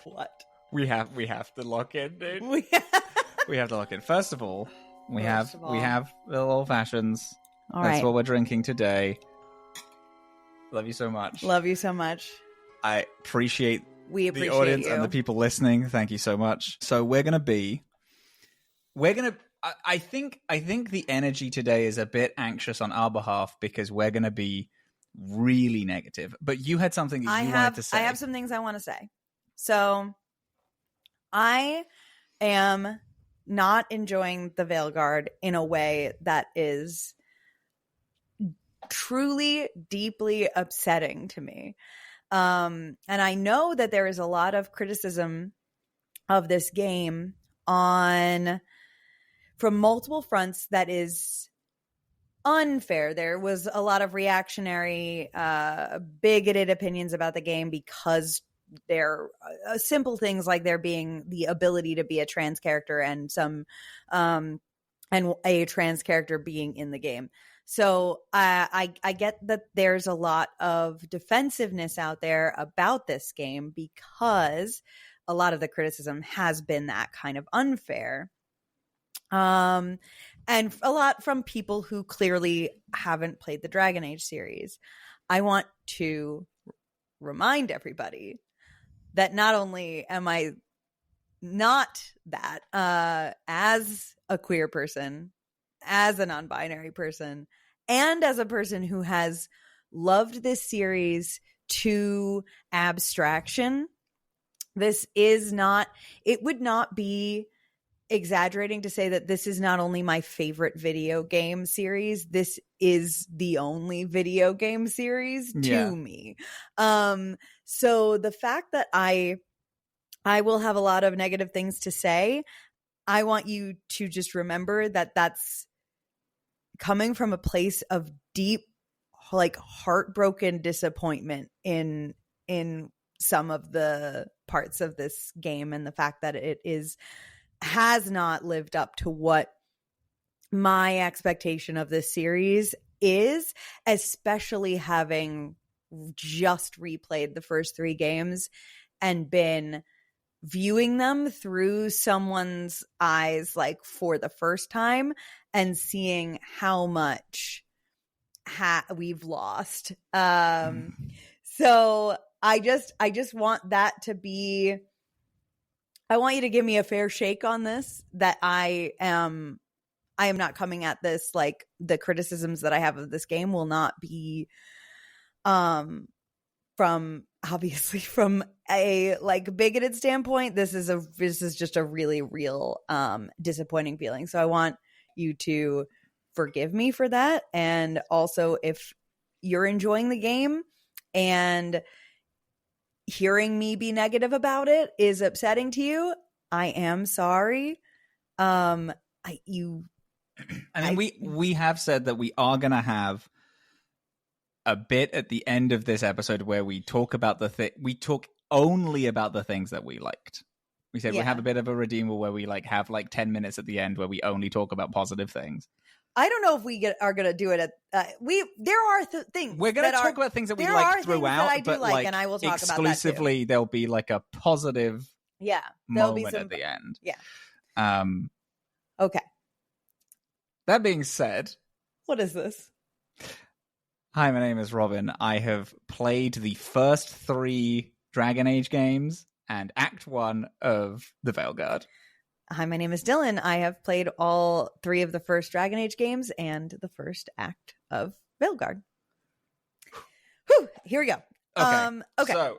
What? We have to lock in, dude. We have to lock in. First of all, we have little old fashions. All That's right. what we're drinking today. Love you so much. Love you so much. I appreciate the audience you. and the people listening. Thank you so much. So I think the energy today is a bit anxious on our behalf because we're gonna be really negative. But you had something that you wanted to say. I have some things I want to say. So I am not enjoying the Veilguard in a way that is truly, deeply upsetting to me. And I know that there is a lot of criticism of this game from multiple fronts that is unfair. There was a lot of reactionary, bigoted opinions about the game because they're simple things like there being the ability to be a trans character and and a trans character being in the game. So I get that there's a lot of defensiveness out there about this game because a lot of the criticism has been that kind of unfair. And a lot from people who clearly haven't played the Dragon Age series. I want to remind everybody that not only am I not that as a queer person, as a non-binary person, and as a person who has loved this series to abstraction, it would not be exaggerating to say that this is not only my favorite video game series, this is the only video game series to me. So the fact that I will have a lot of negative things to say, I want you to just remember that that's coming from a place of deep, like, heartbroken disappointment in some of the parts of this game, and the fact that it has not lived up to what my expectation of this series is, especially having just replayed the first 3 games and been viewing them through someone's eyes, like, for the first time, and seeing how much we've lost. So I just want that to be, I want you to give me a fair shake on this, that I am not coming at this like the criticisms that I have of this game will not be from a like bigoted standpoint. This is just a really real disappointing feeling. So I want you to forgive me for that. And also, if you're enjoying the game and hearing me be negative about it is upsetting to you, I am sorry. We have said that we are going to have a bit at the end of this episode where we talk about we talk only about the things that we liked. We said we have a bit of a redeemable where we have 10 minutes at the end where we only talk about positive things. I don't know if we are going to do it at there are things we're going to talk about things that we like throughout, but and I will talk exclusively about that too. There'll be like a positive moment at the end. Okay. That being said, what is this? Hi, my name is Robin. I have played the first 3 Dragon Age games and Act 1 of the Veilguard. Hi, my name is Dillin. I have played all 3 of the first Dragon Age games and the first act of Veilguard. Whew, here we go. Okay.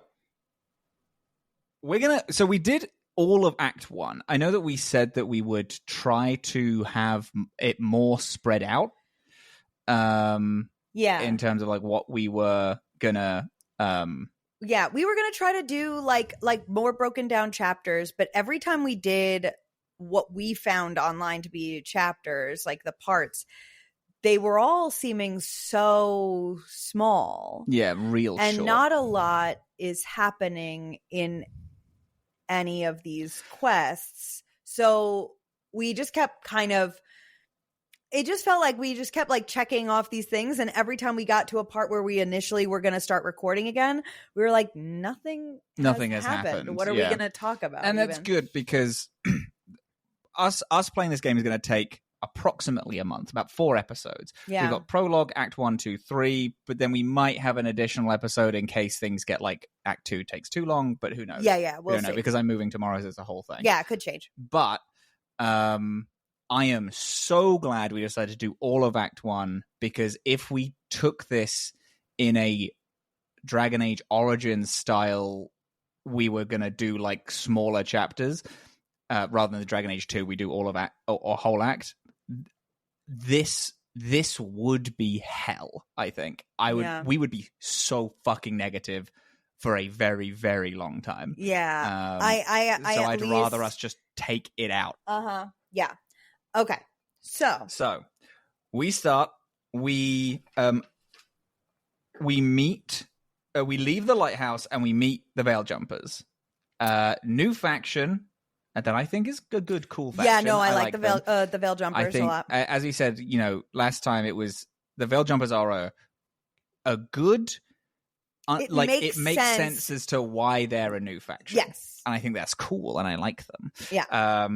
So we did all of Act 1. I know that we said that we would try to have it more spread out. In terms of what we were gonna we were gonna try to do like more broken down chapters, but every time we did what we found online to be chapters, like the parts, they were all seeming so small. Real and short. Not a lot is happening in any of these quests. So we just kept kind of it just felt like we just kept like checking off these things, and every time we got to a part where we initially were going to start recording again, we were like, nothing has happened. What are we going to talk about? And that's good, because us playing this game is going to take approximately a month, about 4 episodes. Yeah. We've got prologue, Act 1, 2, 3, but then we might have an additional episode in case things get like Act 2 takes too long, but who knows? We'll see. Because I'm moving tomorrow, so it's a whole thing. Yeah, it could change. But I am so glad we decided to do all of Act 1, because if we took this in a Dragon Age Origins style, we were going to do like smaller chapters, rather than the Dragon Age 2, we do all of act or whole act. This would be hell, I think. We would be so fucking negative for a very, very long time. Yeah. I'd rather us just take it out. Yeah. Okay. So we start, we meet, we leave the lighthouse and we meet the Veil Jumpers. New faction. That I think is a good, cool faction. Yeah, no, I like the Veil Jumpers a lot. As we said, last time it was the Veil Jumpers are a good. It makes sense as to why they're a new faction. Yes, and I think that's cool, and I like them. Yeah.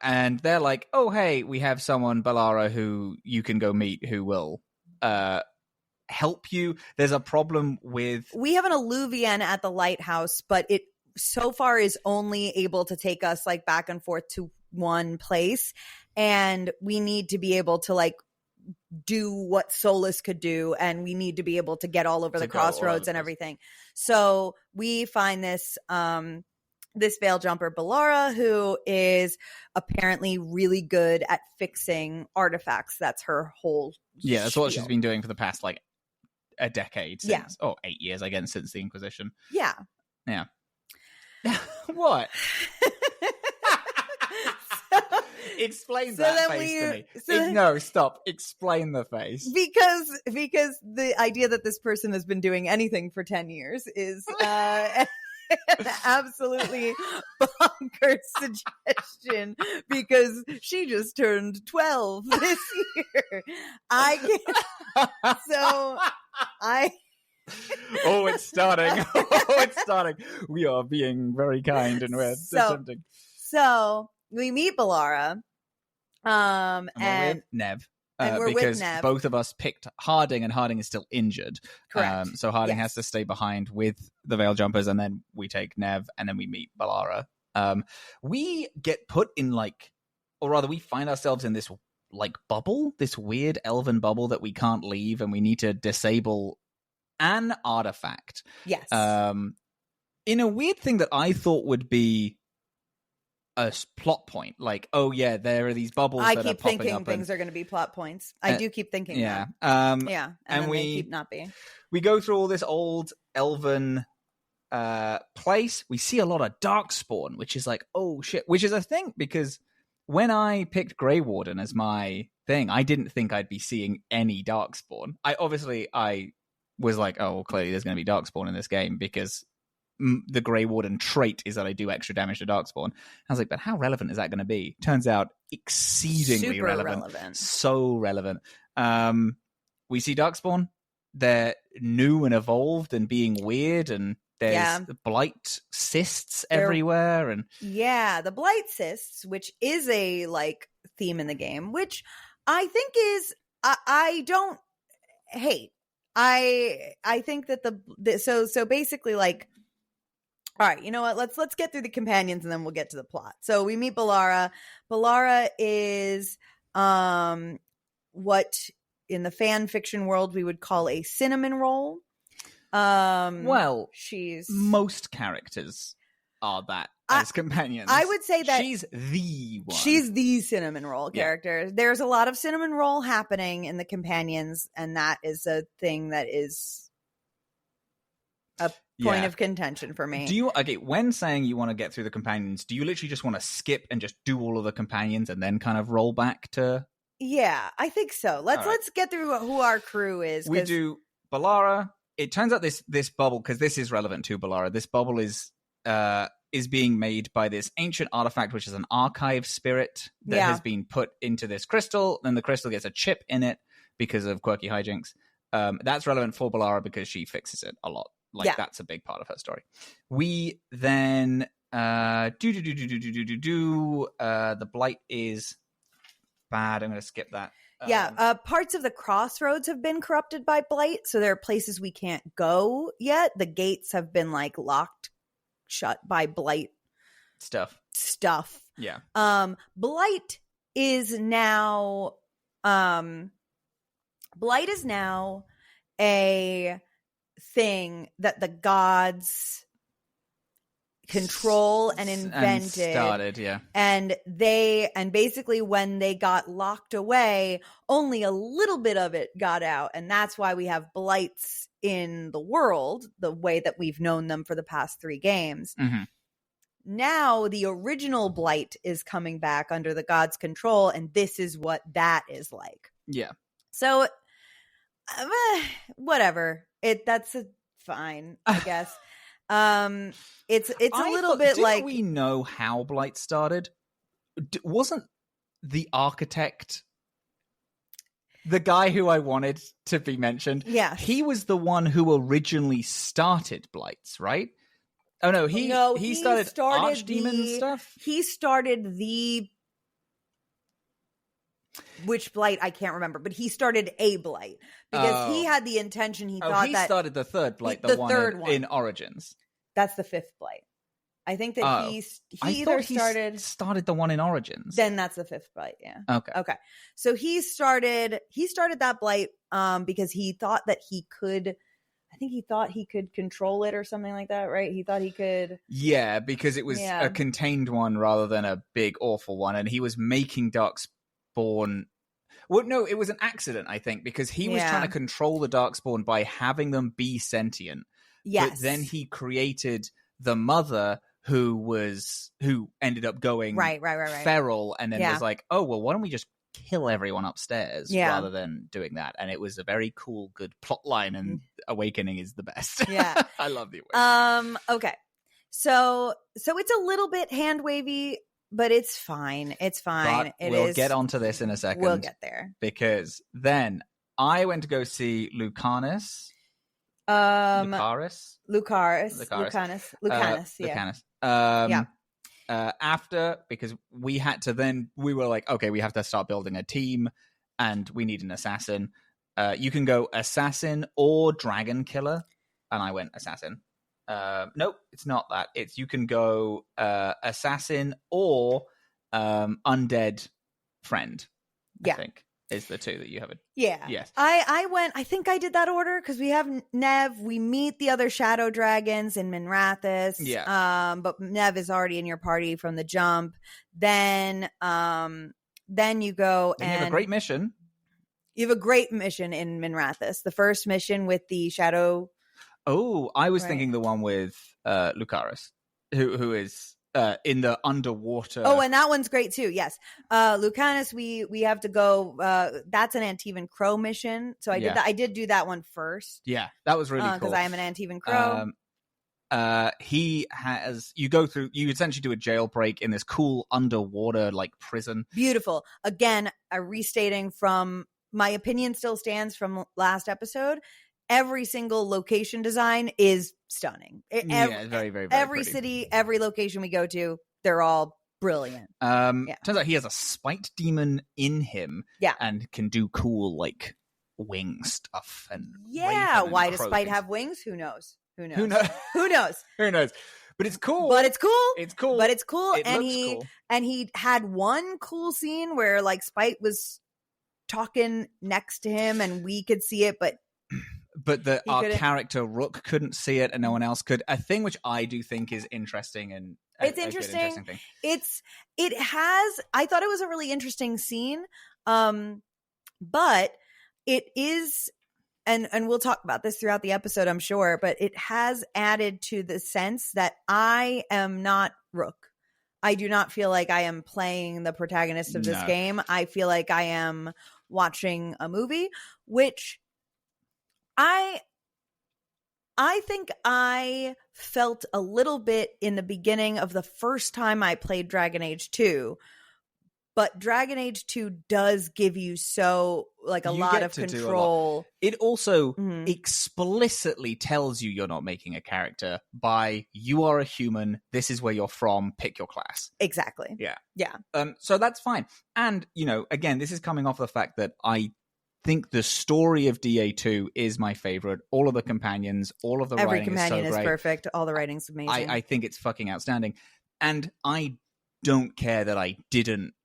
And they're like, oh hey, we have someone, Balara, who you can go meet, who will help you. There's a problem with. We have an Alluvian at the lighthouse, but it so far is only able to take us like back and forth to one place, and we need to be able to like do what Solus could do, and we need to be able to get all over the crossroads and everything. So we find this this Veil Jumper Balara, who is apparently really good at fixing artifacts. That's her whole that's spiel. What she's been doing for the past like a decade since 8 years again, since the Inquisition. Yeah What? Explain that face to me. No, stop. Explain the face. Because the idea that this person has been doing anything for 10 years is an absolutely bonkers suggestion, because she just turned 12 this year. Oh, it's starting. It's starting. We are being very kind and we're attempting. So we meet Balara. And we're with Nev. We're because with Nev. Both of us picked Harding, and Harding is still injured. Correct. So Harding has to stay behind with the Veil Jumpers, and then we take Nev, and then we meet Balara. We get put in we find ourselves in this like bubble, this weird elven bubble that we can't leave, and we need to disable an artifact. Yes. In a weird thing that I thought would be a plot point, like, oh yeah, there are these bubbles. I keep thinking things are going to be plot points. I do keep thinking that. And then they keep not being. We go through all this old elven place. We see a lot of Darkspawn, which is like, oh shit, which is a thing, because when I picked Grey Warden as my thing, I didn't think I'd be seeing any Darkspawn. I was like, oh, well, clearly there's going to be Darkspawn in this game, because the Grey Warden trait is that I do extra damage to Darkspawn. I was like, but how relevant is that going to be? Turns out exceedingly super relevant. So relevant. We see Darkspawn. They're new and evolved and being weird, and there's blight cysts everywhere. And the blight cysts, which is a like theme in the game, which I think is I don't hate. I think that so basically, like, all right, you know what? Let's get through the companions and then we'll get to the plot. So we meet Balara. Balara is what in the fan fiction world we would call a cinnamon roll. She's most characters are that as companions. I would say that she's the one. She's the cinnamon roll character. There's a lot of cinnamon roll happening in the companions, and that is a thing that is a point of contention for me. When saying you want to get through the companions, do you literally just want to skip and just do all of the companions and then kind of roll back to? Yeah, I think so. Let's get through who our crew is. We do Balara. It turns out this bubble, because this is relevant to Balara. This bubble is is being made by this ancient artifact, which is an archive spirit that has been put into this crystal. Then the crystal gets a chip in it because of quirky hijinks. That's relevant for Balara because she fixes it a lot. That's a big part of her story. We then the blight is bad. I'm going to skip that. Parts of the crossroads have been corrupted by blight, so there are places we can't go yet. The gates have been locked shut by blight stuff. Yeah. Blight is now a thing that the gods control and invented and basically when they got locked away, only a little bit of it got out, and that's why we have blights in the world the way that we've known them for the past 3 games. Now the original blight is coming back under the gods' control, and this is what that is like. So whatever, that's fine, I guess. It's a little bit didn't we know how blight started? Wasn't the architect the guy who I wanted to be mentioned? Yeah, he was the one who originally started blights, right? Oh no, he started archdemon stuff. He started which blight I can't remember, but he started a blight because he had the intention. He started the third blight, the third one in Origins. That's the 5th blight. I think that he started the one in Origins. Then that's the 5th blight. Yeah. Okay. So he started that blight because he thought that he could. I think he thought he could control it or something like that, right? He thought he could. Yeah, because it was a contained one rather than a big awful one, and he was making Darkspawn. Well, no, it was an accident, I think, because he was trying to control the Darkspawn by having them be sentient. Yes. But then he created the mother who ended up going feral, and then was like, oh, well, why don't we just kill everyone upstairs rather than doing that? And it was a very cool, good plot line, and Awakening is the best. Yeah. I love the Awakening. Okay. So it's a little bit hand wavy, but it's fine. It's fine. But we'll get onto this in a second. We'll get there. Because then I went to go see Lucanus. Lucanus. After, because we were like, okay, we have to start building a team and we need an assassin. You can go assassin or dragon killer, and I went assassin. Nope, it's not that. You can go assassin or undead friend. I think is the 2 that you have. Yes. I think I did that order because we have Nev. We meet the other shadow dragons in Minrathous. But Nev is already in your party from the jump. Then you go and you have a great mission. You have a great mission in Minrathous. The first mission with the shadow. Oh, I was thinking the one with Lucanus, who is in the underwater. Oh, and that one's great too. Yes, Lucanus. We have to go. That's an Antivan Crow mission. So I did that. I did do that one first. Yeah, that was really cool because I am an Antivan Crow. You essentially do a jailbreak in this cool underwater prison. Beautiful. Again, restating from my opinion still stands from last episode. Every single location design is stunning. Very, very, very every pretty. City, every location we go to, they're all brilliant. Turns out he has a spite demon in him. Yeah. And can do cool wing stuff and why does Spite have wings? Who knows? Who knows? Who knows? But it's cool. But it's cool. It's cool. But it's cool. It looks cool. And he had one cool scene where Spite was talking next to him and we could see it, but our character Rook couldn't see it and no one else could. A thing which I do think is interesting and it's interesting. I thought it was a really interesting scene. But it is, and we'll talk about this throughout the episode, I'm sure, but it has added to the sense that I am not Rook. I do not feel like I am playing the protagonist of this game. I feel like I am watching a movie, which I I think I felt a little bit in the beginning of the first time I played Dragon Age 2, but Dragon Age 2 does give you a lot of control. It also explicitly tells you you're not making a character by, you are a human, this is where you're from, pick your class. Exactly. Yeah. Yeah. So that's fine. And, again, this is coming off the fact that I think the story of DA2 is my favorite. All of the companions, all of the Every writing companion is so great. Perfect. All the writing's amazing. I think it's fucking outstanding. And I don't care that I didn't.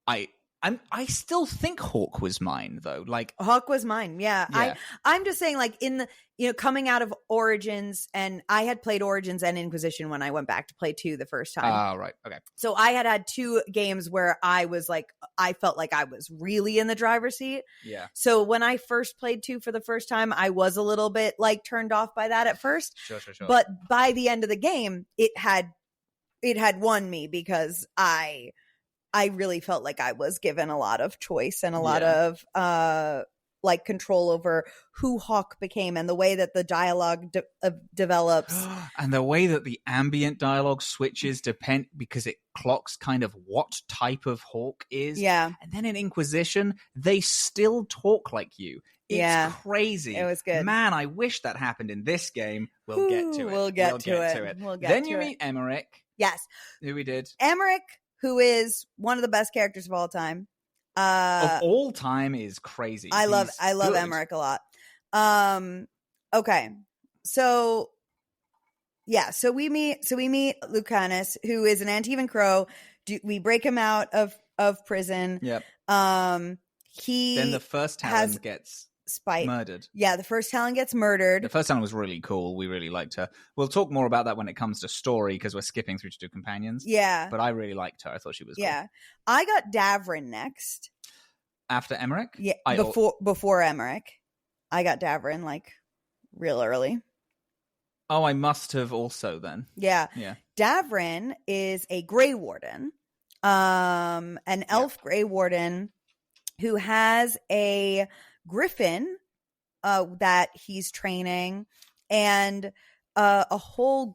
I still think Hawk was mine, though. Like, Hawk was mine. Yeah. I'm just saying, like, in the coming out of Origins, and I had played Origins and Inquisition when I went back to play 2 the first time. Oh, right. Okay. So I had 2 games where I was like, I felt like I was really in the driver's seat. Yeah. So when I first played 2 for the first time, I was a little bit like turned off by that at first. Sure. But by the end of the game, it had won me, because I really felt like I was given a lot of choice and a lot of control over who Hawk became, and the way that the dialogue develops, and the way that the ambient dialogue switches because it clocks kind of what type of Hawk is. Yeah. And then in Inquisition, they still talk like you. It's crazy. It was good. Man, I wish that happened in this game. We'll get to it. We'll get to it. Then you meet Emmerich. Yes. Who we did. Emmerich, who is one of the best characters of all time. Of all time is crazy. I love Emmerich a lot. Okay. So we meet Lucanus, who is an Antivan Crow. We break him out of prison. Yep. Then the first Talon gets spite murdered. Yeah, the first Talon gets murdered. The first Talon was really cool. We really liked her. We'll talk more about that when it comes to story, because we're skipping through to do companions. Yeah. But I really liked her. I thought she was cool. I got Davrin next. After Emmerich? Yeah, before Emmerich. I got Davrin, like, real early. Oh, I must have also then. Yeah. Davrin is a Grey Warden. An elf Grey Warden who has a griffin that he's training, and a whole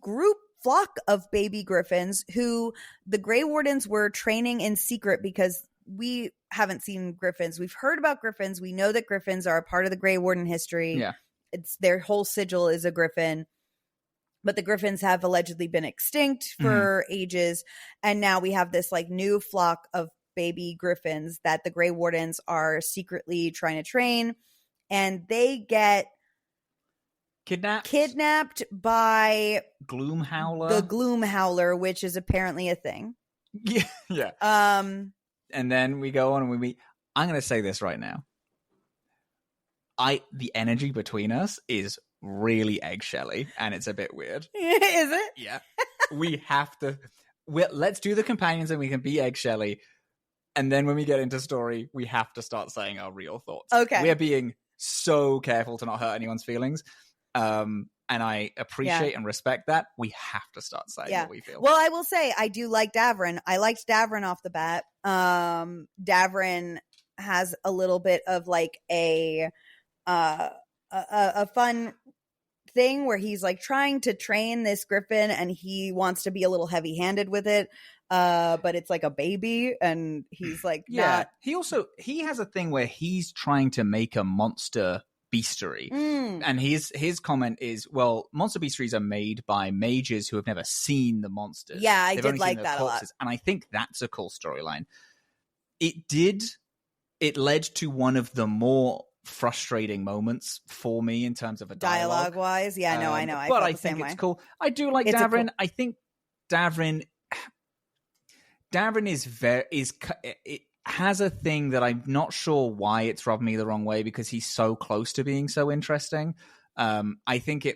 flock of baby griffins who the Grey Wardens were training in secret, because we haven't seen griffins. We've heard about griffins. We know that griffins are a part of the Grey Warden history. Yeah. It's their whole sigil is a griffin. But the griffins have allegedly been extinct for ages, and now we have this like new flock of baby griffins that the Grey Wardens are secretly trying to train, and they get kidnapped by Gloomhowler. The Gloomhowler, which is apparently a thing. Yeah. And then we go on and we meet. I'm going to say this right now. The energy between us is really eggshelly, and it's a bit weird. Is it? Yeah. We have to. Let's do the companions, and we can be eggshelly. And then when we get into story, we have to start saying our real thoughts. Okay. We are being so careful to not hurt anyone's feelings. And I appreciate and respect that. We have to start saying what we feel. Well, I will say I do like Davrin. I liked Davrin off the bat. Davrin has a little bit of like a fun thing where he's like trying to train this griffin, and he wants to be a little heavy-handed with it. But it's like a baby, and he's like, not. He has a thing where he's trying to make a monster bestiary. And his comment is, well, monster bestiaries are made by mages who have never seen the monsters. Yeah, I did like that corpses. A lot. And I think that's a cool storyline. It led to one of the more frustrating moments for me in terms of a dialogue wise. Yeah, I know. But I think it's cool. I do like Davrin. I think Davrin it has a thing that I'm not sure why it's rubbed me the wrong way, because he's so close to being so interesting. I think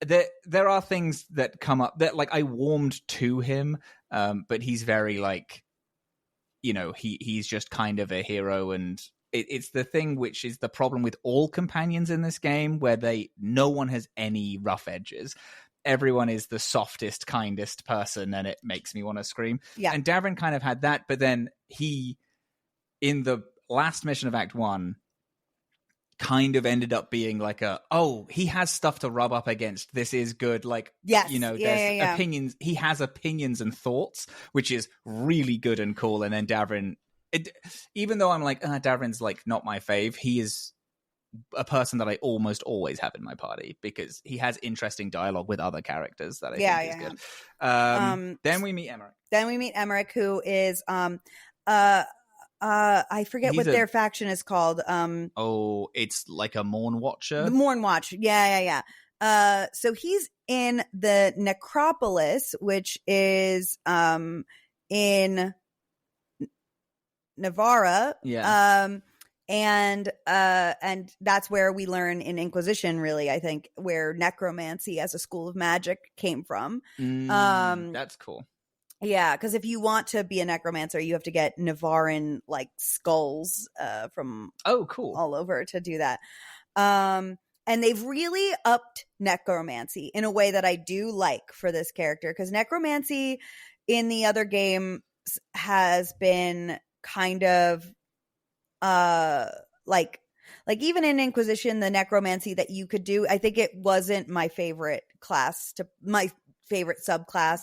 there are things that come up that like I warmed to him, but he's very like, he's just kind of a hero, and it's the thing which is the problem with all companions in this game, where no one has any rough edges. Everyone is the softest, kindest person, and it makes me want to scream. Yeah. And Davrin kind of had that, but then he, in the last mission of Act One, kind of ended up being like he has stuff to rub up against. This is good. Like, yes. There's opinions. He has opinions and thoughts, which is really good and cool. And then Davrin, even though I'm like, Davrin's like not my fave, he is a person that I almost always have in my party because he has interesting dialogue with other characters that I think is good. Then we meet Emmerich. Who is I forget what their faction is called. It's like a Morn Watcher. The Morn Watch. Yeah. So he's in the Necropolis, which is in Navarra. Yeah. And that's where we learn in Inquisition, really, I think, where necromancy as a school of magic came from. That's cool. Yeah, because if you want to be a necromancer, you have to get Navarran like skulls from cool all over to do that. And they've really upped necromancy in a way that I do like for this character, because necromancy in the other games has been kind of like even in Inquisition, the necromancy that you could do, I think it wasn't my favorite subclass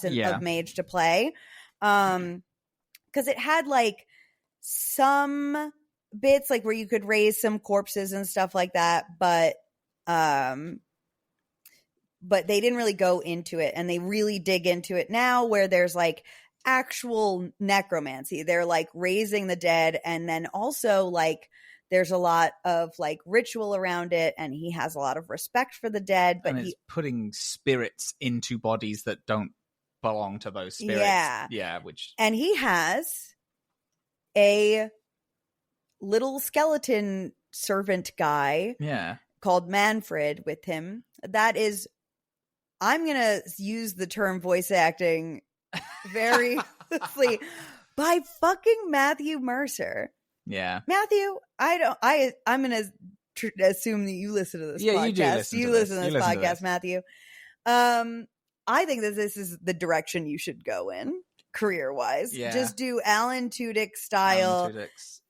of mage to play, because it had like some bits like where you could raise some corpses and stuff like that, but they didn't really go into it, and they really dig into it now where there's like actual necromancy. They're like raising the dead, and then also like there's a lot of like ritual around it, and he has a lot of respect for the dead. But he's putting spirits into bodies that don't belong to those spirits. Yeah. Which, and he has a little skeleton servant guy. Yeah. Called Manfred with him. That is, I'm gonna use the term voice acting very loosely, by fucking Matthew Mercer. Yeah, Matthew, I'm gonna assume that you listen to this podcast. You listen to this podcast, Matthew. I think that this is the direction you should go in career-wise. Yeah. Just do Alan Tudyk style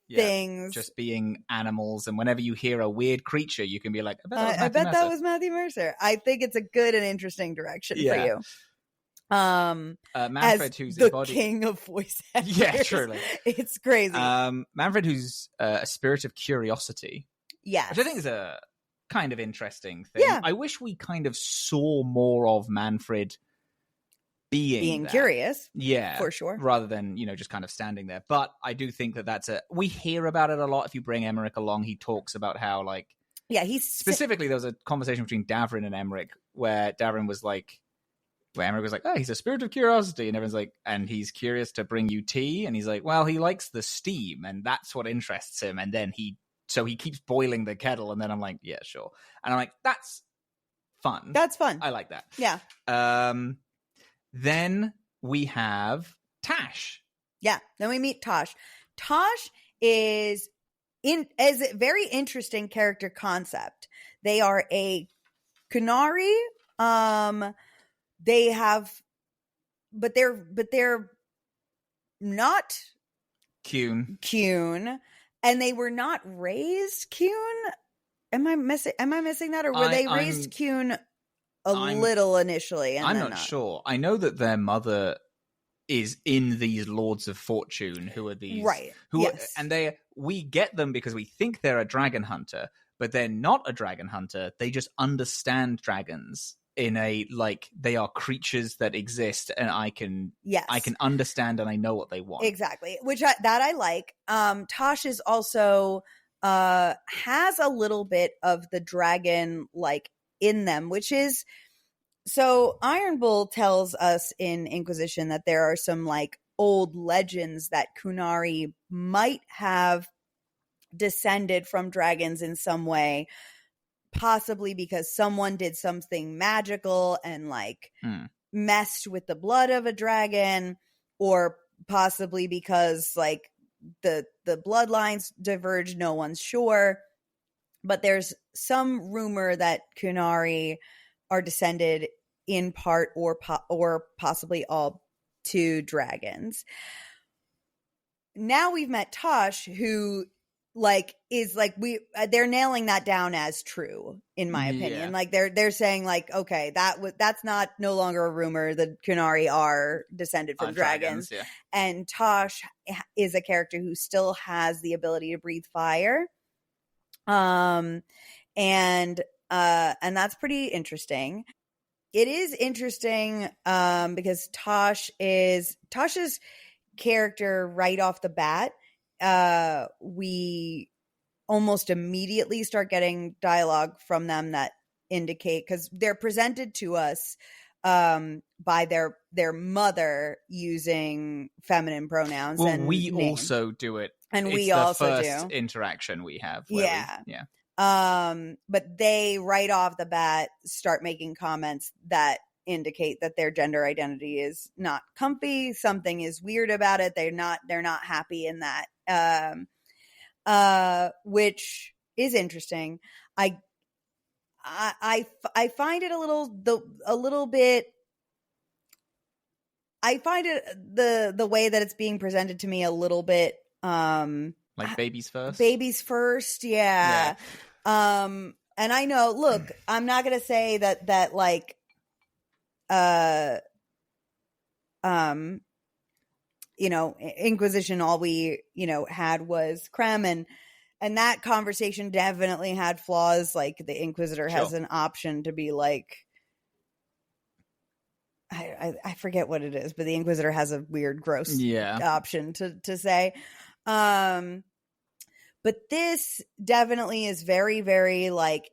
things. Just being animals, and whenever you hear a weird creature, you can be like, I bet that was Matthew Mercer. I think it's a good and interesting direction for you. Manfred, who's the king of voice actors. Yeah, truly, it's crazy. Manfred, who's a spirit of curiosity. Yes, which I think is a kind of interesting thing. Yeah. I wish we kind of saw more of Manfred being curious. Yeah, for sure. Rather than just kind of standing there. But I do think that we hear about it a lot. If you bring Emmerich along, he talks about how he's specifically there was a conversation between Davrin and Emmerich where Davrin was like. Where Emmerich was like, oh, he's a spirit of curiosity. And everyone's like, and he's curious to bring you tea. And he's like, well, he likes the steam and that's what interests him. And then he keeps boiling the kettle. And then I'm like, yeah, sure. And I'm like, that's fun. That's fun. I like that. Yeah. Then we have Tash. Yeah. Then we meet Tosh. Tosh is a very interesting character concept. They are a Kunari. They have, but they're not Kuhn, and they were not raised Kuhn. Am I missing that, or were they raised Kuhn a little initially? And I'm not sure. I know that their mother is in these Lords of Fortune, who are these right? Yes. And we get them because we think they're a dragon hunter, but they're not a dragon hunter. They just understand dragons. In they are creatures that exist, and I can understand, and I know what they want. Exactly, which I like. Tosh is also has a little bit of the dragon in them, which is so. Iron Bull tells us in Inquisition that there are some old legends that Kunari might have descended from dragons in some way. Possibly because someone did something magical and messed with the blood of a dragon, or possibly because the bloodlines diverge. No one's sure, but there's some rumor that Kunari are descended in part or possibly all to dragons. Now we've met Tosh, who like is like they're nailing that down as true, in my opinion. Like they're saying like, okay, that's not no longer a rumor. The Qunari are descended from dragons. And Tosh is a character who still has the ability to breathe fire. And that's pretty interesting. It is interesting because Tosh's character right off the bat, we almost immediately start getting dialogue from them that indicate, because they're presented to us by their mother using feminine pronouns. Well, and we names. Also do it. And it's we the also first do interaction we have. Yeah. But they right off the bat start making comments that indicate that their gender identity is not comfy. Something is weird about it. They're not happy in that. Which is interesting. I find it a little bit. I find it the way that it's being presented to me a little bit like babies first. Babies first, yeah. And I know. Look, I'm not gonna say that like. Inquisition, all we, had was creme, and that conversation definitely had flaws. Like the Inquisitor has an option to be like, I forget what it is, but the Inquisitor has a weird, gross option to say. But this definitely is very, very like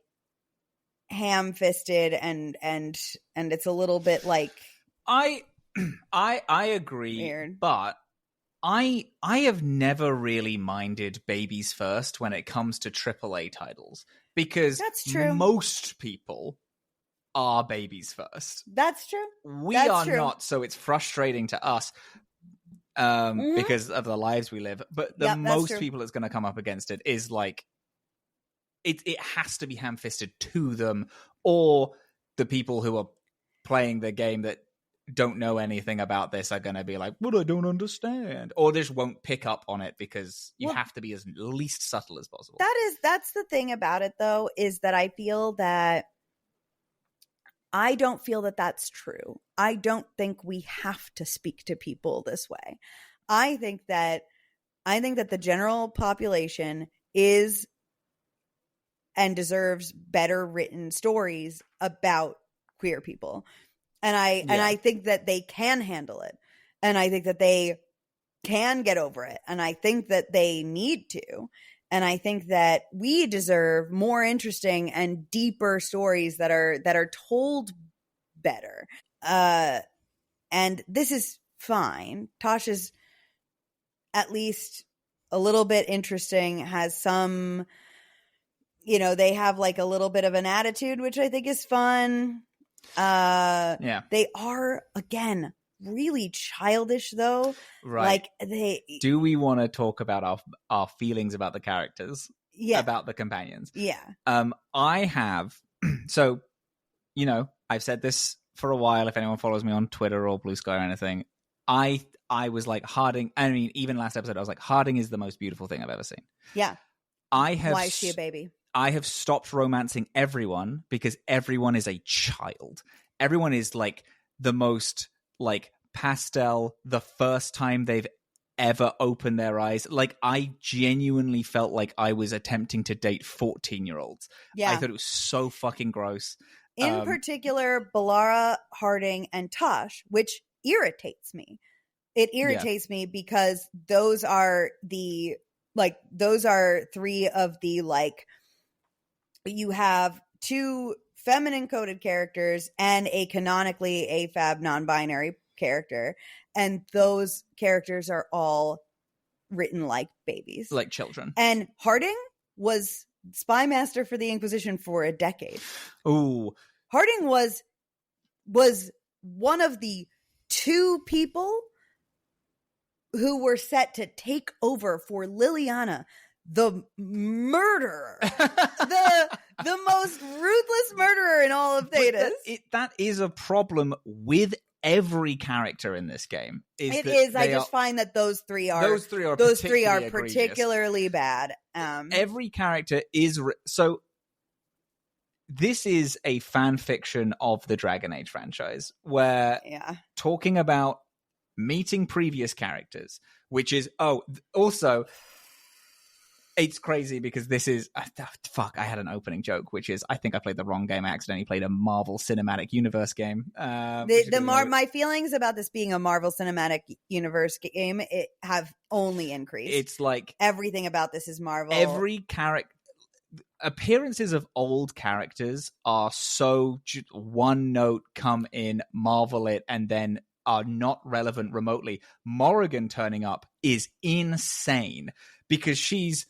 ham-fisted, and it's a little bit like I agree, weird. But I have never really minded babies first when it comes to AAA titles, because that's true. Most people are babies first. That's true. That's are true. Not, so it's frustrating to us because of the lives we live. But the most people that's going to come up against it is like, it has to be ham-fisted to them, or the people who are playing the game that don't know anything about this are going to be like, "But I don't understand," or they just won't pick up on it, because you have to be as least subtle as possible. That's the thing about it, though, is that I don't feel that that's true. I don't think we have to speak to people this way. I think that the general population is and deserves better written stories about queer people. And I think that they can handle it. And I think that they can get over it. And I think that they need to. And I think that we deserve more interesting and deeper stories that are told better. And this is fine. Tosh is at least a little bit interesting, has some, they have like a little bit of an attitude, which I think is fun. They are, again, really childish, though. Right. Like do we want to talk about our feelings about the characters? About the companions? I have so I've said this for a while. If anyone follows me on Twitter or Blue Sky or anything, I was like, Harding, I mean, even last episode I was like, Harding is the most beautiful thing I've ever seen. Why is she a baby? I have stopped romancing everyone, because everyone is a child. Everyone is like the most like pastel the first time they've ever opened their eyes. Like, I genuinely felt like I was attempting to date 14-year-olds. I thought it was so fucking gross. In particular, Balara, Harding, and Tosh, which irritates me. It irritates me because those are three of the like. You have two feminine coded characters and a canonically AFAB non-binary character, and those characters are all written like babies, like children. And Harding was spy master for the Inquisition for a decade. Ooh, Harding was one of the two people who were set to take over for Liliana, the murderer, the most ruthless murderer in all of Thedas. That is a problem with every character in this game is. I just find that those three are particularly bad. Every character is so. This is a fan fiction of the Dragon Age franchise, where talking about meeting previous characters, which is also. It's crazy because this is I had an opening joke, which is I think I played the wrong game. I accidentally played a Marvel Cinematic Universe game. My feelings about this being a Marvel Cinematic Universe game have only increased. It's like everything about this is Marvel. Every character appearances of old characters are so one note, come in, marvel it, and then are not relevant remotely. Morrigan turning up is insane because she's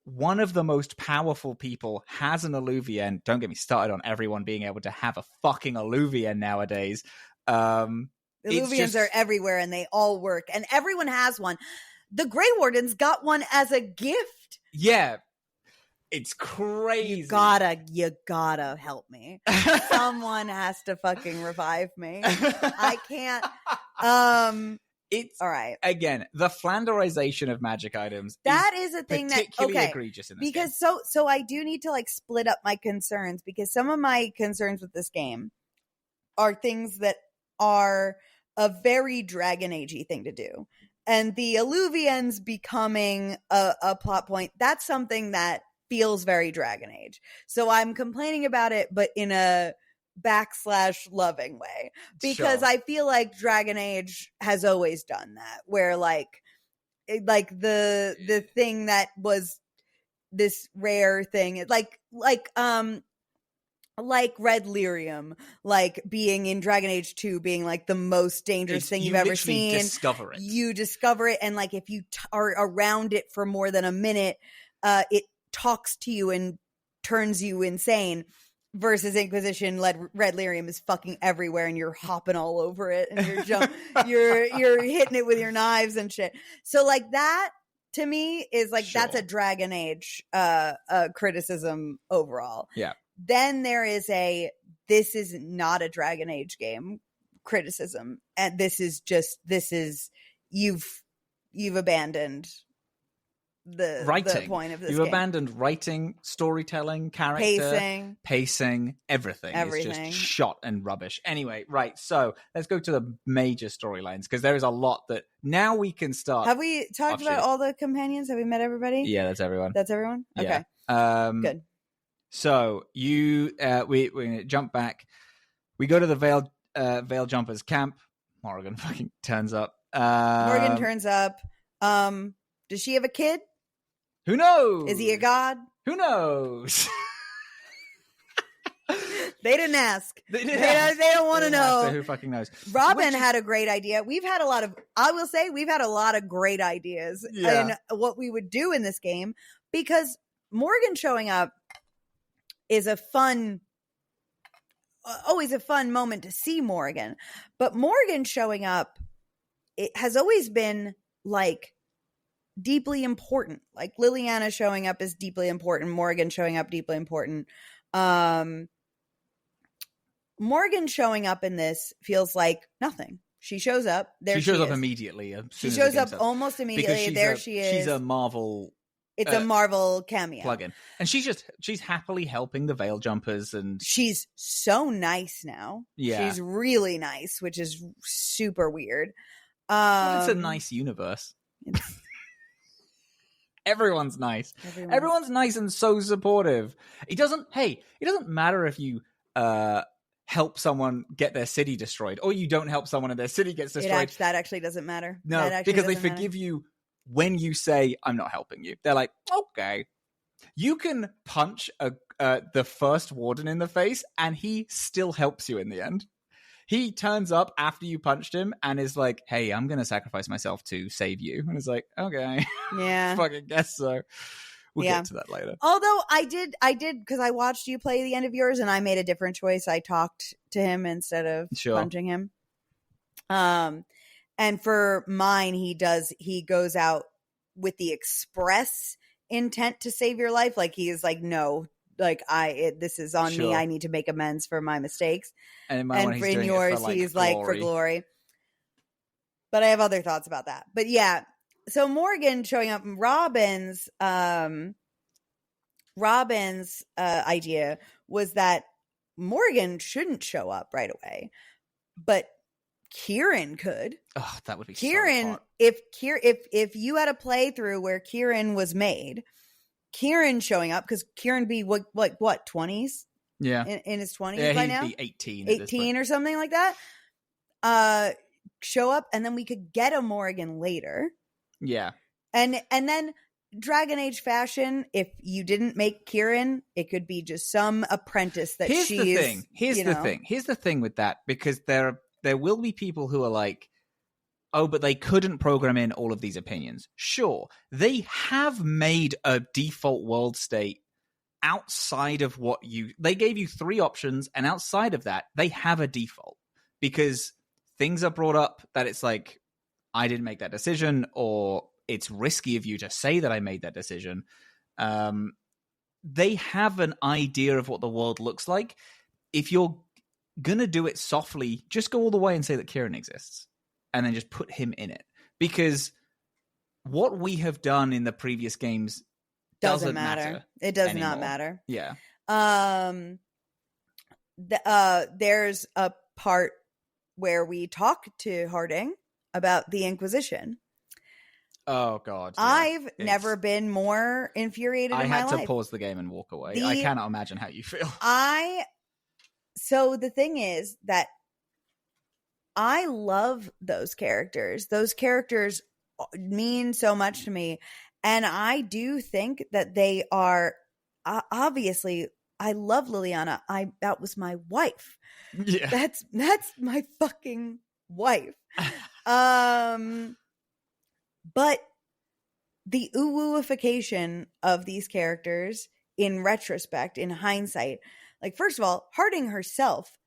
one of the most powerful people, has an Alluvian. Don't get me started on everyone being able to have a fucking Alluvian nowadays. Alluvians are everywhere and they all work and everyone has one. The Grey Wardens got one as a gift. Yeah. It's crazy. You gotta help me. Someone has to fucking revive me. I can't. It's all right. Again, the Flanderization of magic items. That is a thing that egregious in this because game. So I do need to like split up my concerns because some of my concerns with this game are things that are a very Dragon Age-y thing to do. And the Alluvians becoming a plot point, that's something that feels very Dragon Age. So I'm complaining about it, but in a /loving way, because I feel like Dragon Age has always done that, where like the thing that was this rare thing, like red lyrium, like being in Dragon Age 2 being like the most dangerous thing you've ever seen. You discover it, and like if you are around it for more than a minute, it talks to you and turns you insane. Versus Inquisition, red lyrium is fucking everywhere, and you're hopping all over it, and you're hitting it with your knives and shit. So like that to me is like that's a Dragon Age criticism overall. Yeah. Then there is this is not a Dragon Age game criticism, and this is you've abandoned the point of this. You've abandoned writing, storytelling, character, pacing, everything. It's just shot and rubbish. Anyway, right. So let's go to the major storylines because there is a lot that now we can start. Have we talked about all the companions? Have we met everybody? Yeah, that's everyone. That's everyone. Okay. Yeah. Good. So we jump back. We go to the Veil Jumpers camp. Morrigan fucking turns up. Morrigan turns up. Does she have a kid? Who knows? Is he a god? Who knows? They didn't ask. They don't want to know. So who fucking knows? Robin had a great idea. We've had a lot of great ideas in what we would do in this game because Morgan showing up is always a fun moment to see Morgan. But Morgan showing up, it has always been like deeply important. Like Liliana showing up is deeply important. Morgan showing up deeply important. Morgan showing up in this feels like nothing. She shows up. She shows up immediately. She shows up almost immediately. There she is. She's a Marvel. It's a Marvel cameo plugin, and she's happily helping the Veil Jumpers, and she's so nice now. Yeah, she's really nice, which is super weird. Well, it's a nice universe. Everyone's nice. Everyone's nice and so supportive. It doesn't matter if you help someone get their city destroyed or you don't help someone and their city gets destroyed. That actually doesn't matter. No, because they forgive you when you say, I'm not helping you. They're like, okay. You can punch the first warden in the face and he still helps you in the end. He turns up after you punched him and is like, hey, I'm going to sacrifice myself to save you. And it's like, okay. Yeah. Fucking guess so. We'll get to that later. Although I did because I watched you play the end of yours and I made a different choice. I talked to him instead of punching him. And for mine, he goes out with the express intent to save your life. Like he is like, no, like, this is on me. I need to make amends for my mistakes. And in my one, he's doing yours, it for, like, he's glory. like for glory. But I have other thoughts about that. But yeah, so Morgan showing up, Robin's idea was that Morgan shouldn't show up right away, but Kieran could. Oh, that would be Kieran. So hot. If you had a playthrough where Kieran was made, Kieran showing up, because Kieran be what 20s? Yeah, in his 20s by now. He'd be 18 or something like that. Show up, and then we could get a Morgan later. Yeah, and then Dragon Age fashion. If you didn't make Kieran, it could be just some apprentice that Here's the thing. Here's the thing with that, because there will be people who are like, oh, but they couldn't program in all of these opinions. Sure, they have made a default world state outside of what they gave you 3 options, and outside of that, they have a default, because things are brought up that it's like, I didn't make that decision, or it's risky of you to say that I made that decision. They have an idea of what the world looks like. If you're gonna do it softly, just go all the way and say that Kieran exists, and then just put him in it, because what we have done in the previous games doesn't matter. It does anymore. Not matter. Yeah. There's a part where we talk to Harding about the Inquisition. Oh God! Yeah. I've never been more infuriated in my life. I had to pause the game and walk away. I cannot imagine how you feel. So the thing is that I love those characters. Those characters mean so much to me. And I do think that they are, obviously, I love Liliana. That was my wife. Yeah. That's my fucking wife. But the uwuification of these characters in retrospect, in hindsight, like, first of all, Harding herself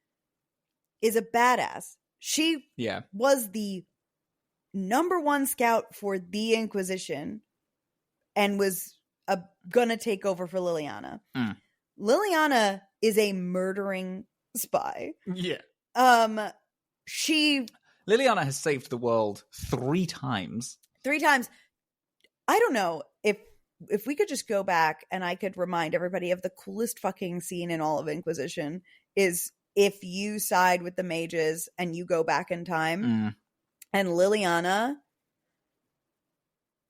is a badass. She was the #1 scout for the Inquisition and was gonna take over for Liliana. Liliana is a murdering spy. Yeah. Liliana has saved the world 3 times. 3 times. I don't know if we could just go back and I could remind everybody of the coolest fucking scene in all of Inquisition is if you side with the mages and you go back in time and Liliana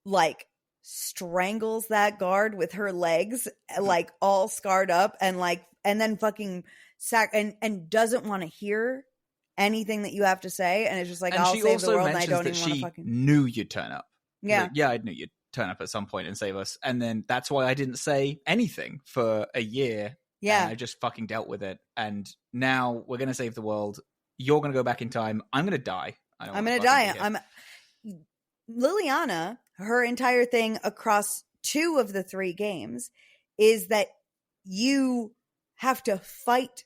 like strangles that guard with her legs, like all scarred up, and then fucking and doesn't want to hear anything that you have to say, and it's just like, and I'll save the world, and I don't even want to fucking knew you'd turn up. Yeah. Like, yeah, I knew you'd turn up at some point and save us, and then that's why I didn't say anything for a year. Yeah, and I just fucking dealt with it, and now we're gonna save the world. You're gonna go back in time. I'm gonna die. I'm gonna die. Liliana, her entire thing across 2 of the 3 games is that you have to fight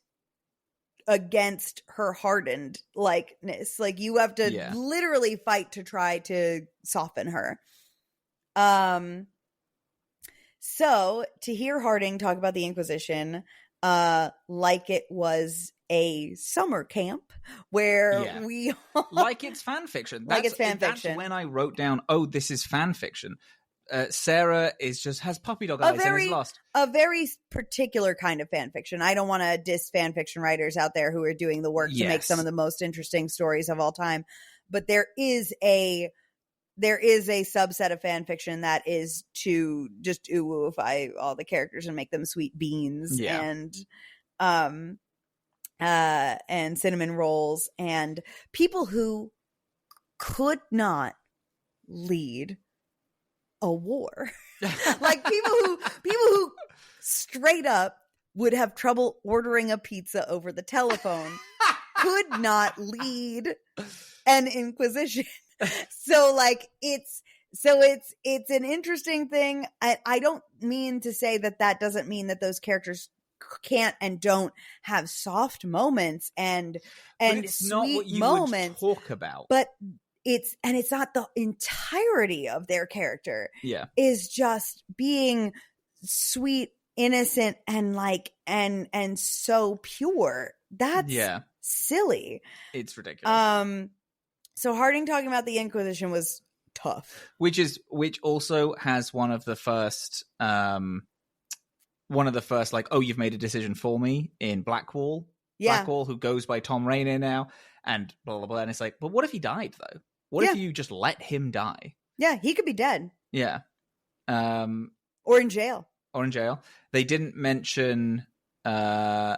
against her hardened likeness. Like, you have to literally fight to try to soften her. So to hear Harding talk about the Inquisition like it was a summer camp where we like it's fan fiction. That's when I wrote down, oh, this is fan fiction. Sarah has puppy dog eyes and is lost. A very particular kind of fan fiction. I don't want to diss fan fiction writers out there who are doing the work to make some of the most interesting stories of all time. But there is a subset of fan fiction that is to just uwuify all the characters and make them sweet beans and cinnamon rolls, and people who could not lead a war. Like people who straight up would have trouble ordering a pizza over the telephone could not lead an Inquisition. So it's an interesting thing. I don't mean to say that doesn't mean that those characters can't and don't have soft moments and it's sweet not what you moments would talk about. But it's not the entirety of their character. Yeah, is just being sweet, innocent and like and so pure. That's silly. It's ridiculous. So Harding talking about the Inquisition was tough. Which also has one of the first like, oh, you've made a decision for me in Blackwall. Yeah. Blackwall, who goes by Tom Raynor now, and blah blah blah. And it's like, but what if he died though? What if you just let him die? Yeah, he could be dead. Yeah. Or in jail. They didn't mention Iron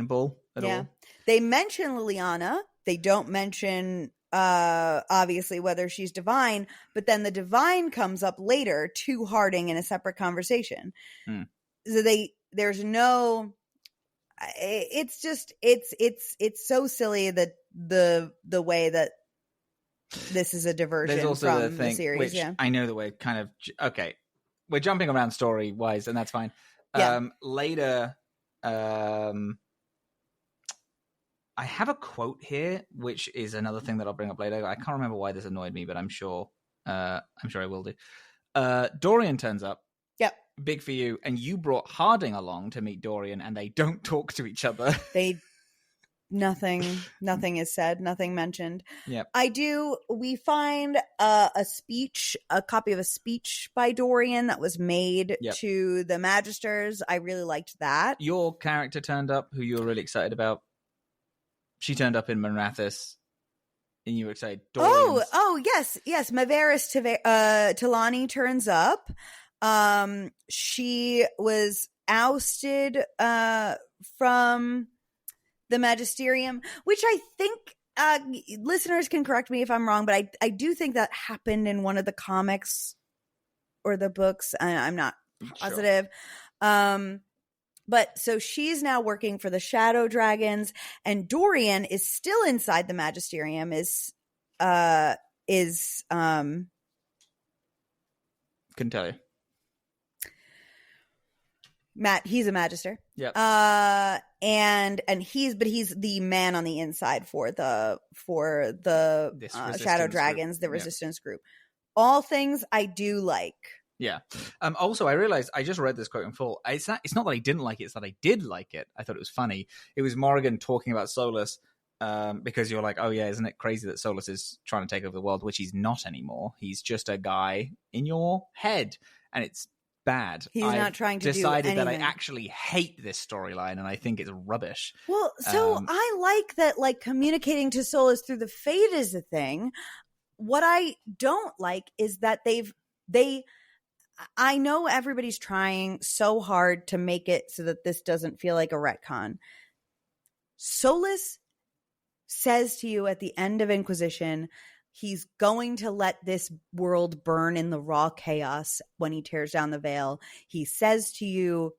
Bull at all. They mention Liliana. They don't mention obviously whether she's divine, but then the divine comes up later to Harding in a separate conversation. So there's no it's just it's so silly that the way that this is a diversion. There's also from the thing, the series, which I know that we're kind of okay. We're jumping around story wise, and that's fine. Later, I have a quote here, which is another thing that I'll bring up later. I can't remember why this annoyed me, but I'm sure I will do. Dorian turns up. Yep. Big for you, and you brought Harding along to meet Dorian, and they don't talk to each other. Nothing is said, nothing mentioned. Yep. We find a copy of a speech by Dorian that was made to the Magisters. I really liked that. Your character turned up, who you were really excited about. She turned up in Monrathis, and you were excited. Yes. Maveris Tilani turns up. She was ousted from the Magisterium, which I think listeners can correct me if I'm wrong, but I do think that happened in one of the comics or the books. I'm not positive. Sure. But so she's now working for the Shadow Dragons, and Dorian is still inside the Magisterium. Couldn't tell you. Matt, he's a Magister. Yep. And he's the man on the inside for the Shadow Dragons, the Resistance group. All things I do like. Yeah. Also, I realized I just read this quote in full. It's not that I didn't like it; it's that I did like it. I thought it was funny. It was Morrigan talking about Solus, because you're like, oh yeah, isn't it crazy that Solus is trying to take over the world, which he's not anymore. He's just a guy in your head, and it's bad. He's not trying to do anything. Decided that I actually hate this storyline, and I think it's rubbish. Well, so I like that, like, communicating to Solus through the Fate is a thing. What I don't like is that I know everybody's trying so hard to make it so that this doesn't feel like a retcon. Solus says to you at the end of Inquisition, he's going to let this world burn in the raw chaos when he tears down the veil. He says to you,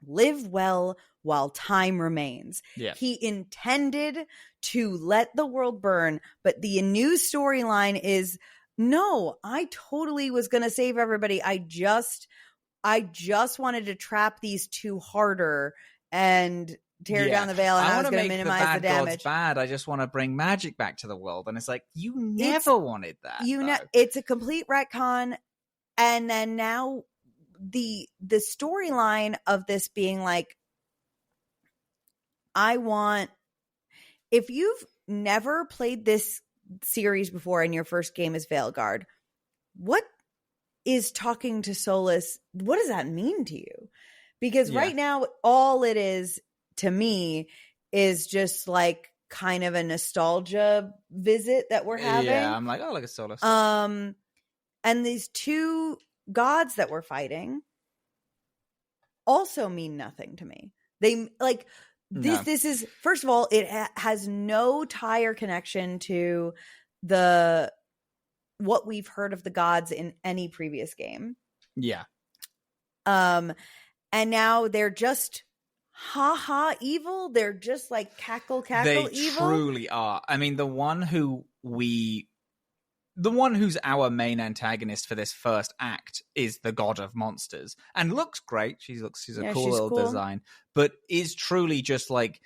live well while time remains. Yeah. He intended to let the world burn, but the new storyline is, no, I totally was going to save everybody. I just wanted to trap these two harder and tear down the veil, and I was going to minimize the damage. Bad. I just want to bring magic back to the world, and it's like, you never wanted that. It's a complete retcon, and then now the storyline of this being like, if you've never played this series before and your first game is Veilguard, what is talking to Solus? What does that mean to you? Because right now, all it is to me is just like kind of a nostalgia visit that we're having. Yeah, I'm like, oh, look at Solus. And these two gods that we're fighting also mean nothing to me. They like this. No. This is, first of all, it has no tie or connection to what we've heard of the gods in any previous game. Yeah. And now they're just evil. They're just like cackle they evil. They truly are. I mean, the one who's our main antagonist for this first act is the god of monsters, and looks great. She's a cool little design, but is truly just like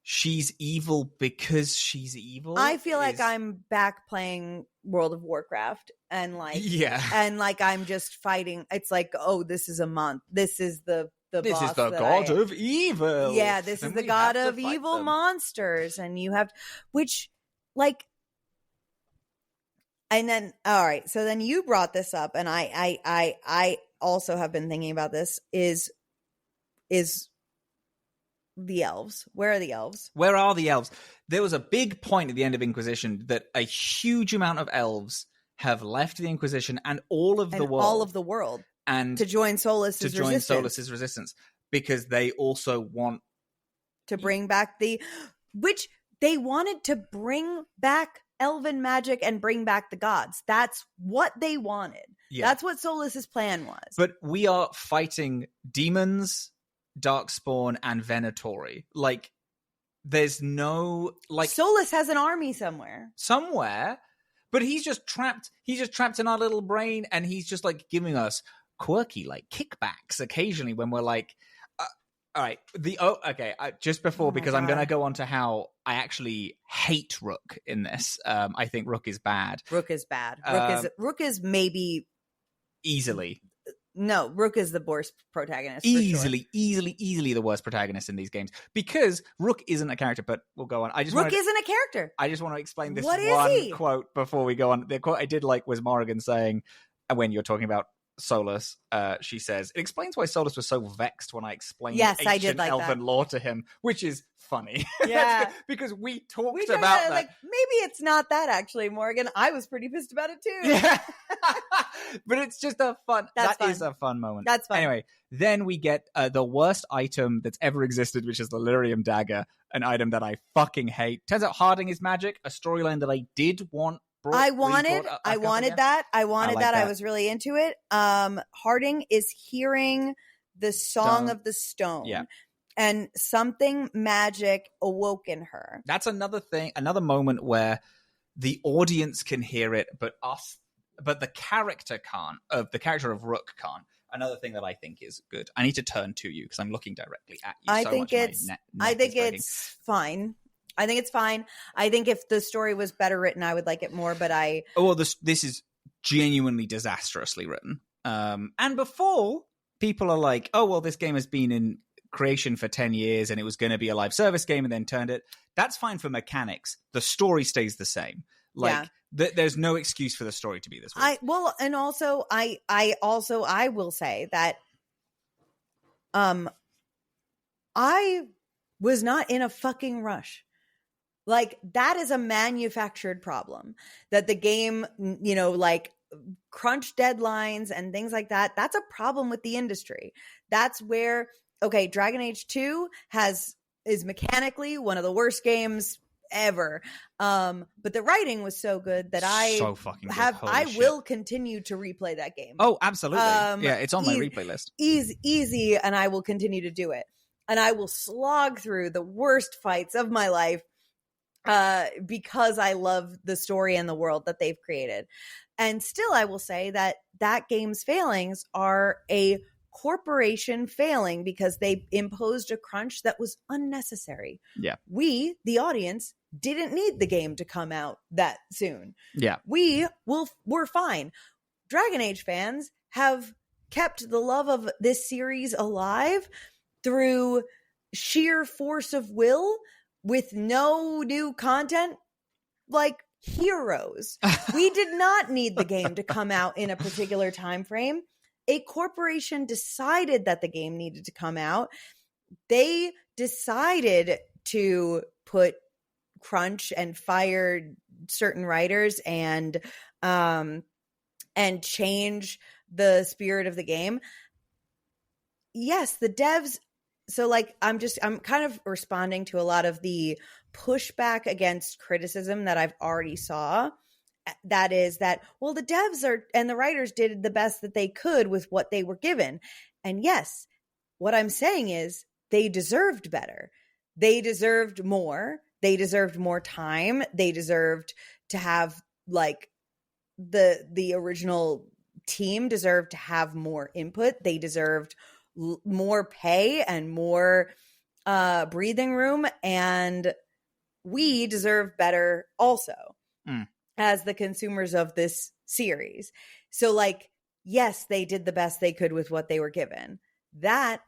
she's evil because she's evil. I feel like I'm back playing World of Warcraft and I'm just fighting. It's like, oh, this is a month. This is the this boss is the god of evil. Yeah, this is the god of evil monsters, and you have and then all right. So then you brought this up, and I also have been thinking about this. Is the elves? Where are the elves? Where are the elves? There was a big point at the end of Inquisition that a huge amount of elves have left the Inquisition and all of the world, and to join Solus's resistance, because they also want to bring back which they wanted to bring back elven magic and bring back the gods. That's what they wanted. Yeah. That's what Solus's plan was. But we are fighting demons, Darkspawn, and Venatori. Like, there's no Solus has an army somewhere, but he's just trapped in our little brain, and he's just like giving us quirky kickbacks occasionally when we're like, all right, just before, because I'm gonna go on to how I actually hate Rook in this. I think Rook is bad. Rook is maybe easily. No, Rook is the worst protagonist. Easily the worst protagonist in these games, because Rook isn't a character. But we'll go on. Rook isn't a character. I just want to explain this one quote before we go on. The quote I did like was Morrigan saying, when you're talking about Solus, she says, it explains why Solus was so vexed when I explained ancient elven lore to him, which is funny. Yeah. Because we talked about that. Like, maybe it's not that, actually, Morgan. I was pretty pissed about it too. Yeah. But it's just a fun is a fun moment. That's fun. Anyway, then we get the worst item that's ever existed, which is the Lyrium dagger, an item that I fucing hate. Turns out Harding is magic, a storyline that I did want. I wanted that. I wanted that. I was really into it. Harding is hearing the Song of the Stone. Yeah. And something magic awoke in her. That's another thing, another moment where the audience can hear it, but the character can't. The character of Rook can't. Another thing that I think is good. I need to turn to you because I'm looking directly at you. I think it's fine. I think it's fine. I think if the story was better written, I would like it more, but this is genuinely disastrously written. And before, people are like, oh, well, this game has been in creation for 10 years and it was going to be a live service game and then turned it. That's fine for mechanics. The story stays the same. There's no excuse for the story to be this way. I will say that I was not in a fucking rush. That is a manufactured problem, that the game, crunch deadlines and things like that. That's a problem with the industry. That's where, Dragon Age 2 is mechanically one of the worst games ever. But the writing was so good that I will continue to replay that game. Oh, absolutely. Yeah, it's on my replay list. Easy, and I will continue to do it. And I will slog through the worst fights of my life because I love the story and the world that they've created. And still, I will say that game's failings are a corporation failing because they imposed a crunch that was unnecessary. Yeah. We, the audience, didn't need the game to come out that soon. Yeah. We're fine. Dragon Age fans have kept the love of this series alive through sheer force of will with no new content, like heroes. We did not need the game to come out in a particular time frame. A corporation decided that the game needed to come out. They decided to put crunch and fire certain writers and change the spirit of the game. Yes, the devs. So I'm kind of responding to a lot of the pushback against criticism that I've already saw. That is that, well, the devs and the writers did the best that they could with what they were given. And yes, what I'm saying is they deserved better. They deserved more. They deserved more time. They deserved to have the original team deserved to have more input. They deserved more pay and more breathing room, and we deserve better also as the consumers of this series. So like, yes, they did the best they could with what they were given. That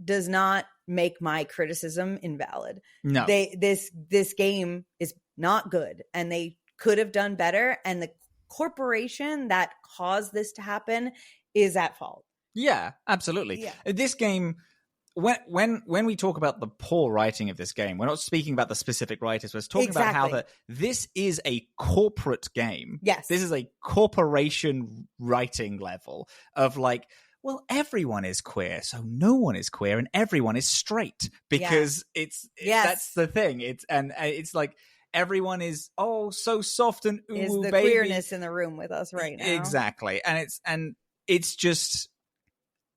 does not make my criticism invalid. No, this game is not good, and they could have done better, and the corporation that caused this to happen is at fault. Yeah, absolutely. Yeah. This game, when we talk about the poor writing of this game, we're not speaking about the specific writers. We're talking about how this is a corporate game. Yes, this is a corporation writing level of like, well, everyone is queer, so no one is queer, and everyone is straight because that's the thing. It's like everyone is so soft and ooh, is the baby. Queerness in the room with us right now. Exactly, and it's just,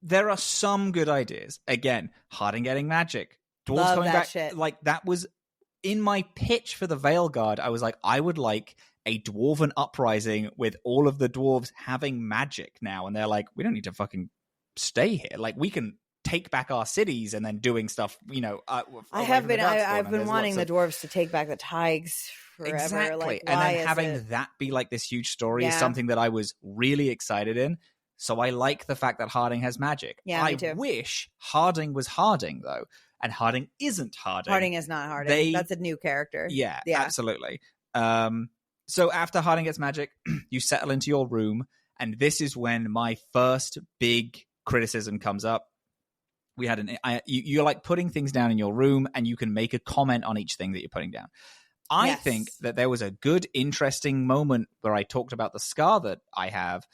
there are some good ideas. Again, Harding getting magic, dwarves Love coming that back. shit. Like that was in my pitch for the Veilguard. I was like, I would like a dwarven uprising with all of the dwarves having magic now, and they're like, we don't need to fucking stay here. Like we can take back our cities and then doing stuff. I've been wanting the dwarves to take back the Tigers forever. Exactly, like, and then having that be like this huge story is something that I was really excited in. So I like the fact that Harding has magic. Yeah, me too. I wish Harding was Harding though, and Harding isn't Harding. Harding is not Harding. That's a new character. Yeah, absolutely. So after Harding gets magic, you settle into your room, and this is when my first big criticism comes up. We had you're like putting things down in your room, and you can make a comment on each thing that you're putting down. I think that there was a good, interesting moment where I talked about the scar that I have,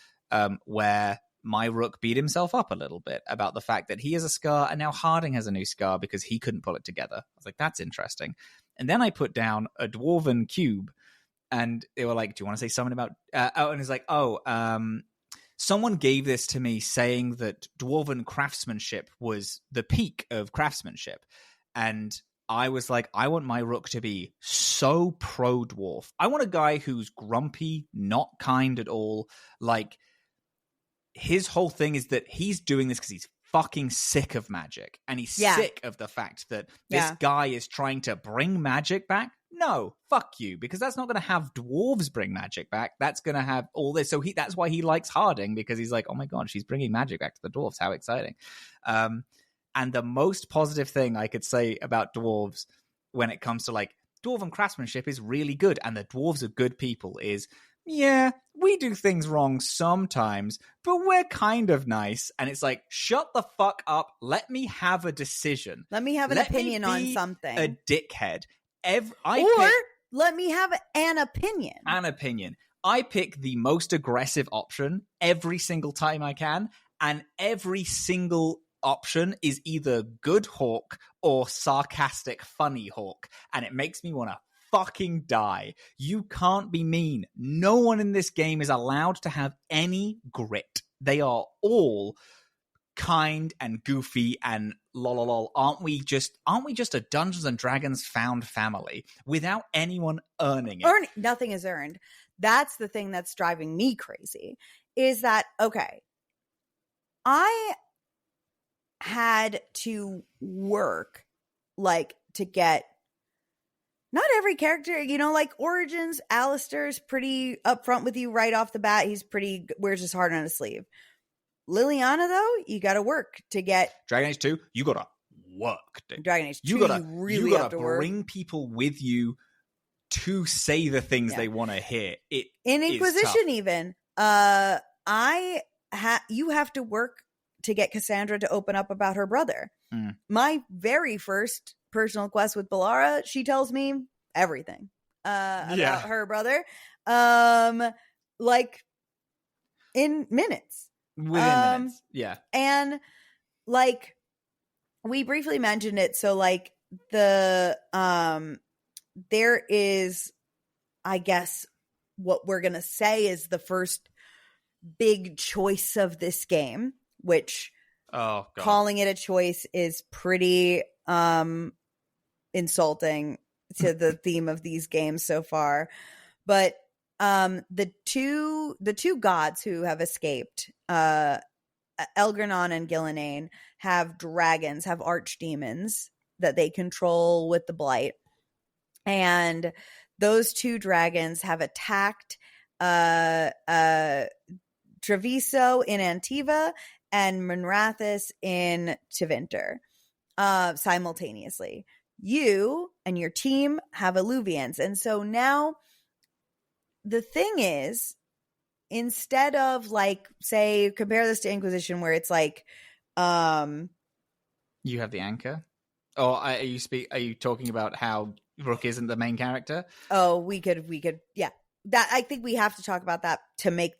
where my rook beat himself up a little bit about the fact that he has a scar, and now Harding has a new scar because he couldn't pull it together. I was like, that's interesting. And then I put down a dwarven cube, and they were like, do you want to say something about... and it's like, someone gave this to me saying that dwarven craftsmanship was the peak of craftsmanship. And I was like, I want my rook to be so pro-dwarf. I want a guy who's grumpy, not kind at all. Like, his whole thing is that he's doing this because he's fucking sick of magic. And he's sick of the fact that this guy is trying to bring magic back. No, fuck you, because that's not going to have dwarves bring magic back. That's going to have all this. So that's why he likes Harding, because he's like, oh my God, she's bringing magic back to the dwarves. How exciting. And the most positive thing I could say about dwarves when it comes to like dwarven craftsmanship is really good, and the dwarves are good people, is, yeah, we do things wrong sometimes, but we're kind of nice. And it's like, shut the fuck up. Let me have a decision. Let me have an opinion on something. A dickhead. Let me have an opinion. An opinion. I pick the most aggressive option every single time I can, and every single option is either good hawk or sarcastic funny hawk, and it makes me want to fucking die. You can't be mean. No one in this game is allowed to have any grit. They are all kind and goofy and lol. Aren't we just a Dungeons and Dragons found family without anyone earning it? Nothing is earned. That's the thing that's driving me crazy, is that, okay, I had to work like to get not every character, like Origins, Alistair's pretty upfront with you right off the bat. He's pretty, wears his heart on his sleeve. Liliana, though, you got to work to get... Dragon Age 2, you got to work, dude. Dragon Age 2, you really have to bring work. people with you to say the things they want to hear. In Inquisition, even, you have to work to get Cassandra to open up about her brother. My very first personal quest with Bellara, she tells me everything about her brother, like in minutes. Within minutes, yeah. And like we briefly mentioned it, so like there is, I guess, what we're gonna say is the first big choice of this game, which calling it a choice is pretty insulting to the theme of these games so far. But the two gods who have escaped, Elgar'nan and Ghilan'nain, have dragons, have archdemons that they control with the blight. And those 2 dragons have attacked Treviso in Antiva and Monrathis in Tevinter simultaneously. You and your team have Alluvians. And so now the thing is, instead of like, say, compare this to Inquisition where it's like you have the anchor. Or are you talking about how Rook isn't the main character? Oh, we could, yeah. That I think we have to talk about that to make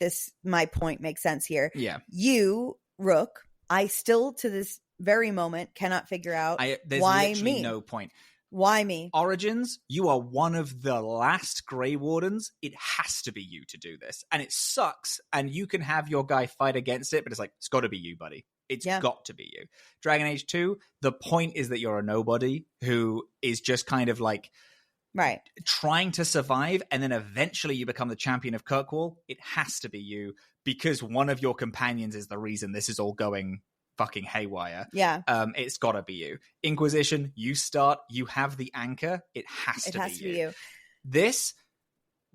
my point make sense here. Yeah. You, Rook, I still to this very moment cannot figure out there's why literally me. no point. Why me? Origins, you are one of the last Grey Wardens. It has to be you to do this. And it sucks. And you can have your guy fight against it, but it's like, it's got to be you, buddy. It's got to be you. Dragon Age 2, the point is that you're a nobody who is just kind of like trying to survive, and then eventually you become the champion of Kirkwall. It has to be you, because one of your companions is the reason this is all going fucking haywire. Yeah. It's gotta be you. Inquisition, you start, you have the anchor. It has to be you. This,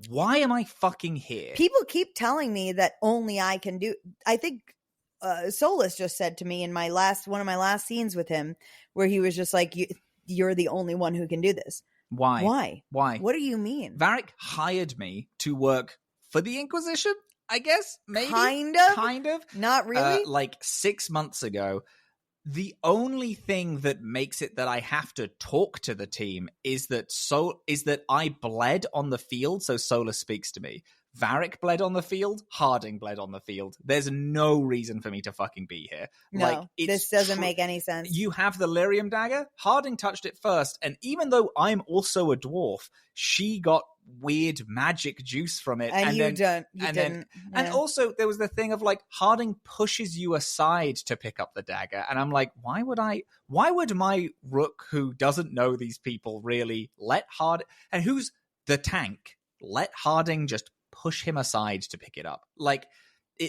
why am I fucking here? People keep telling me that only I can do. I think Solus just said to me in one of my last scenes with him, where he was just like, "You're the only one who can do this." Why? What do you mean? Varric hired me to work for the Inquisition, I guess. Maybe. Kind of. Not really. Like 6 months ago. The only thing that makes it that I have to talk to the team is that I bled on the field, so Solus speaks to me. Varric bled on the field. Harding bled on the field. There's no reason for me to fucking be here. No, this doesn't make any sense. You have the Lyrium dagger. Harding touched it first, and even though I'm also a dwarf, she got weird magic juice from it. And you didn't. And also there was the thing of like, Harding pushes you aside to pick up the dagger. And I'm like, why would my Rook, who doesn't know these people really, let Harding, and who's the tank, let Harding just push him aside to pick it up? Like,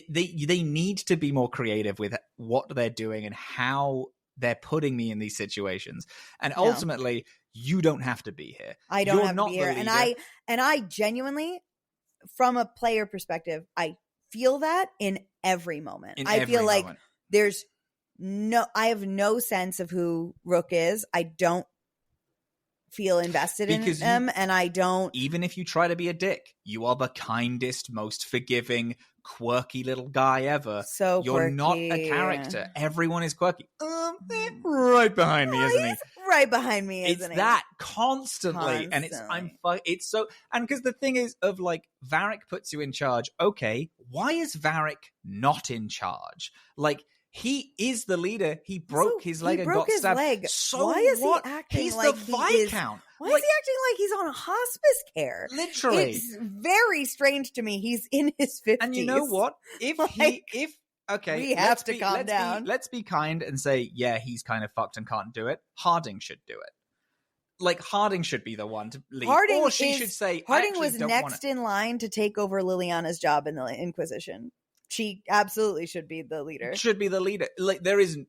they need to be more creative with what they're doing and how they're putting me in these situations. And ultimately, you don't have to be here. I don't have to be here. And I genuinely, from a player perspective, I feel that in every moment. I feel like I have no sense of who Rook is. I don't feel invested in them, and I don't. Even if you try to be a dick, you are the kindest, most forgiving, quirky little guy ever. So you're quirky. Not a character. Everyone is quirky. Right behind me, isn't he? Right behind me, isn't he? It's that constantly. And it's so, and because the thing is of like, Varric puts you in charge. Okay, why is Varric not in charge? Like, he is the leader. He broke his leg and got stabbed. Leg. So why is what? He acting He's like the Viscount. Why is he acting like he's on a hospice care? Literally. It's very strange to me. He's in his 50s. And you know what? Okay, we have to calm down. Let's be kind and say, yeah, he's kind of fucked and can't do it. Harding should do it. Like, Harding should be the one to lead. Or she should say, Harding was next in line to take over Liliana's job in the Inquisition. She absolutely should be the leader. Like, there isn't.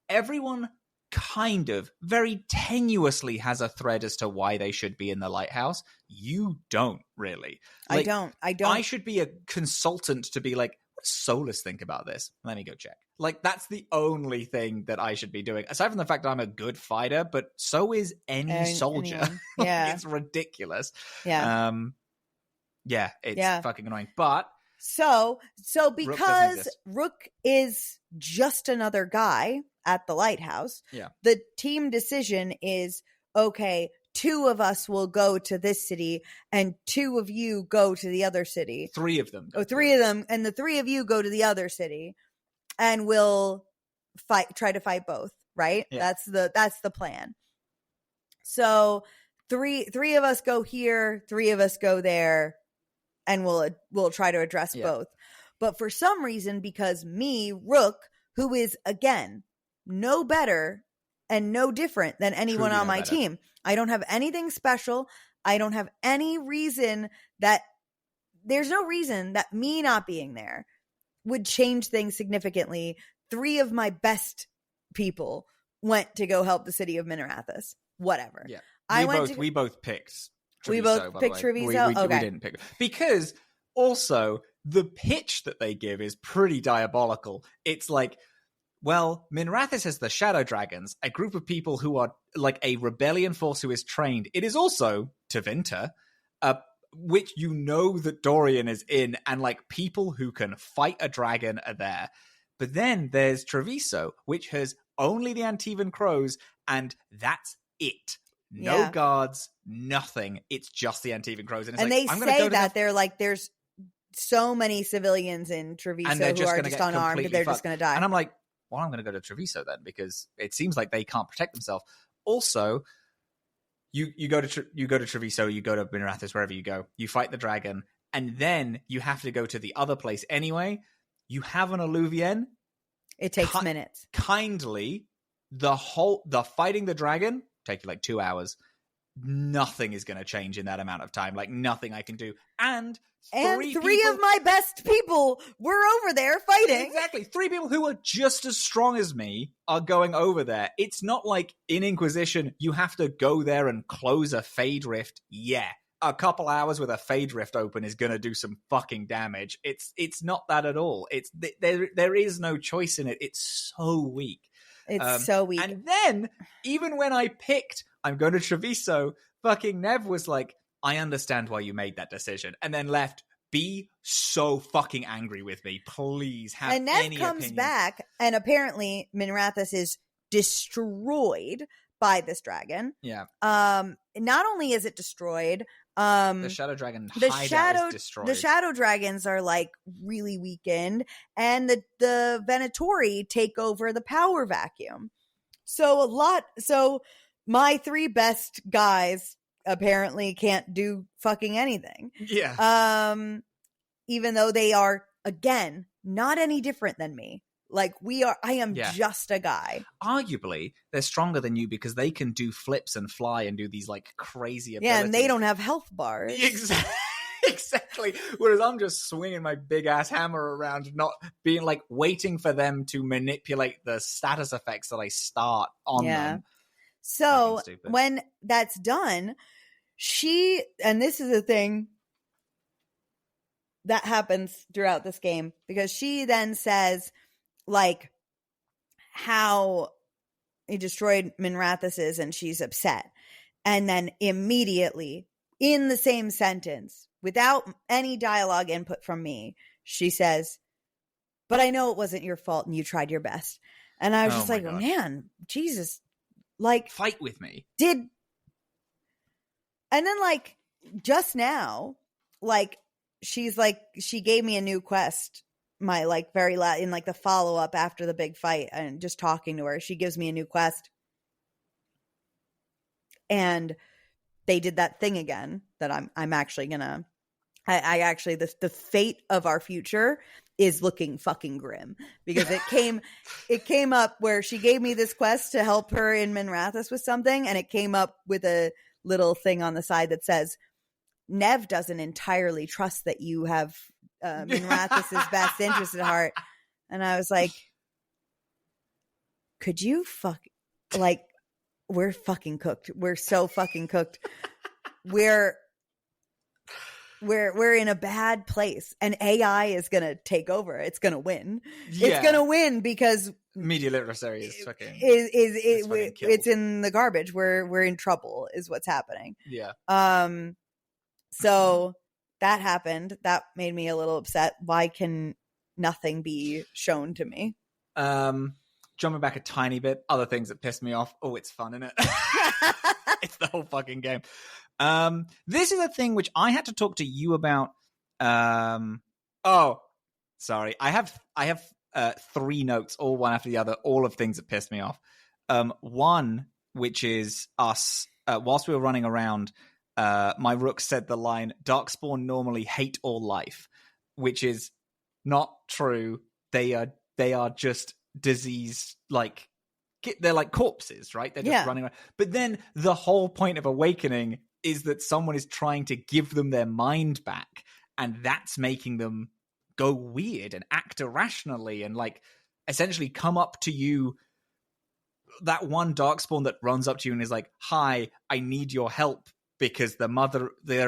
Everyone kind of very tenuously has a thread as to why they should be in the lighthouse. You don't really. Like, I don't. I should be a consultant to be like, what does Solus think about this? Let me go check. Like, that's the only thing that I should be doing. Aside from the fact that I'm a good fighter, but so is any soldier. Yeah. It's ridiculous. Yeah. It's fucking annoying. But So because Rook is just another guy at the lighthouse, the team decision is, okay, 2 of us will go to this city and 2 of you go to the other city. 3 of them. Three of them, and the 3 of you go to the other city, and we'll try to fight both, right? Yeah. That's the plan. So three of us go here, 3 of us go there, and we'll try to address both. But for some reason, because me, Rook, who is, again, no better and no different than anyone on my team, I don't have anything special. I don't have any reason there's no reason that me not being there would change things significantly. 3 of my best people went to go help the city of Minerathis. Whatever. Yeah. We both picked Treviso. We both picked Treviso? Okay. We didn't pick. Because also, the pitch that they give is pretty diabolical. It's like, well, Minerathis has the Shadow Dragons, a group of people who are like a rebellion force who is trained. It is also Tevinter, which you know that Dorian is in, and like people who can fight a dragon are there. But then there's Treviso, which has only the Antivan Crows, and that's it. No guards, nothing. It's just the Antivan Crows. And they say that they're like, there's so many civilians in Treviso who are just unarmed, they're just going to die. And I'm like, well, I'm going to go to Treviso then, because it seems like they can't protect themselves. Also, you go to Treviso, you go to Minerathis, wherever you go, you fight the dragon, and then you have to go to the other place anyway. You have an Alluvian. It takes minutes. Kindly, the fighting the dragon take you like 2 hours. Nothing is going to change in that amount of time. Like, nothing I can do. And three of my best people were over there fighting. Exactly. 3 people who are just as strong as me are going over there. It's not like in Inquisition, you have to go there and close a Fade Rift. Yeah. A couple hours with a Fade Rift open is going to do some fucking damage. It's not that at all. It's there is no choice in it. It's so weak. It's so weak. And then, even when I picked, I'm going to Treviso, fucking Nev was like, I understand why you made that decision. And then left, be so fucking angry with me. Please have any opinion. And Nev comes back, and apparently Minerathis is destroyed by this dragon. Yeah. Not only is it destroyed, the Shadow Dragon hideout is destroyed. The Shadow Dragons are like really weakened, and the Venatori take over the power vacuum. So my 3 best guys apparently can't do fucking anything. Yeah. Even though they are, again, not any different than me. Like, I am just a guy. Arguably, they're stronger than you because they can do flips and fly and do these like crazy abilities. Yeah, and they don't have health bars. Exactly. Whereas I'm just swinging my big ass hammer around, not being like waiting for them to manipulate the status effects that I start on them. So when that's done, and this is a thing that happens throughout this game, because she then says, like, how he destroyed Minerathis and she's upset. And then immediately, in the same sentence, without any dialogue input from me, she says, but I know it wasn't your fault and you tried your best. And I was just like, man, Jesus, like, fight with me. And then, like, just now, like, she's like, she gave me a new quest. My like in like the follow up after the big fight, and just talking to her, she gives me a new quest, and they did that thing again that I'm actually gonna. I actually the fate of our future is looking fucking grim, because it came up where she gave me this quest to help her in Minerathis with something, and it came up with a little thing on the side that says, Nev doesn't entirely trust that you have Minerathis' best interest at heart. And I was like, could you we're fucking cooked. We're so fucking cooked. We're in a bad place, and AI is going to take over. It's going to win. Yeah. It's going to win because media literacy is fucking it's in the garbage. We're in trouble is what's happening. Yeah. So that happened. That made me a little upset. Why can nothing be shown to me? Jumping back a tiny bit, other things that pissed me off. Oh, it's fun, isn't it? It's the whole fucking game. This is a thing which I had to talk to you about. Oh, sorry. I have 3 notes, all one after the other, all of things that pissed me off. One, which is us, whilst we were running around, my Rooks said the line, Darkspawn normally hate all life, which is not true. They are just diseased, like, they're like corpses, right? They're just running around. But then the whole point of Awakening is that someone is trying to give them their mind back, and that's making them go weird and act irrationally and like essentially come up to you that one Darkspawn that runs up to you and is like, hi, I need your help because they're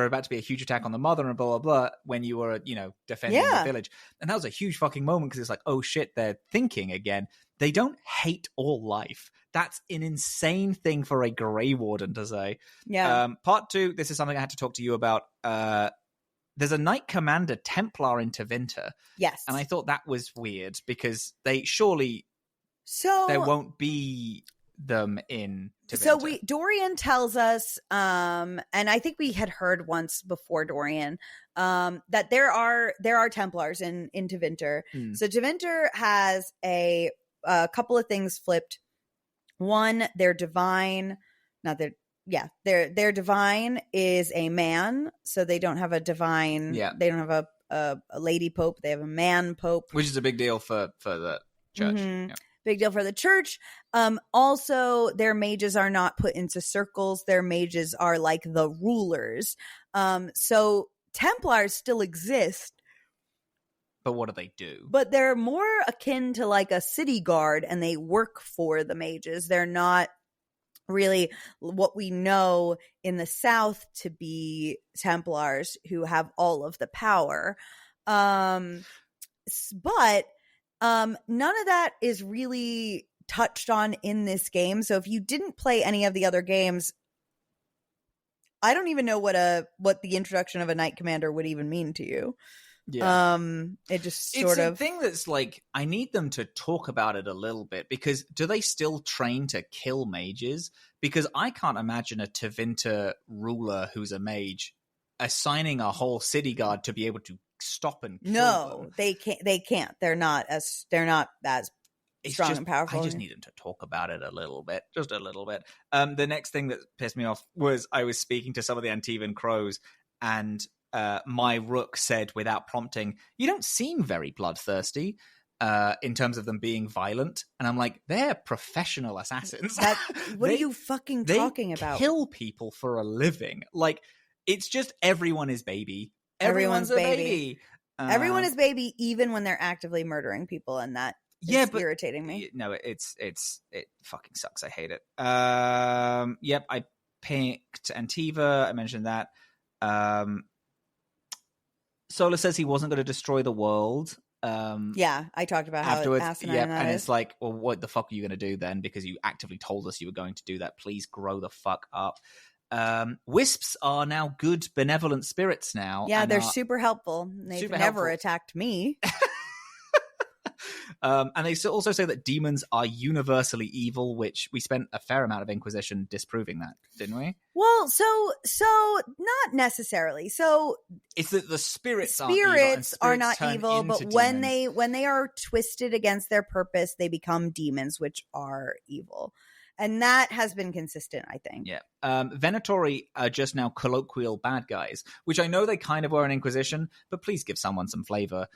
about to be a huge attack on the mother and blah, blah, blah, when you were, defending the village. And that was a huge fucking moment because it's like, oh shit, they're thinking again. They don't hate all life. That's an insane thing for a Grey Warden to say. Yeah. Part 2, this is something I had to talk to you about. There's a Knight Commander Templar in Tevinter. Yes. And I thought that was weird because there won't be them in Tevinter. So Dorian tells us, and I think we had heard once before Dorian, that there are Templars in Tevinter. So Tevinter has a couple of things flipped. One, their divine is a man, so they don't have a divine. Yeah. They don't have a lady pope. They have a man pope, which is a big deal for the church. Mm-hmm. Yeah. Big deal for the church. Also, their mages are not put into circles. Their mages are like the rulers. So Templars still exist. But what do they do? But they're more akin to like a city guard, and they work for the mages. They're not really what we know in the South to be Templars who have all of the power. But none of that is really touched on in this game. So if you didn't play any of the other games, I don't even know what the introduction of a Knight Commander would even mean to you. Yeah. It just it's a thing that's like, I need them to talk about it a little bit, because do they still train to kill mages? Because I can't imagine a Tevinter ruler who's a mage assigning a whole city guard to be able to stop and kill them. They can't. They're not as strong and powerful. I just need them to talk about it a little bit, just a little bit. The next thing that pissed me off was I was speaking to some of the Antivan crows, and my rook said without prompting, "You don't seem very bloodthirsty," in terms of them being violent. And I'm like, they're professional assassins. What are you fucking talking about? They kill people for a living. Like, it's just everyone is baby. Everyone's a baby. Everyone is baby, even when they're actively murdering people, and that is irritating me. No, it fucking sucks. I hate it. Yep, I picked Antiva. I mentioned that. Sola says he wasn't going to destroy the world. Yeah, I talked about afterwards. How asinine that is. It's like, well, what the fuck are you going to do then? Because you actively told us you were going to do that. Please grow the fuck up. Wisps are now good, benevolent spirits now. Yeah, they're super helpful. They've never attacked me. And they also say that demons are universally evil, which we spent a fair amount of Inquisition disproving that, didn't we? Well, so not necessarily. So it's that the spirits are not evil, but when they are twisted against their purpose, they become demons, which are evil. And that has been consistent, I think. Yeah. Venatori are just now colloquial bad guys, which I know they kind of were in Inquisition, but please give someone some flavor.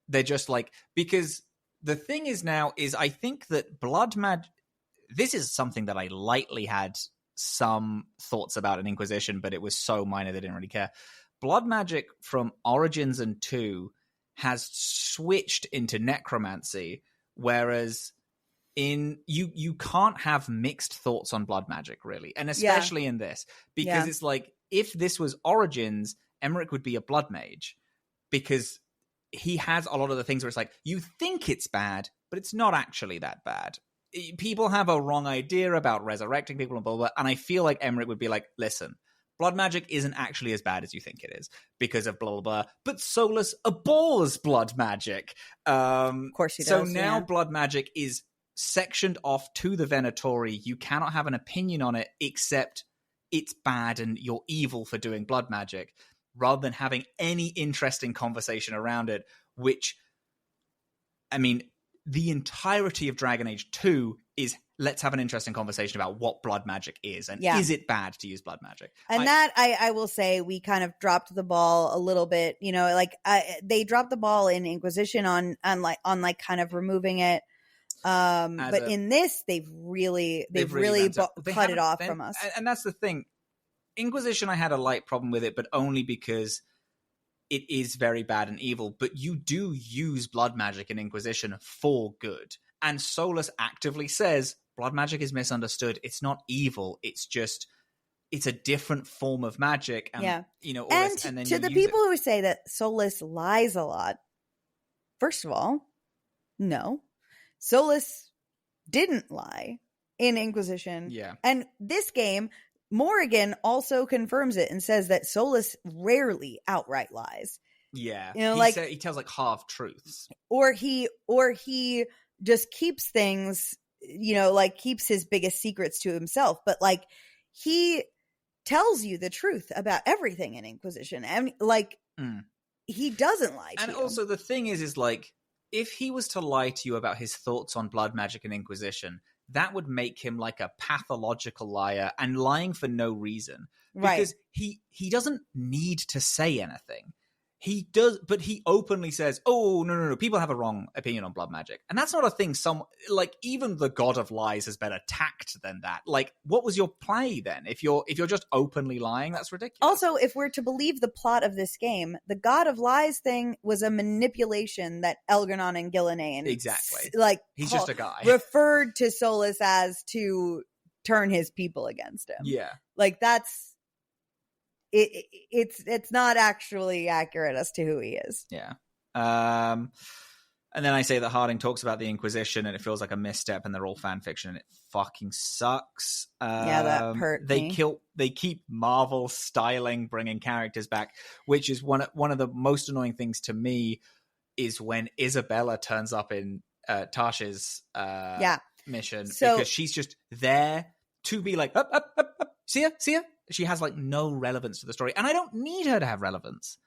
They're just like, because the thing is now is I think that blood magic, this is something that I lightly had some thoughts about in Inquisition, but it was so minor they didn't really care. Blood magic from Origins and 2 has switched into necromancy, whereas in you can't have mixed thoughts on blood magic, really, and especially in this, because it's like, if this was Origins, Emmerich would be a blood mage, because he has a lot of the things where it's like, you think it's bad, but it's not actually that bad. People have a wrong idea about resurrecting people and blah, blah, blah. And I feel like Emmerich would be like, listen, blood magic isn't actually as bad as you think it is because of blah, blah, blah. But Solus abhors blood magic. Of course he does. So now blood magic is sectioned off to the Venatori. You cannot have an opinion on it except it's bad and you're evil for doing blood magic, rather than having any interesting conversation around it, which, I mean, the entirety of Dragon Age 2 is, let's have an interesting conversation about what blood magic is, and is it bad to use blood magic? And I will say, we kind of dropped the ball a little bit, like they dropped the ball in Inquisition on kind of removing it. But in this, they've really cut it off from us. And that's the thing. Inquisition, I had a light problem with it, but only because it is very bad and evil. But you do use blood magic in Inquisition for good. And Solus actively says, blood magic is misunderstood. It's not evil. It's a different form of magic. And, you know, all and this, and then to the people who say that Solas lies a lot, first of all, no. Solas didn't lie in Inquisition. Yeah. And this game, Morrigan also confirms it and says that Solas rarely outright lies. Yeah. You know, he tells like half truths. Or he just keeps things, you know, like keeps his biggest secrets to himself. But like he tells you the truth about everything in Inquisition. And like he doesn't lie to you. And also the thing is like, if he was to lie to you about his thoughts on blood magic and Inquisition, that would make him like a pathological liar and lying for no reason. Because he doesn't need to say anything. He does, but he openly says, "Oh, no, people have a wrong opinion on blood magic." And that's not a thing like even the god of lies has better tact than that. Like, what was your play then? If you're just openly lying, that's ridiculous. Also, if we're to believe the plot of this game, the god of lies thing was a manipulation that Elgar'nan and Ghilan'nain like he's just a guy referred to Solas as to turn his people against him. Yeah. Like that's it's not actually accurate as to who he is. Yeah. And then I say that Harding talks about the Inquisition and it feels like a misstep and they're all fan fiction and it fucking sucks. That hurt me. They keep Marvel styling bringing characters back, which is one of the most annoying things to me is when Isabella turns up in Tasha's mission, because she's just there to be like, up, see ya. She has like no relevance to the story, and I don't need her to have relevance.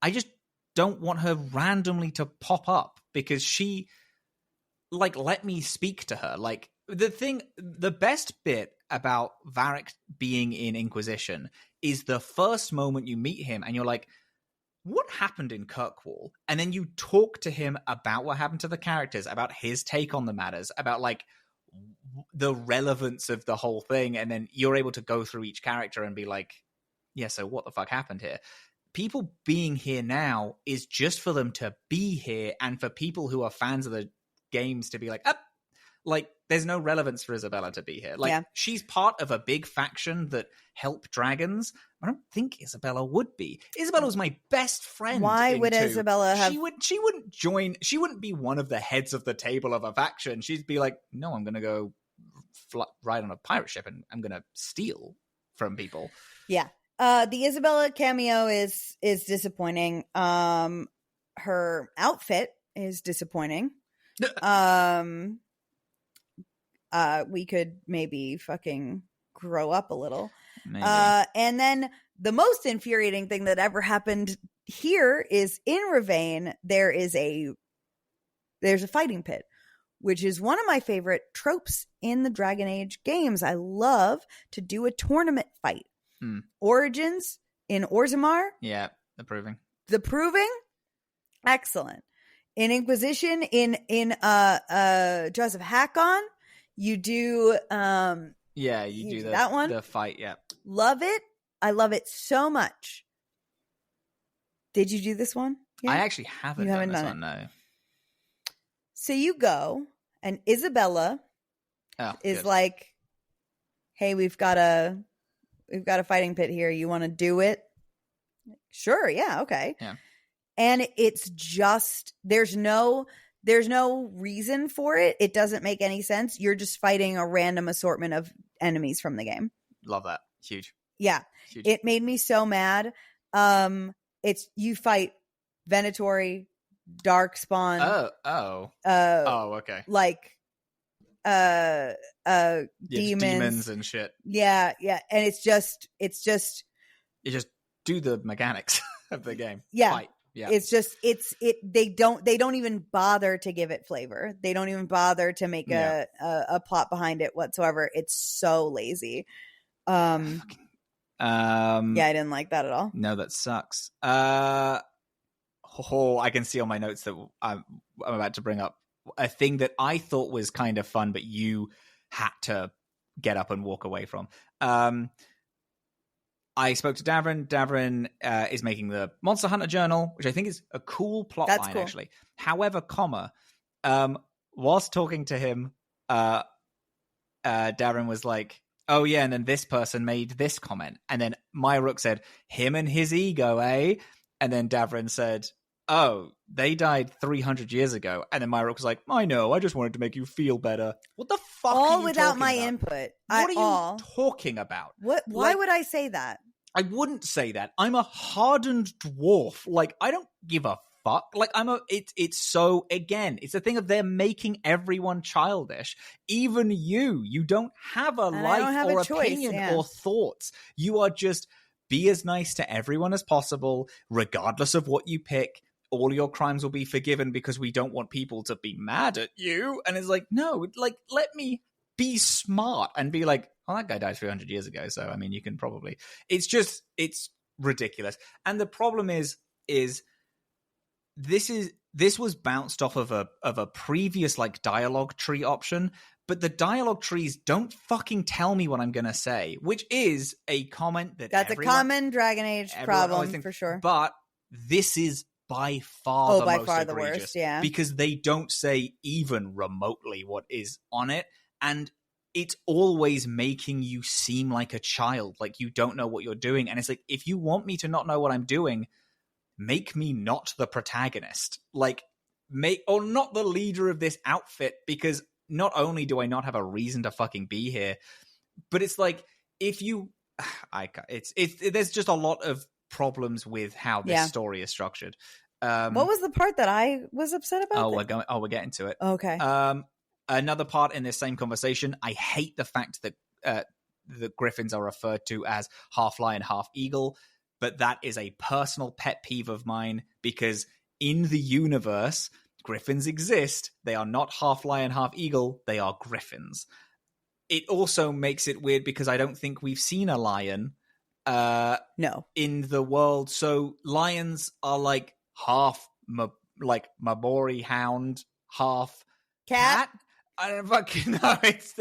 I just don't want her randomly to pop up because she like let me speak to her. Like the best bit about Varric being in Inquisition is the first moment you meet him and you're like, what happened in Kirkwall? And then you talk to him about what happened to the characters, about his take on the matters, about like the relevance of the whole thing, and then you're able to go through each character and be like, yeah, so what the fuck happened here? People being here now is just for them to be here, and for people who are fans of the games to be like, like there's no relevance for Isabella to be here. Like she's part of a big faction that help dragons. I don't think Isabella would be. Isabella was my best friend. Why would Isabella have? She wouldn't join. She wouldn't be one of the heads of the table of a faction. She'd be like, no, I'm going to go ride on a pirate ship and I'm going to steal from people. Yeah. The Isabella cameo is disappointing. Her outfit is disappointing. We could maybe fucking grow up a little. Maybe. And then the most infuriating thing that ever happened here is in Ravain, there's a fighting pit, which is one of my favorite tropes in the Dragon Age games. I love to do a tournament fight. Origins in Orzammar. Yeah, the Proving. Excellent. In Inquisition, in Jaws of Hakon, you do you do that one. The fight, yeah. Love it. I love it so much. Did you do this one? Yeah? I actually haven't done this one, no. So you go, and Isabella is like, hey, we've got a fighting pit here. You want to do it? Sure, yeah, okay. Yeah. And it's just there's no reason for it. It doesn't make any sense. You're just fighting a random assortment of enemies from the game. Love that. Huge. Yeah. Huge. It made me so mad. It's you fight Venatori, Darkspawn. Okay. Like demons and shit. Yeah. And it's just you just do the mechanics of the game. Yeah. Fight. Yeah. It's just they don't even bother to give it flavor. They don't even bother to make a plot behind it whatsoever. It's so lazy. I didn't like that at all. No, that sucks. I can see on my notes that I'm about to bring up a thing that I thought was kind of fun, but you had to get up and walk away from. I spoke to Davrin. Davrin is making the Monster Hunter Journal, which I think is a cool plot line, actually. However, whilst talking to him, Darren was like, oh yeah, and then this person made this comment. And then my Rook said, him and his ego, eh? And then Davrin said, oh, they died 300 years ago. And then my Rook was like, I know, I just wanted to make you feel better. What the fuck are all you without talking my about? input. What are you talking about? What? Why would I say that? I wouldn't say that. I'm a hardened dwarf. Like, I don't give a fuck. Like, it's so, again, it's a thing of they're making everyone childish. Even you don't have a life or opinion or thoughts. You are just, be as nice to everyone as possible, regardless of what you pick. All your crimes will be forgiven because we don't want people to be mad at you. And it's like, no, like, let me be smart and be like, oh, that guy died 300 years ago. So, I mean, you can probably, it's ridiculous. And the problem is this was bounced off of a previous like dialogue tree option, but the dialogue trees don't fucking tell me what I'm going to say, which is a comment that's a common Dragon Age problem for sure. But this is by far the most egregious, worst, yeah. Because they don't say even remotely what is on it, and it's always making you seem like a child, like you don't know what you're doing. And it's like, if you want me to not know what I'm doing, make me not the protagonist, like or not the leader of this outfit, because not only do I not have a reason to fucking be here, but it's like, if you, there's just a lot of problems with how this story is structured. What was the part that I was upset about? We're getting to it. Okay. Another part in this same conversation, I hate the fact that the griffins are referred to as half lion, half eagle, but that is a personal pet peeve of mine, because in the universe, griffins exist. They are not half lion, half eagle. They are griffins. It also makes it weird because I don't think we've seen a lion no, in the world. So lions are like half Mabori hound, half cat. I don't fucking know. It's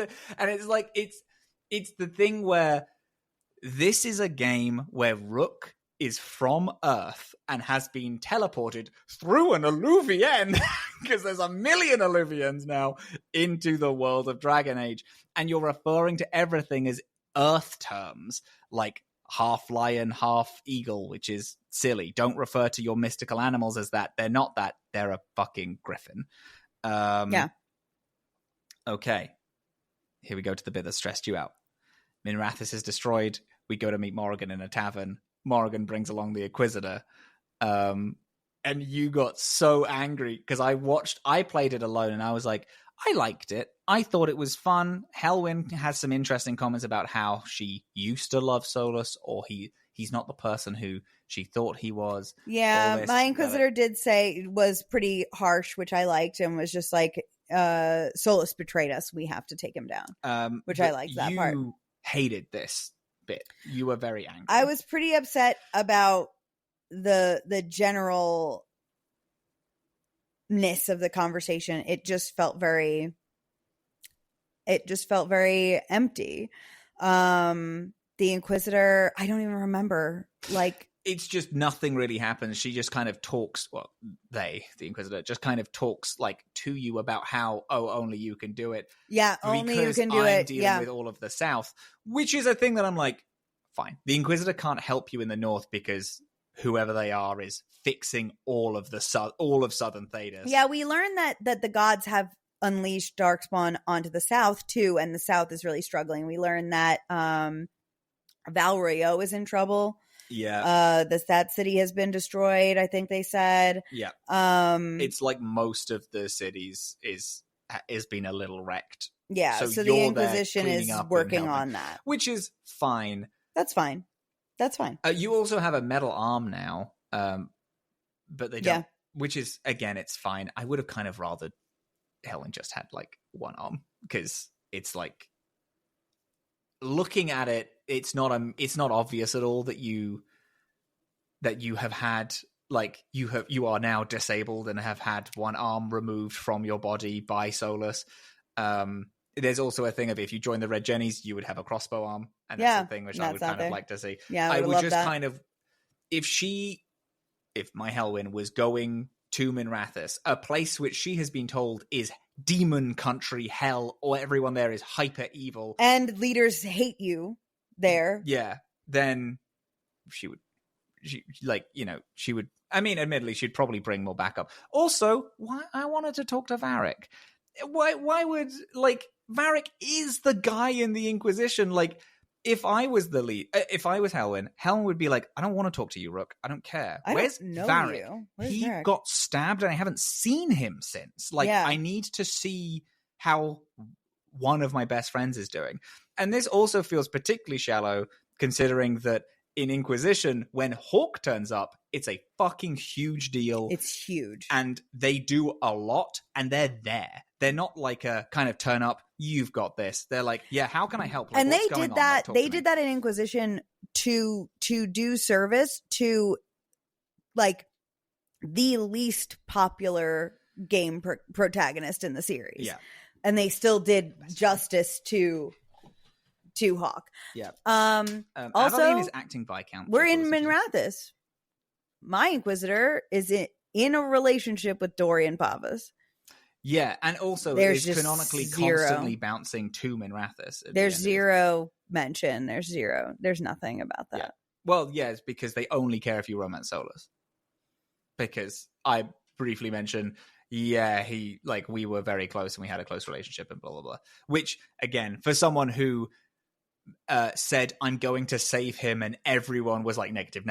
the thing where this is a game where Rook is from Earth and has been teleported through an Alluvian, because there's a million Alluvians now, into the world of Dragon Age, and you're referring to everything as Earth terms, like half lion, half eagle, which is silly. Don't refer to your mystical animals as that. They're not that. They're a fucking griffin. Yeah. Okay. Here we go to the bit that stressed you out. Minrathous is destroyed. We go to meet Morrigan in a tavern. Morrigan brings along the Inquisitor. And you got so angry because I played it alone and I was like, I liked it. I thought it was fun. Helwyn has some interesting comments about how she used to love Solus, or he's not the person who she thought he was. Yeah, my Inquisitor did say it was pretty harsh, which I liked, and was just like, Solus betrayed us. We have to take him down, which I liked that part. You hated this bit. You were very angry. I was pretty upset about the generalness of the conversation. It just felt very empty. The Inquisitor, I don't even remember. Like, it's just nothing really happens. She just kind of talks. Well, the Inquisitor just kind of talks like to you about how, only you can do it. Yeah, only you can do I'm it. Dealing with all of the South, which is a thing that I'm like, fine. The Inquisitor can't help you in the North because whoever they are is fixing all of Southern Thedas. Yeah, we learned that the gods have unleashed Darkspawn onto the South too, and the South is really struggling. We learned that Valrio is in trouble. Yeah. That city has been destroyed, I think they said. Yeah. It's like most of the cities is been a little wrecked. Yeah, so the Inquisition is working on that. Which is fine. That's fine. You also have a metal arm now, but they don't. Yeah. Which is, again, it's fine. I would have kind of rather Helen just had like one arm, because it's like, looking at it, it's not obvious at all that you have had, like, you are now disabled and have had one arm removed from your body by Solus. There's also a thing of, if you join the Red Jennies, you would have a crossbow arm, and that's the thing which I would kind of like to see. Yeah, I would just that. kind of, if my Helwyn was going to Minrathous, a place which she has been told is demon country hell, or everyone there is hyper evil, and leaders hate you there, then she would, I mean, admittedly, she'd probably bring more backup. Also, why I wanted to talk to Varric. Why would, Varric is the guy in the Inquisition. Like, if I was the lead, if I was Helwyn would be like, I don't want to talk to you, Rook. I don't care. Where's Varric? He Varric? Got stabbed and I haven't seen him since. I need to see how one of my best friends is doing. And this also feels particularly shallow, considering that in Inquisition, when Hawk turns up, it's a fucking huge deal. It's huge. And they do a lot, and they're there. They're not like a kind of turn up, you've got this. They're like, yeah, how can I help? And they did that. They did that in Inquisition to do service to the least popular game protagonist in the series. Yeah. And they still did justice to Hawk. Yeah. Also, Aveline is acting Viscount. We're in Minrathous. My Inquisitor is in a relationship with Dorian Pavas. Yeah, and also there's is canonically constantly bouncing to Minrathous. There's zero mention. There's nothing about that. Yeah. Well, yeah, it's because they only care if you romance Solus. Because I briefly mentioned, we were very close and we had a close relationship and blah, blah, blah. Which, again, for someone who said, I'm going to save him, and everyone was like, negative.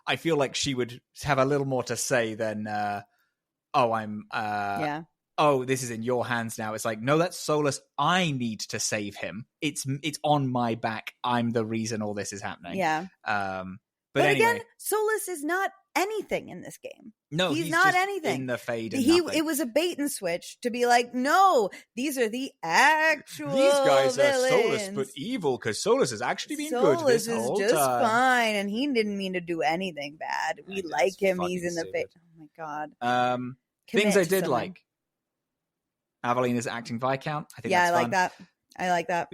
I feel like she would have a little more to say than, this is in your hands now. It's like, no, that's Solus. I need to save him. It's on my back. I'm the reason all this is happening. Yeah. But anyway, again, Solus is not anything in this game. No, he's not anything in the fade. And it was a bait and switch to be like, no, these are the actual. These guys villains. Are Solus, but evil, because Solus has actually been good this whole time. Solus is just fine, and he didn't mean to do anything bad. We like him. He's in the fade. Oh my god. Things I did like. Aveline is acting Viscount. I think that's fun. I like that.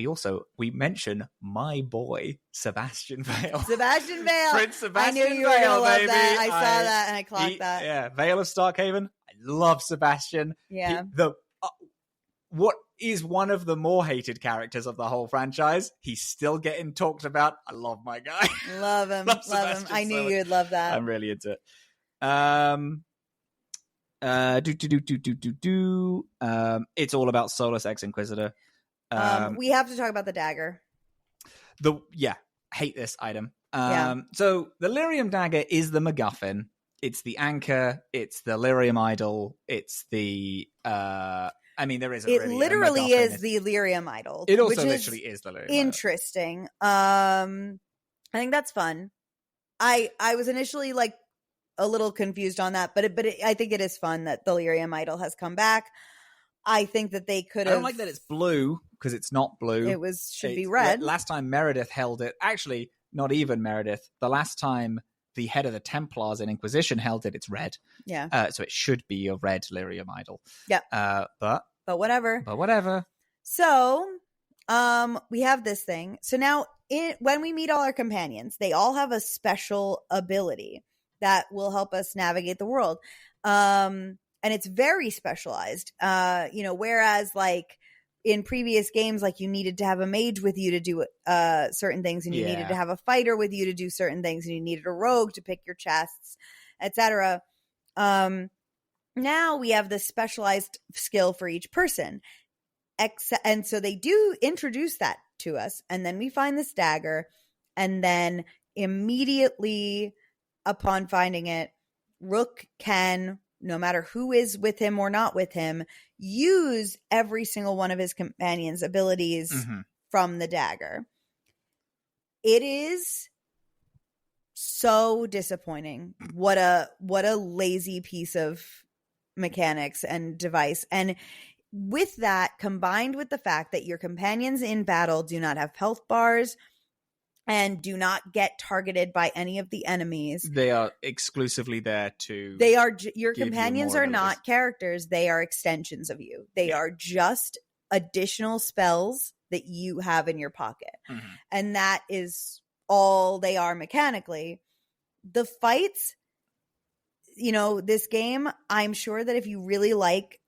We mention my boy, Sebastian Vale. Sebastian Vale. Prince Sebastian Vale. I knew you were going to love that. I saw that and I clocked that. Yeah, Vale of Starkhaven. I love Sebastian. Yeah. What is one of the more hated characters of the whole franchise? He's still getting talked about. I love my guy. Love him. love him. I knew you would love that. I'm really into it. It's all about Solus Ex Inquisitor. We have to talk about the dagger. Hate this item. So the Lyrium dagger is the MacGuffin. It's the anchor. It's the Lyrium idol. It's the. There is. It literally is the Lyrium idol. It also literally is the Lyrium. Interesting. I think that's fun. I was initially a little confused on that, but I think it is fun that the Lyrium idol has come back. I think that they could have. I don't like that it's blue, because it's not blue. It should be red. Last time Meredith held it, actually, not even Meredith. The last time the head of the Templars in Inquisition held it, it's red. Yeah. So it should be a red Lyrium idol. Yeah. But whatever. So, we have this thing. So now, when we meet all our companions, they all have a special ability that will help us navigate the world. And it's very specialized. Whereas in previous games, you needed to have a mage with you to do certain things, and you needed to have a fighter with you to do certain things, and you needed a rogue to pick your chests, etc. Now we have this specialized skill for each person. And so they do introduce that to us, and then we find this dagger, and then immediately upon finding it, Rook can, no matter who is with him or not with him, use every single one of his companions' abilities from the dagger. It is so disappointing. What a lazy piece of mechanics and device. And with that, combined with the fact that your companions in battle do not have health bars and do not get targeted by any of the enemies. They are exclusively there to... Your companions are not characters. They are extensions of you. They are just additional spells that you have in your pocket. And that is all they are mechanically. The fights, this game, I'm sure that if you really like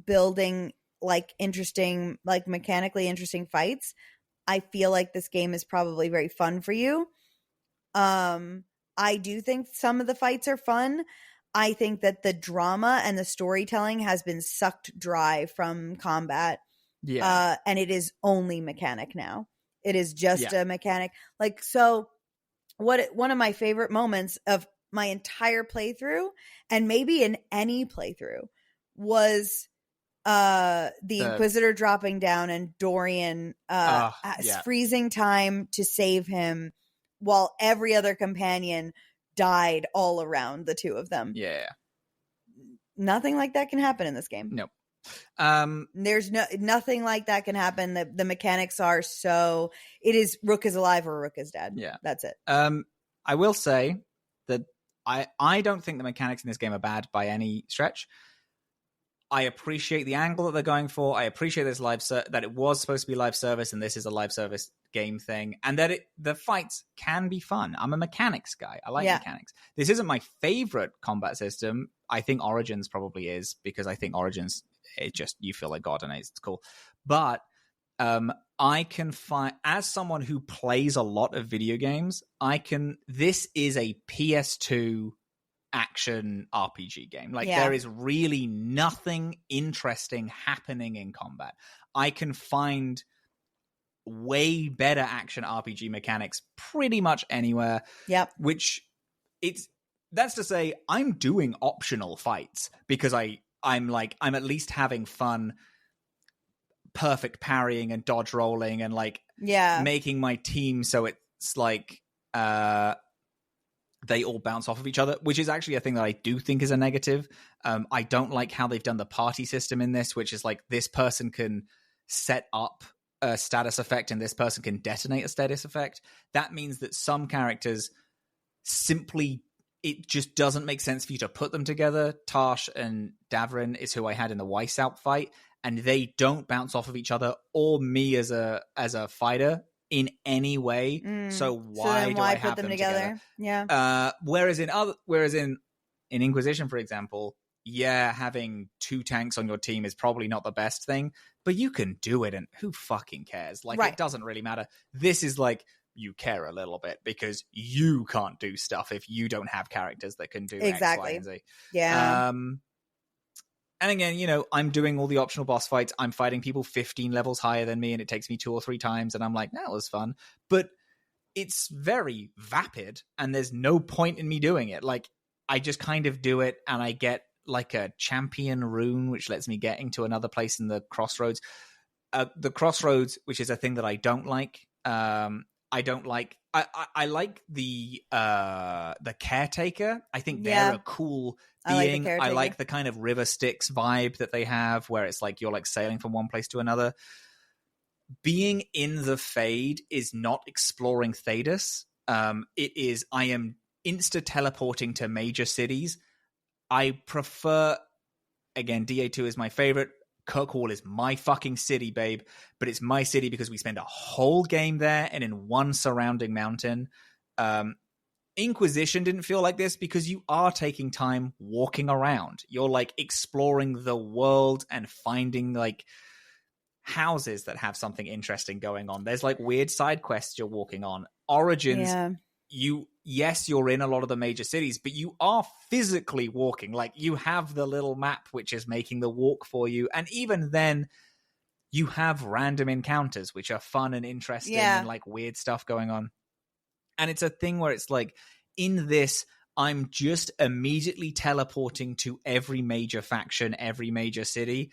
building like interesting, like mechanically interesting fights, I feel like this game is probably very fun for you. I do think some of the fights are fun. I think that the drama and the storytelling has been sucked dry from combat. Yeah. And it is only mechanic now. It is just a mechanic. Like, so one of my favorite moments of my entire playthrough, and maybe in any playthrough, was the Inquisitor dropping down and Dorian freezing time to save him while every other companion died all around the two of them. Yeah. Nothing like that can happen in this game. Nope. There's nothing like that can happen. The mechanics are so, it is Rook is alive or Rook is dead. Yeah. That's it. I will say that I don't think the mechanics in this game are bad by any stretch. I appreciate the angle that they're going for. I appreciate this that it was supposed to be live service and this is a live service game thing, and that the fights can be fun. I'm a mechanics guy. I like mechanics. This isn't my favorite combat system. I think Origins probably is, because I think Origins, it just, you feel like God, and it's cool. But I can find, as someone who plays a lot of video games, this is a PS2 action RPG game. Like, there is really nothing interesting happening in combat. I can find way better action RPG mechanics pretty much anywhere. Yep. That's to say, I'm doing optional fights because I'm at least having fun perfect parrying and dodge rolling and making my team so it's like they all bounce off of each other, which is actually a thing that I do think is a negative. I don't like how they've done the party system in this, which is like this person can set up a status effect and this person can detonate a status effect. That means that some characters simply, it just doesn't make sense for you to put them together. Tarsh and Davrin is who I had in the Weishaupt fight, and they don't bounce off of each other or me as a fighter in any way. So why do I have them together? Yeah. Whereas in Inquisition, for example, having two tanks on your team is probably not the best thing, but you can do it, and who fucking cares? Like, It doesn't really matter. This is like, you care a little bit because you can't do stuff if you don't have characters that can do X, Y, and Z. Yeah. And again, I'm doing all the optional boss fights. I'm fighting people 15 levels higher than me, and it takes me 2 or 3 times, and I'm like, that was fun. But it's very vapid, and there's no point in me doing it. Like, I just kind of do it, and I get like a champion rune, which lets me get into another place in the crossroads. The crossroads, which is a thing that I don't like. I don't like. I like the caretaker. I think they're a cool being. I like the kind of River Styx vibe that they have, where it's like you're like sailing from one place to another. Being in the Fade is not exploring Thedas. It is, I am insta teleporting to major cities. I prefer, again, DA2 is my favorite. Kirkwall is my fucking city, babe. But it's my city because we spend a whole game there and in one surrounding mountain. Inquisition didn't feel like this because you are taking time walking around. You're like exploring the world and finding like houses that have something interesting going on. There's like weird side quests you're walking on. Origins, you're in a lot of the major cities, but you are physically walking. Like, you have the little map which is making the walk for you, and even then you have random encounters which are fun and interesting and like weird stuff going on. And it's a thing where it's like, in this, I'm just immediately teleporting to every major faction, every major city,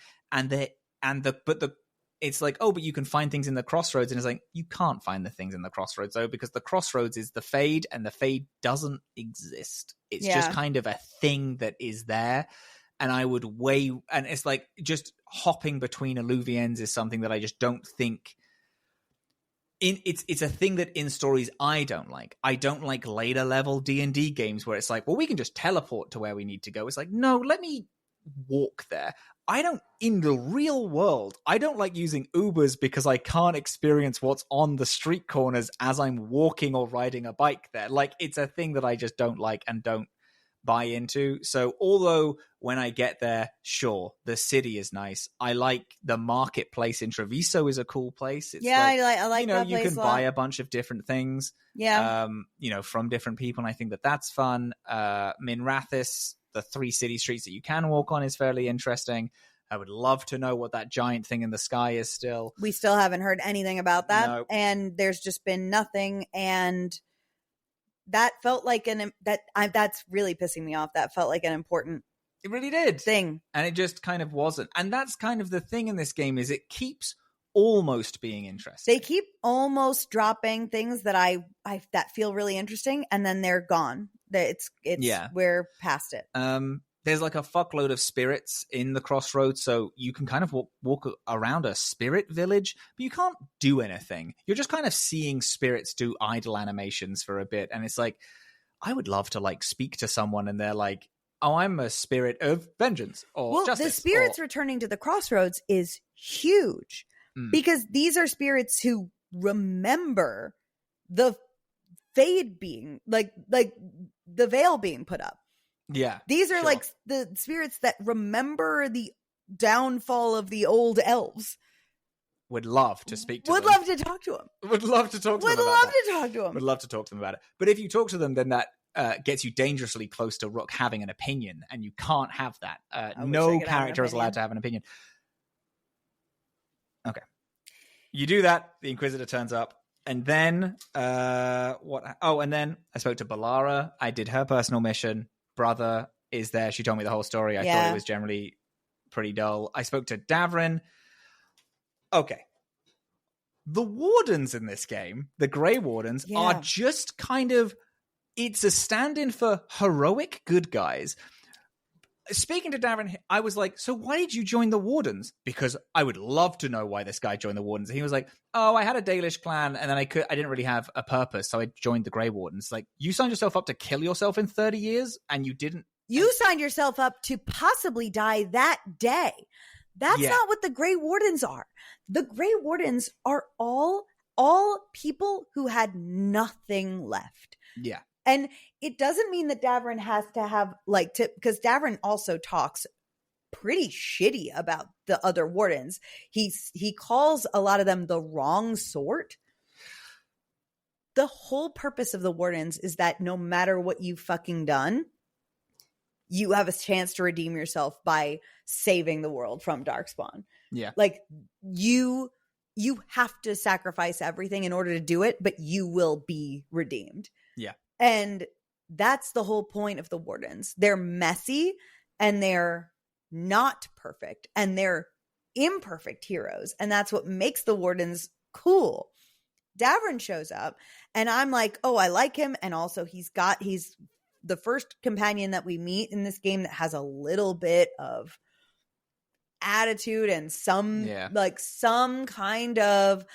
it's like, oh, but you can find things in the crossroads. And it's like, you can't find the things in the crossroads, though, because the crossroads is the Fade, and the Fade doesn't exist. It's just kind of a thing that is there. And and it's like, just hopping between Alluvians is something that I just don't think... It's a thing that in stories I don't like. I don't like later level D&D games where it's like, well, we can just teleport to where we need to go. It's like, no, let me walk there. In the real world, I don't like using Ubers because I can't experience what's on the street corners as I'm walking or riding a bike there. Like, it's a thing that I just don't like and don't buy into. So although when I get there, sure, the city is nice. I like the marketplace in Treviso is a cool place. It's I like that you place can a lot. buy a bunch of different things. Yeah. From different people. And I think that's fun. Minrathis, the 3 city streets that you can walk on, is fairly interesting. I would love to know what that giant thing in the sky is still. We still haven't heard anything about that. No. And there's just been nothing. And that felt like that's really pissing me off. That felt like an important It really did. thing. And it just kind of wasn't. And that's kind of the thing in this game, is it keeps almost being interesting. They keep almost dropping things that I that feel really interesting, and then they're gone. We're past it. There's like a fuckload of spirits in the crossroads, so you can kind of walk around a spirit village, but you can't do anything. You're just kind of seeing spirits do idle animations for a bit, and it's like, I would love to like speak to someone, and they're like, "Oh, I'm a spirit of vengeance or justice." The spirits returning to the crossroads is huge because these are spirits who remember the fade being like the veil being put up. Yeah. These are like the spirits that remember the downfall of the old elves. Would love to speak to them. Would love to talk to them. Would love to talk to them about Would love that. to talk to them. Would love to talk to them about it. But if you talk to them, then that gets you dangerously close to Rook having an opinion, and you can't have that. No character is allowed to have an opinion. Okay. You do that, the Inquisitor turns up, and then and then I spoke to Balara. I did her personal mission. Brother is there. She told me the whole story. I thought it was generally pretty dull. I spoke to Davrin. Okay. The Wardens in this game, the Grey Wardens, are just kind of, it's a stand-in for heroic good guys. Speaking to Davrin, I was like, so why did you join the Wardens? Because I would love to know why this guy joined the Wardens. And he was like, oh, I had a Dalish clan, and then I didn't really have a purpose, so I joined the Grey Wardens. Like, you signed yourself up to kill yourself in 30 years, and you didn't. You signed yourself up to possibly die that day. That's not what the Grey Wardens are. The Grey Wardens are all people who had nothing left. Yeah. And it doesn't mean that Davrin has to have because Davrin also talks pretty shitty about the other Wardens. He calls a lot of them the wrong sort. The whole purpose of the Wardens is that no matter what you've fucking done, you have a chance to redeem yourself by saving the world from Darkspawn. Yeah. Like you have to sacrifice everything in order to do it, but you will be redeemed. Yeah. And that's the whole point of the Wardens. They're messy and they're not perfect and they're imperfect heroes. And that's what makes the Wardens cool. Davrin shows up and I'm like, oh, I like him. And also he's the first companion that we meet in this game that has a little bit of attitude and some kind of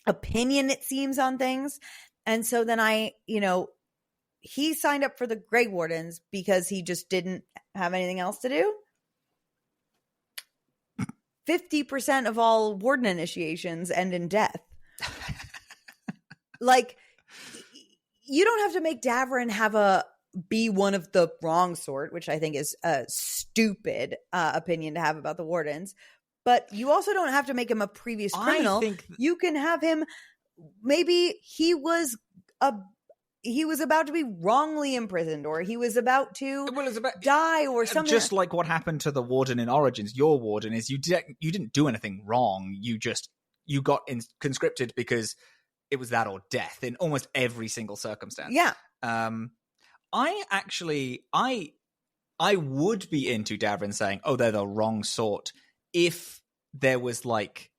opinion, it seems, on things. And so then he signed up for the Grey Wardens because he just didn't have anything else to do. 50% of all warden initiations end in death. Like, you don't have to make Davrin be one of the wrong sort, which I think is a stupid opinion to have about the Wardens. But you also don't have to make him a previous criminal. You can have him. Maybe he was about to be wrongly imprisoned, or he was about to die, or something. Just like what happened to the Warden in Origins. Your Warden is you didn't do anything wrong. You got conscripted because it was that or death in almost every single circumstance. Yeah. I would be into Davrin saying, "Oh, they're the wrong sort," if there was like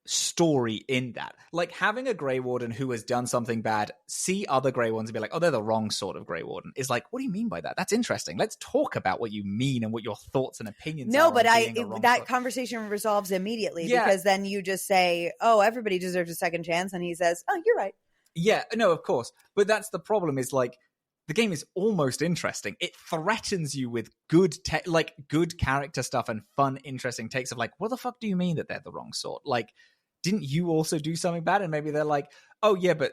story in that, like having a Grey Warden who has done something bad, see other Grey Wardens and be like, "Oh, they're the wrong sort of Grey Warden." Is like, what do you mean by that? That's interesting. Let's talk about what you mean and what your thoughts and opinions are. No, but that conversation resolves immediately because then you just say, "Oh, everybody deserves a second chance," and he says, "Oh, you're right." Yeah, no, of course, but that's the problem. Is like, the game is almost interesting. It threatens you with good character stuff and fun, interesting takes of like, what the fuck do you mean that they're the wrong sort? Like, didn't you also do something bad? And maybe they're like, oh yeah, but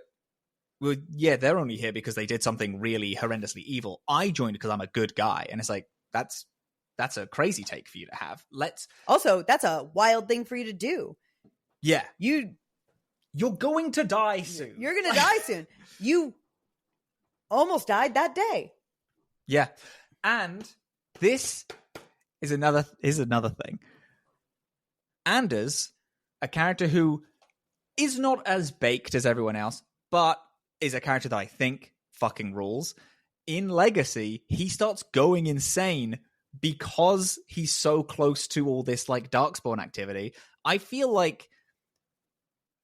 well, yeah, they're only here because they did something really horrendously evil. I joined because I'm a good guy. And it's like, that's a crazy take for you to have. Also, that's a wild thing for you to do. Yeah. You're going to die soon. You're going to die soon. You almost died that day. Yeah. And this is another thing. Anders, a character who is not as baked as everyone else, but is a character that I think fucking rules. In Legacy, he starts going insane because he's so close to all this like Darkspawn activity. I feel like,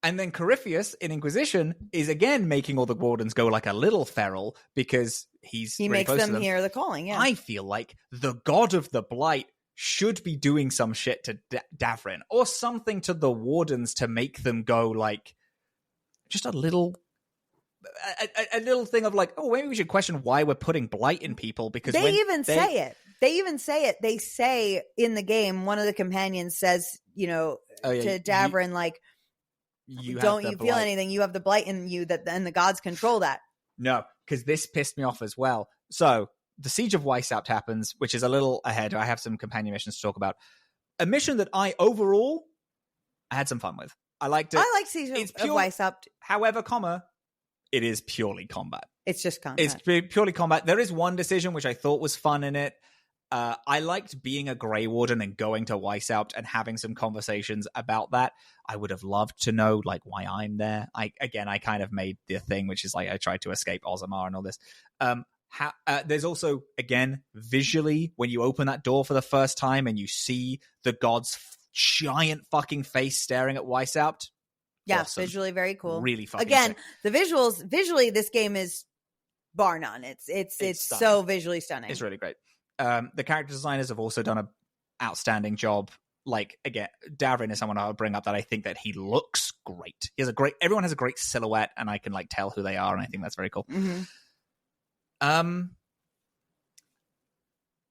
and then Corypheus in Inquisition is again making all the Wardens go like a little feral because he really makes close to them hear the calling. Yeah, I feel like the God of the Blight should be doing some shit to Davrin or something to the Wardens to make them go like just a little thing of like, oh, maybe we should question why we're putting blight in people, because say it. They say in the game, one of the companions says, to Davrin, like, don't you feel anything? You have the blight in you, and the gods control that. No, because this pissed me off as well. So the Siege of Weishaupt happens, which is a little ahead. I have some companion missions to talk about. A mission that I had some fun with. I liked it. I like Siege of Weishaupt. However, it is purely combat. It's just combat. It's purely combat. There is one decision which I thought was fun in it. I liked being a Grey Warden and going to Weishaupt and having some conversations about that. I would have loved to know like why I'm there. I kind of made the thing, which is like I tried to escape Ozamar and all this. There's also, again, visually, when you open that door for the first time and you see the god's giant fucking face staring at Weishaupt. Yeah, awesome. Visually very cool. Really fucking Again, sick. The visuals, visually, this game is bar none. It's so visually stunning. It's really great. The character designers have also done an outstanding job. Like, again, Davrin is someone I'll bring up that I think that he looks great. Everyone has a great silhouette, and I can like tell who they are, and I think that's very cool. Mm-hmm.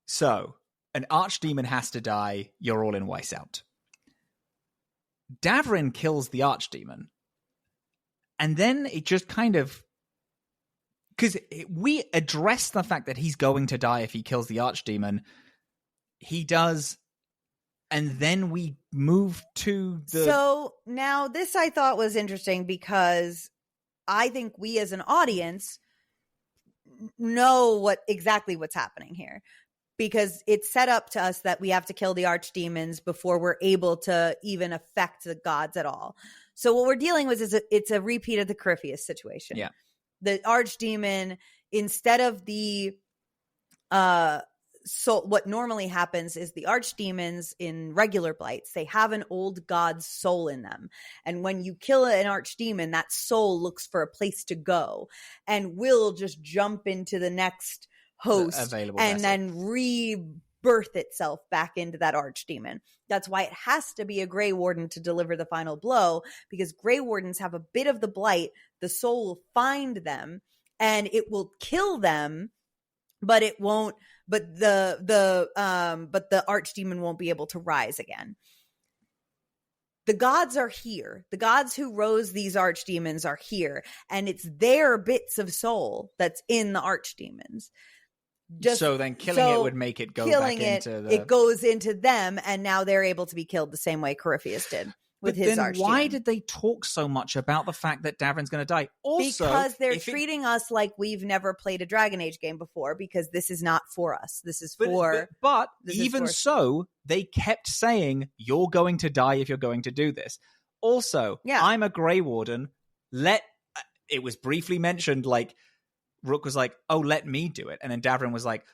So an archdemon has to die. You're all in Weishaupt. Davrin kills the archdemon, and then it just kind of, because we address the fact that he's going to die if he kills the archdemon. He does, and then we move to the... So now this I thought was interesting because I think we as an audience know exactly what's happening here, because it's set up to us that we have to kill the archdemons before we're able to even affect the gods at all. So what we're dealing with is it's a repeat of the Corypheus situation. Yeah. The archdemon, instead of the what normally happens is the archdemons in regular blights, they have an old god's soul in them. And when you kill an archdemon, that soul looks for a place to go and will just jump into the next host and then rebirth itself back into that archdemon. That's why it has to be a Grey Warden to deliver the final blow, because Grey Wardens have a bit of the blight. The soul will find them and it will kill them, but it won't. But the archdemon won't be able to rise again. The gods are here. The gods who rose these archdemons are here, and it's their bits of soul that's in the archdemons. So then killing it would make it go back into it goes into them, and now they're able to be killed the same way Corypheus did with his archdemon. Why did they talk so much about the fact that Davrin's going to die? Also, because they're treating us like we've never played a Dragon Age game before, because this is not for us. This is for... But even so, they kept saying, you're going to die if you're going to do this. Also, I'm a Grey Warden. It was briefly mentioned, like, Rook was like, oh, let me do it. And then Davrin was like,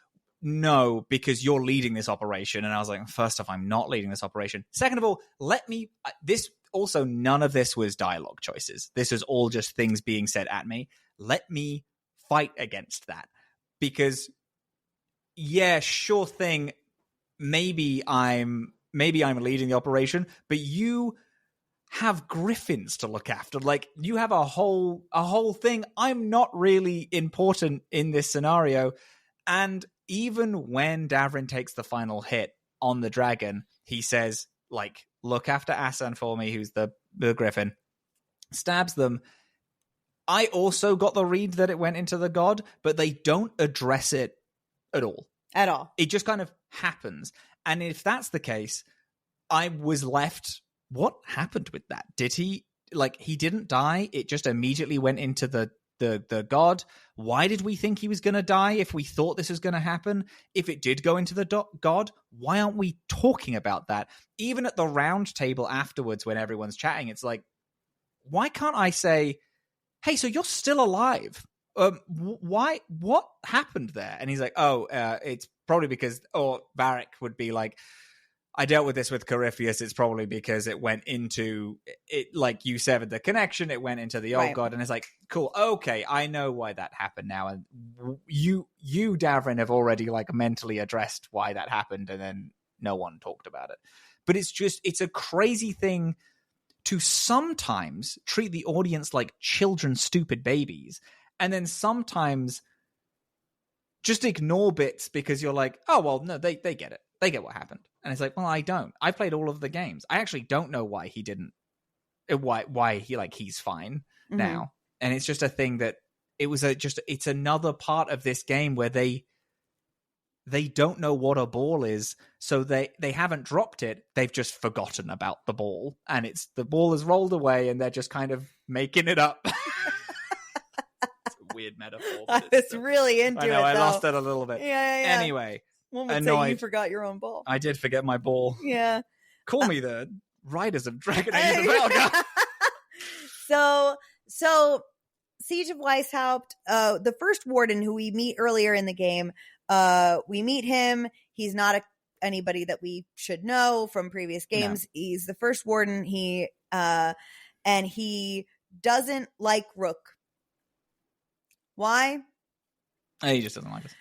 no, because you're leading this operation. And I was like, first off, I'm not leading this operation. Second of all, none of this was dialogue choices. This was all just things being said at me. Let me fight against that. Because, yeah, sure thing. Maybe I'm leading the operation, but you have griffins to look after. Like, you have a whole thing. I'm not really important in this scenario. And even when Davrin takes the final hit on the dragon, he says, like, look after Asan for me, who's the griffin, stabs them. I also got the read that it went into the god, but they don't address it at all. At all. It just kind of happens. And if that's the case, I was left, what happened with that? Did he, he didn't die? It just immediately went into the god. Why did we think he was going to die if we thought this was going to happen? If it did go into the god, why aren't we talking about that? Even at the round table afterwards when everyone's chatting, it's like, why can't I say, hey, so you're still alive? Why? What happened there? And he's like, it's probably because, or Varric would be like, I dealt with this with Corypheus. It's probably because it went into it, like you severed the connection. It went into the old god, and it's like, cool, okay, I know why that happened now. And you, Davrin, have already mentally addressed why that happened, and then no one talked about it. But it's a crazy thing to sometimes treat the audience like children, stupid babies, and then sometimes just ignore bits because you're like, oh, well, no, they get it. They get what happened. And it's like, well, I don't. I played all of the games. I actually don't know why he didn't, why he, he's fine now. And it's just a thing that it's another part of this game where they don't know what a ball is, so they haven't dropped it. They've just forgotten about the ball, and the ball has rolled away, and they're just kind of making it up. It's a weird metaphor. I was really into it. I lost it a little bit. Yeah. Anyway, one would say you forgot your own ball. I did forget my ball. Yeah. Call me the Riders of Dragon Age of Veilguard. So Siege of Weishaupt, the first warden who we meet earlier in the game. We meet him. He's not anybody that we should know from previous games. No. He's the first warden. And he doesn't like Rook. Why? He just doesn't like us.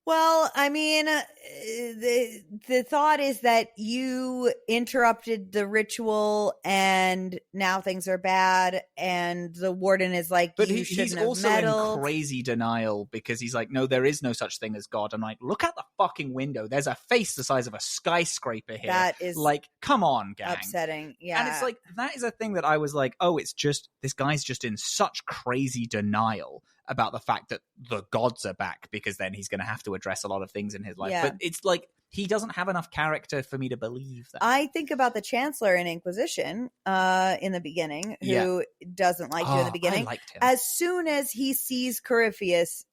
Well, I mean, the thought is that you interrupted the ritual and now things are bad, and the warden is like, but he's also in crazy denial because he's like, no, there is no such thing as God. I'm like, look out the fucking window. There's a face the size of a skyscraper here. That is come on, gang. Upsetting. Yeah. And it's like, that is a thing that I was like, oh, it's just, this guy's just in such crazy denial about the fact that the gods are back, because then he's going to have to address a lot of things in his life. Yeah. But it's like, he doesn't have enough character for me to believe that. I think about the Chancellor in Inquisition in the beginning, who doesn't like you in the beginning. I liked him. As soon as he sees Corypheus,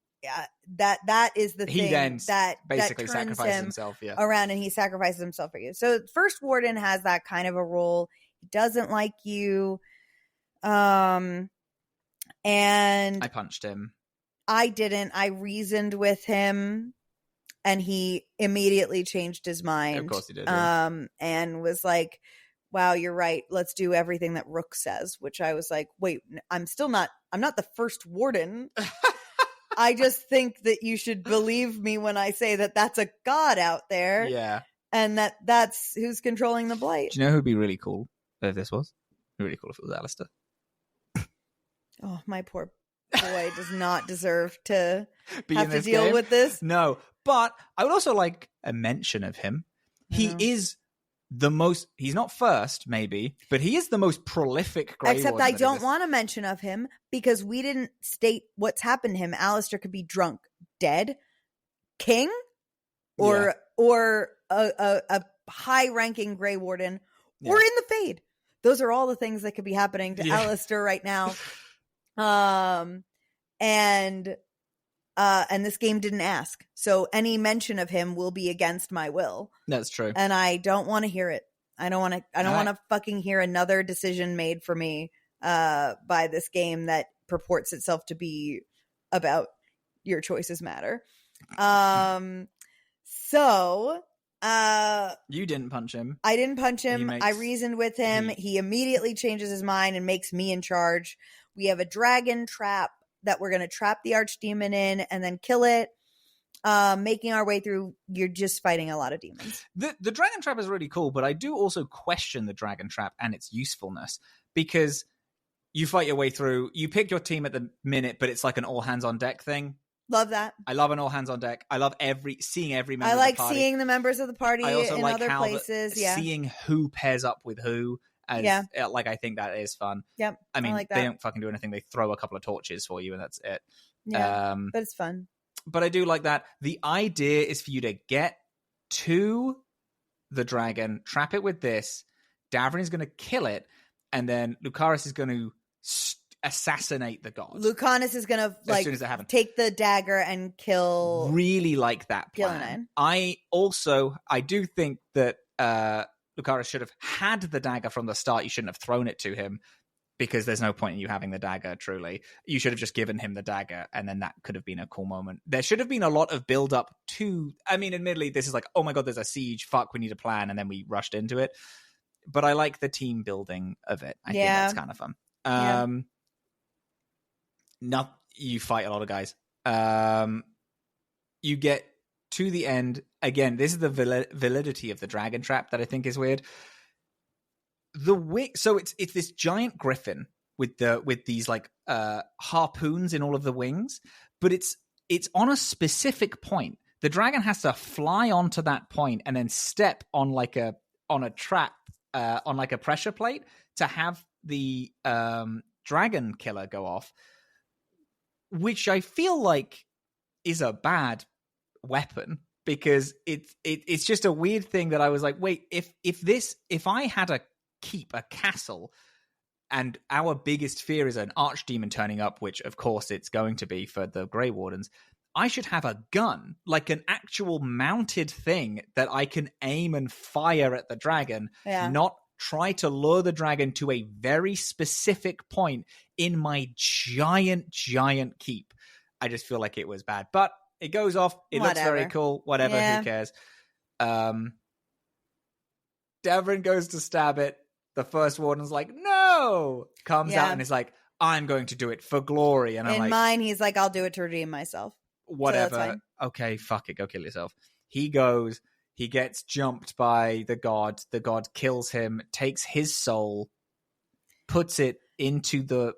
that is the thing. He then that basically that turns sacrifices him himself around, and he sacrifices himself for you. So First Warden has that kind of a role. He doesn't like you. And I punched him. I didn't. I reasoned with him, and he immediately changed his mind. Of course he did. Yeah. And was like, wow, you're right. Let's do everything that Rook says, which I was like, wait, I'm not the First Warden. I just think that you should believe me when I say that that's a god out there. Yeah. And that's who's controlling the blight. Do you know who'd be really cool if this was? It'd be really cool if it was Alistair. Oh, my poor boy does not deserve to have to deal with this. No, but I would also like a mention of him. He is the most, he's not first, maybe, but he is the most prolific Grey Except Warden I don't want a mention of him because we didn't state what's happened to him. Alistair could be drunk, dead, king, or a high-ranking Grey Warden, or in the Fade. Those are all the things that could be happening to Alistair right now. And this game didn't ask, so any mention of him will be against my will. That's true, and I don't want to hear it. I don't want to fucking hear another decision made for me by this game that purports itself to be about your choices matter. So you didn't punch him. I didn't punch him. I reasoned with him. He immediately changes his mind and makes me in charge. We have a dragon trap that we're going to trap the archdemon in and then kill it. Making our way through, you're just fighting a lot of demons. The dragon trap is really cool, but I do also question the dragon trap and its usefulness, because you fight your way through, you pick your team at the minute, but it's like an all hands on deck thing. Love that. I love an all hands on deck. I love seeing every member of the party. I like seeing the members of the party I also in like other places. Seeing who pairs up with who. Like, I think that is fun. Yep. I mean, like that. they don't fucking do anything. They throw a couple of torches for you and that's it. Yeah, but it's fun. But I do like that. The idea is for you to get to the dragon, trap it with this. Davrin is going to kill it, and then Lucaris is going to assassinate the god. Lucanus is going to as soon as it happens, take the dagger and kill. Really like that plan. Ghilan'nain. I do think that Lucaris should have had the dagger from the start. You shouldn't have thrown it to him, because there's no point in you having the dagger, truly. You should have just given him the dagger, and then that could have been a cool moment. There should have been a lot of build-up to... I mean, admittedly, this is like, oh my god, there's a siege, fuck, we need a plan, and then we rushed into it. But I like the team building of it. I think that's kind of fun. You fight a lot of guys. You get to the end. Again, this is the validity of the dragon trap that I think is weird. The wing, so it's this giant griffin with these like harpoons in all of the wings, but it's on a specific point. The dragon has to fly onto that point and then step on a trap on like a pressure plate to have the dragon killer go off, which I feel like is a bad weapon, because it's just a weird thing that I was like, wait, if I had a castle and our biggest fear is an archdemon turning up, which of course it's going to be for the Grey Wardens, I should have a gun, like an actual mounted thing that I can aim and fire at the dragon, not try to lure the dragon to a very specific point in my giant keep. I just feel like it was bad, but it goes off. It looks very cool. Whatever, who cares? Davrin goes to stab it. The first warden's like, no! Comes out and is like, I'm going to do it for glory. And I'm like... In mine, he's like, I'll do it to redeem myself. Whatever. So okay, fuck it. Go kill yourself. He goes, he gets jumped by the god. The god kills him, takes his soul, puts it into the...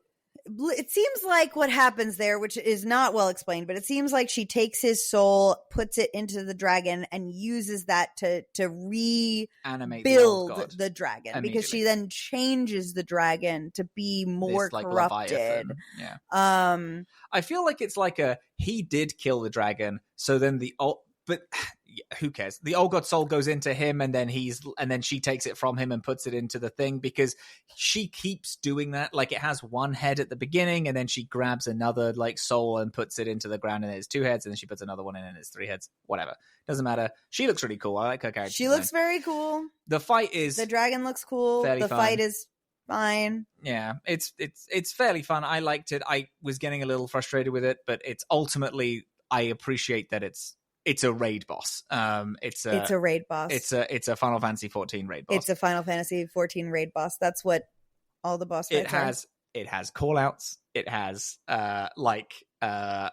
It seems like what happens there, which is not well explained, but it seems like she takes his soul, puts it into the dragon, and uses that to rebuild the dragon, because she then changes the dragon to be more corrupted. Yeah. I feel like it's like he did kill the dragon, so then but who cares? The old god soul goes into him, and then she takes it from him and puts it into the thing, because she keeps doing that. Like, it has one head at the beginning, and then she grabs another like soul and puts it into the ground, and it's 2 heads, and then she puts another one in, and it's 3 heads. Whatever, doesn't matter. She looks really cool. I like her character. She looks very cool. The fight is the dragon looks cool. The fight is fine. Yeah, it's fairly fun. I liked it. I was getting a little frustrated with it, but it's ultimately, I appreciate that it's a raid boss. It's a raid boss. It's a Final Fantasy 14 raid boss. It's a Final Fantasy 14 raid boss. That's what all the boss fights are. It has callouts. It has AoE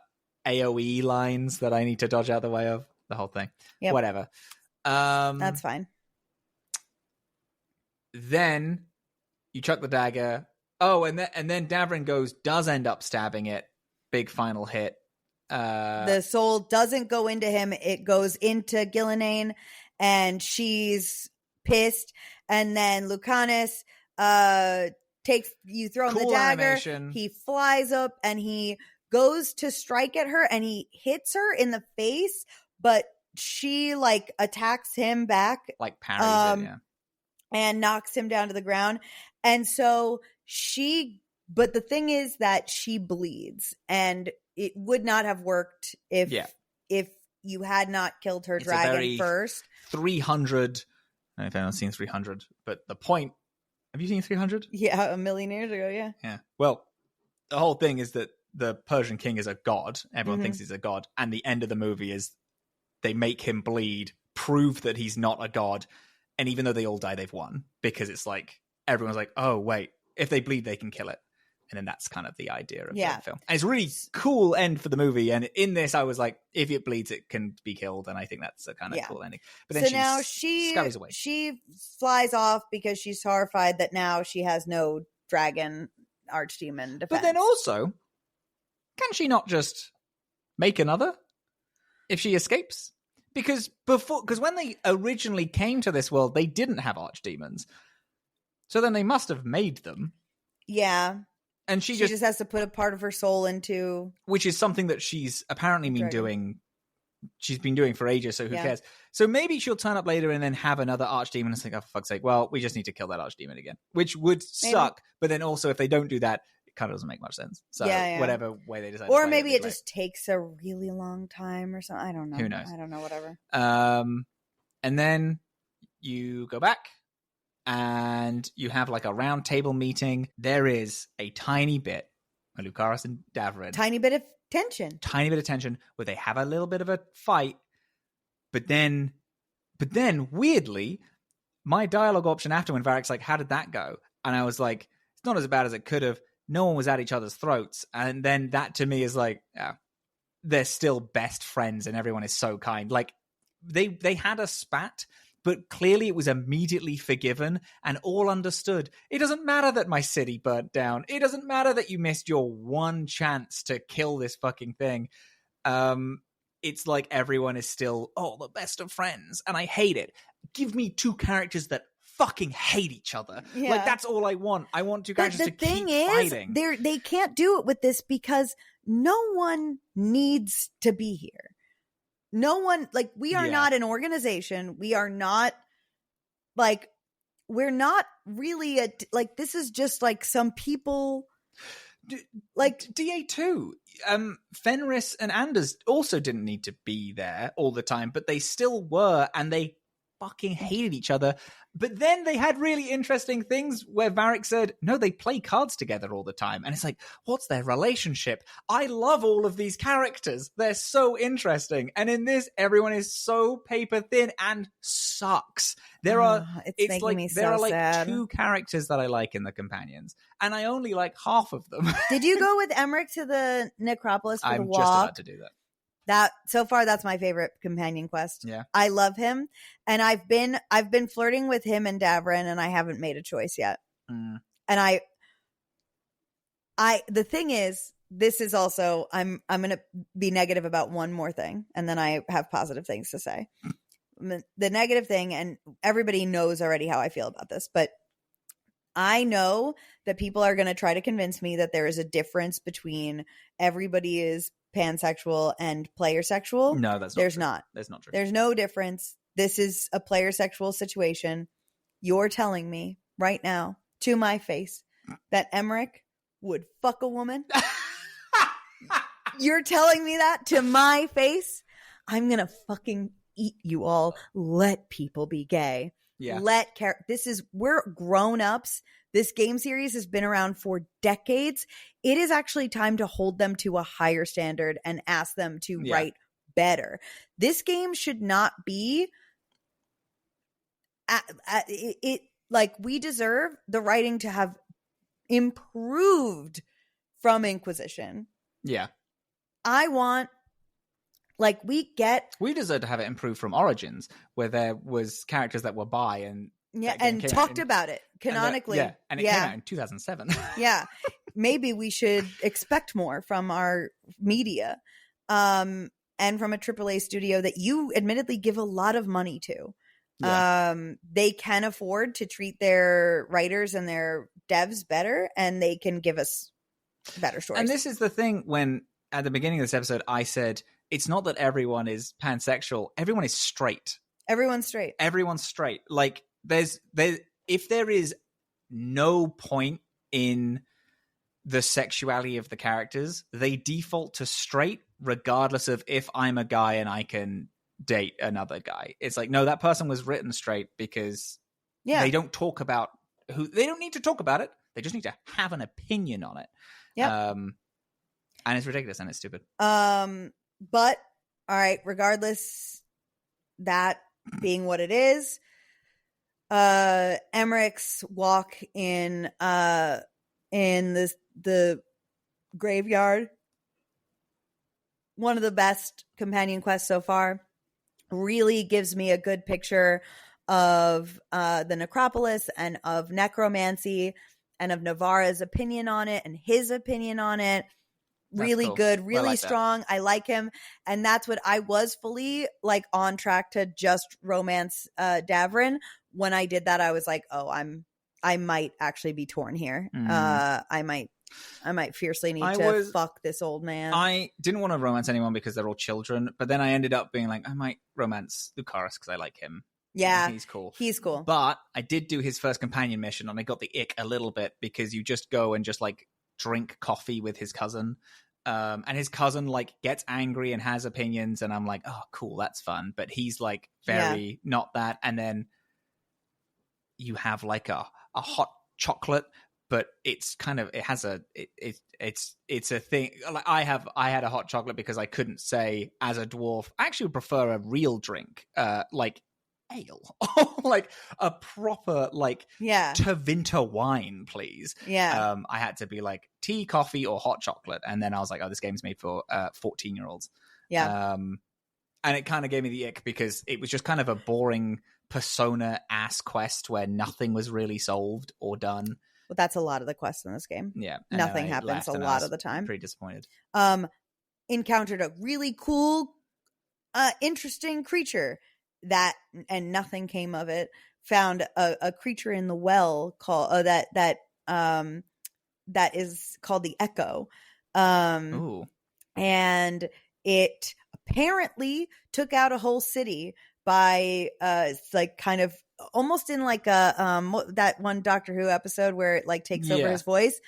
lines that I need to dodge out of the way of. The whole thing. Yep. Whatever. That's fine. Then you chuck the dagger. Oh, and then Davrin does end up stabbing it. Big final hit. The soul doesn't go into him. It goes into Ghilan'nain, and she's pissed. And then Lucanus you throw him the dagger. Animation. He flies up and he goes to strike at her, and he hits her in the face, but she like attacks him back, like parries it, and knocks him down to the ground. And so but the thing is that she bleeds, and it would not have worked if you had not killed her dragon first. 300. I don't know if anyone's seen 300, but the point... Have you seen 300? Yeah, a million years ago, yeah. Yeah. Well, the whole thing is that the Persian king is a god. Everyone thinks he's a god. And the end of the movie is they make him bleed, prove that he's not a god. And even though they all die, they've won. Because it's like, everyone's like, oh, wait, if they bleed, they can kill it. And then that's kind of the idea of the film. And it's a really cool end for the movie. And in this, I was like, if it bleeds, it can be killed. And I think that's a kind of cool ending. But then now she scurries away. She flies off because she's horrified that now she has no dragon archdemon defense. But then also, can she not just make another if she escapes? Because when they originally came to this world, they didn't have archdemons. So then they must have made them. Yeah. And she just has to put a part of her soul into... Which is something that she's apparently been doing. She's been doing for ages, so who cares? So maybe she'll turn up later and then have another archdemon and think, oh, for fuck's sake, well, we just need to kill that archdemon again. Which would suck. But then also, if they don't do that, it kind of doesn't make much sense. So whatever way they decide. Or maybe it just takes a really long time or something. I don't know. Who knows? I don't know, whatever. And then you go back and you have like a round table meeting. There is a tiny bit where Lucaris and Davrin. Tiny bit of tension where they have a little bit of a fight. But then weirdly, my dialogue option after when Varric's like, how did that go? And I was like, it's not as bad as it could have. No one was at each other's throats. And then that to me is like, they're still best friends and everyone is so kind. Like they had a spat, but clearly it was immediately forgiven and all understood. It doesn't matter that my city burnt down. It doesn't matter that you missed your one chance to kill this fucking thing. It's like everyone is still, the best of friends. And I hate it. Give me two characters that fucking hate each other. Yeah. Like, that's all I want. I want two characters to keep fighting. They can't do it with this because no one needs to be here. No one, like, we are not an organization. We are not, like, we're not really, this is just, like, some people, like... DA2, Fenris and Anders also didn't need to be there all the time, but they still were, and they fucking hated each other. But then they had really interesting things where Varric said, no, they play cards together all the time. And it's like, what's their relationship? I love all of these characters. They're so interesting. And in this, everyone is so paper thin and sucks. There are sad. Two characters that I like in the companions. And I only like half of them. Did you go with Emmerich to the necropolis for the walk? I'm just about to do that. That so far, that's my favorite companion quest. Yeah, I love him, and I've been flirting with him and Davrin, and I haven't made a choice yet. And the thing is, this is also I'm gonna be negative about one more thing, and then I have positive things to say. The negative thing, and everybody knows already how I feel about this, but I know that people are going to try to convince me that there is a difference between everybody is pansexual and player sexual. No, that's not There's true. not. That's not true. There's no difference. This is a player sexual situation. You're telling me right now to my face that Emmerich would fuck a woman? You're telling me that to my face? I'm going to fucking eat you all. Let people be gay. Yeah. We're grown-ups. This game series has been around for decades. It is actually time to hold them to a higher standard and ask them to write better. This game should not be we deserve the writing to have improved from Inquisition. Yeah. I want we deserve to have it improved from Origins, where there was characters that were bi and talked about it canonically. And it came out in 2007. Yeah. Maybe we should expect more from our media, and from a AAA studio that you admittedly give a lot of money to. Yeah. They can afford to treat their writers and their devs better, and they can give us better stories. And this is the thing, when at the beginning of this episode I said, it's not that everyone is pansexual. Everyone is straight. Everyone's straight. Like, if there is no point in the sexuality of the characters, they default to straight, regardless of if I'm a guy and I can date another guy. It's like, no, that person was written straight because they don't talk about they don't need to talk about it. They just need to have an opinion on it. Yeah. And it's ridiculous and it's stupid. But all right, regardless, that being what it is, Emmerich's walk in the graveyard, one of the best companion quests so far, really gives me a good picture of the necropolis and of necromancy and of Navarra's opinion on it and his opinion on it. Really cool. Good, really strong. That. I like him. And that's what I was fully on track to just romance Davrin. When I did that, I was like, oh, I'm I might actually be torn here. I might fiercely need fuck this old man. I didn't want to romance anyone because they're all children, but then I ended up being like, I might romance Lucaris because I like him. Yeah, he's cool. He's cool. But I did do his first companion mission, and I got the ick a little bit because you just go and just like drink coffee with his cousin, and his cousin like gets angry and has opinions, and I'm like, oh, cool, that's fun. But he's like very not that, and then you have like a hot chocolate. But it's kind of it's a thing. Like I had a hot chocolate because I couldn't say as a dwarf. I actually would prefer a real drink, like ale, like a proper like Tevinter wine, please. Yeah. I had to be like tea, coffee, or hot chocolate, and then I was like, oh, this game's made for 14-year-olds. Yeah. And it kind of gave me the ick because it was just kind of a boring Persona ass quest where nothing was really solved or done. Well, that's a lot of the quests in this game. Yeah. Nothing happens a lot of the time. Pretty disappointed. Encountered a really cool, interesting creature and nothing came of it. Found a creature in the well called that is called the Echo. Ooh. And it apparently took out a whole city by like kind of almost in like a that one Doctor Who episode where it like takes over his voice.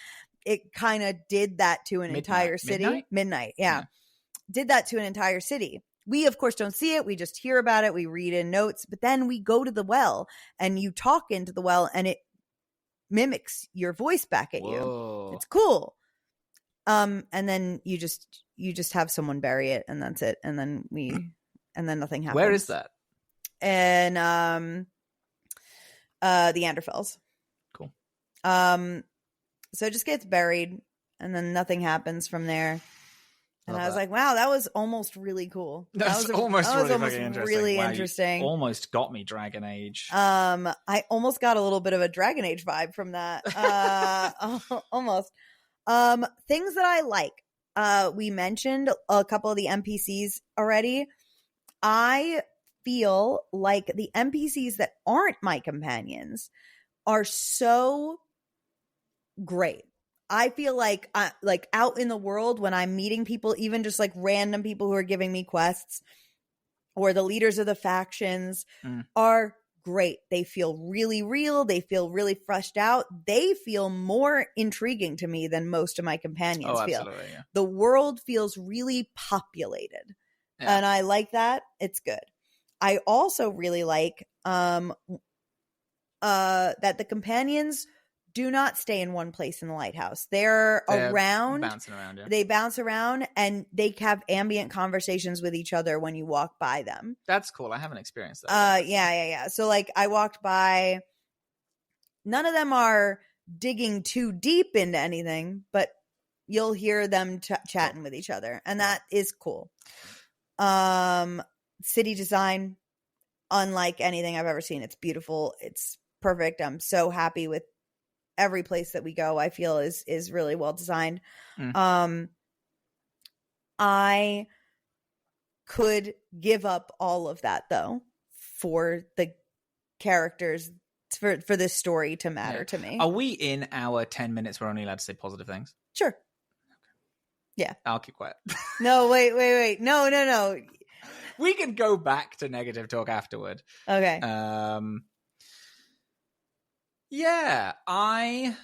It kind of did that to an entire city. Midnight, yeah. Did that to an entire city. We of course don't see it. We just hear about it. We read in notes, but then we go to the well and you talk into the well and it mimics your voice back at you. It's cool. And then you just have someone bury it and that's it. And then nothing happens. Where is that? And the Anderfels. Cool. So it just gets buried and then nothing happens from there. And I was like, wow, that was almost really cool. That was almost really interesting. You almost got me Dragon Age. I almost got a little bit of a Dragon Age vibe from that. Almost. Things that I like. We mentioned a couple of the NPCs already. I feel like the NPCs that aren't my companions are so great. I feel like out in the world when I'm meeting people, even just like random people who are giving me quests or the leaders of the factions are great. They feel really real. They feel really fleshed out. They feel more intriguing to me than most of my companions feel. Yeah. The world feels really populated. Yeah. And I like that. It's good. I also really like that the companions do not stay in one place in the lighthouse. They're around. Bouncing around, yeah. They bounce around and they have ambient conversations with each other when you walk by them. That's cool. I haven't experienced that. Yeah. So like I walked by, none of them are digging too deep into anything, but you'll hear them chatting with each other. And that is cool. City design, unlike anything I've ever seen. It's beautiful. It's perfect. I'm so happy with every place that we go. I feel is really well designed. I could give up all of that though for the characters for this story to matter to me. Are we in our 10 minutes we're only allowed to say positive things? Sure. Okay. Yeah. I'll keep quiet. No, wait. No. We can go back to negative talk afterward. Okay. Yeah, I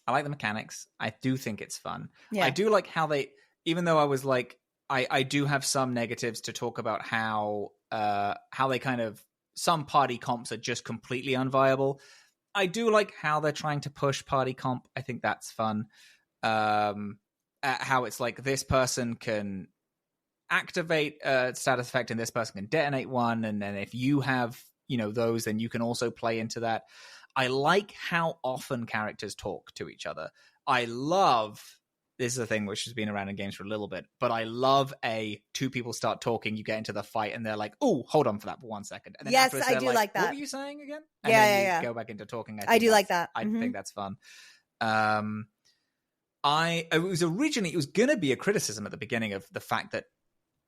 like the mechanics. I do think it's fun. Yeah. I do like how they, even though I was like, I do have some negatives to talk about how they kind of, some party comps are just completely unviable. I do like how they're trying to push party comp. I think that's fun. How it's like this person can activate a status effect and this person can detonate one. And then if you have, those, then you can also play into that. I like how often characters talk to each other. I love, this is a thing which has been around in games for a little bit, but I love two people start talking, you get into the fight and they're like, oh, hold on for that for 1 second. And then yes, I do like that. What were you saying again? And then you go back into talking. I do like that. I think that's fun. It was going to be a criticism at the beginning of the fact that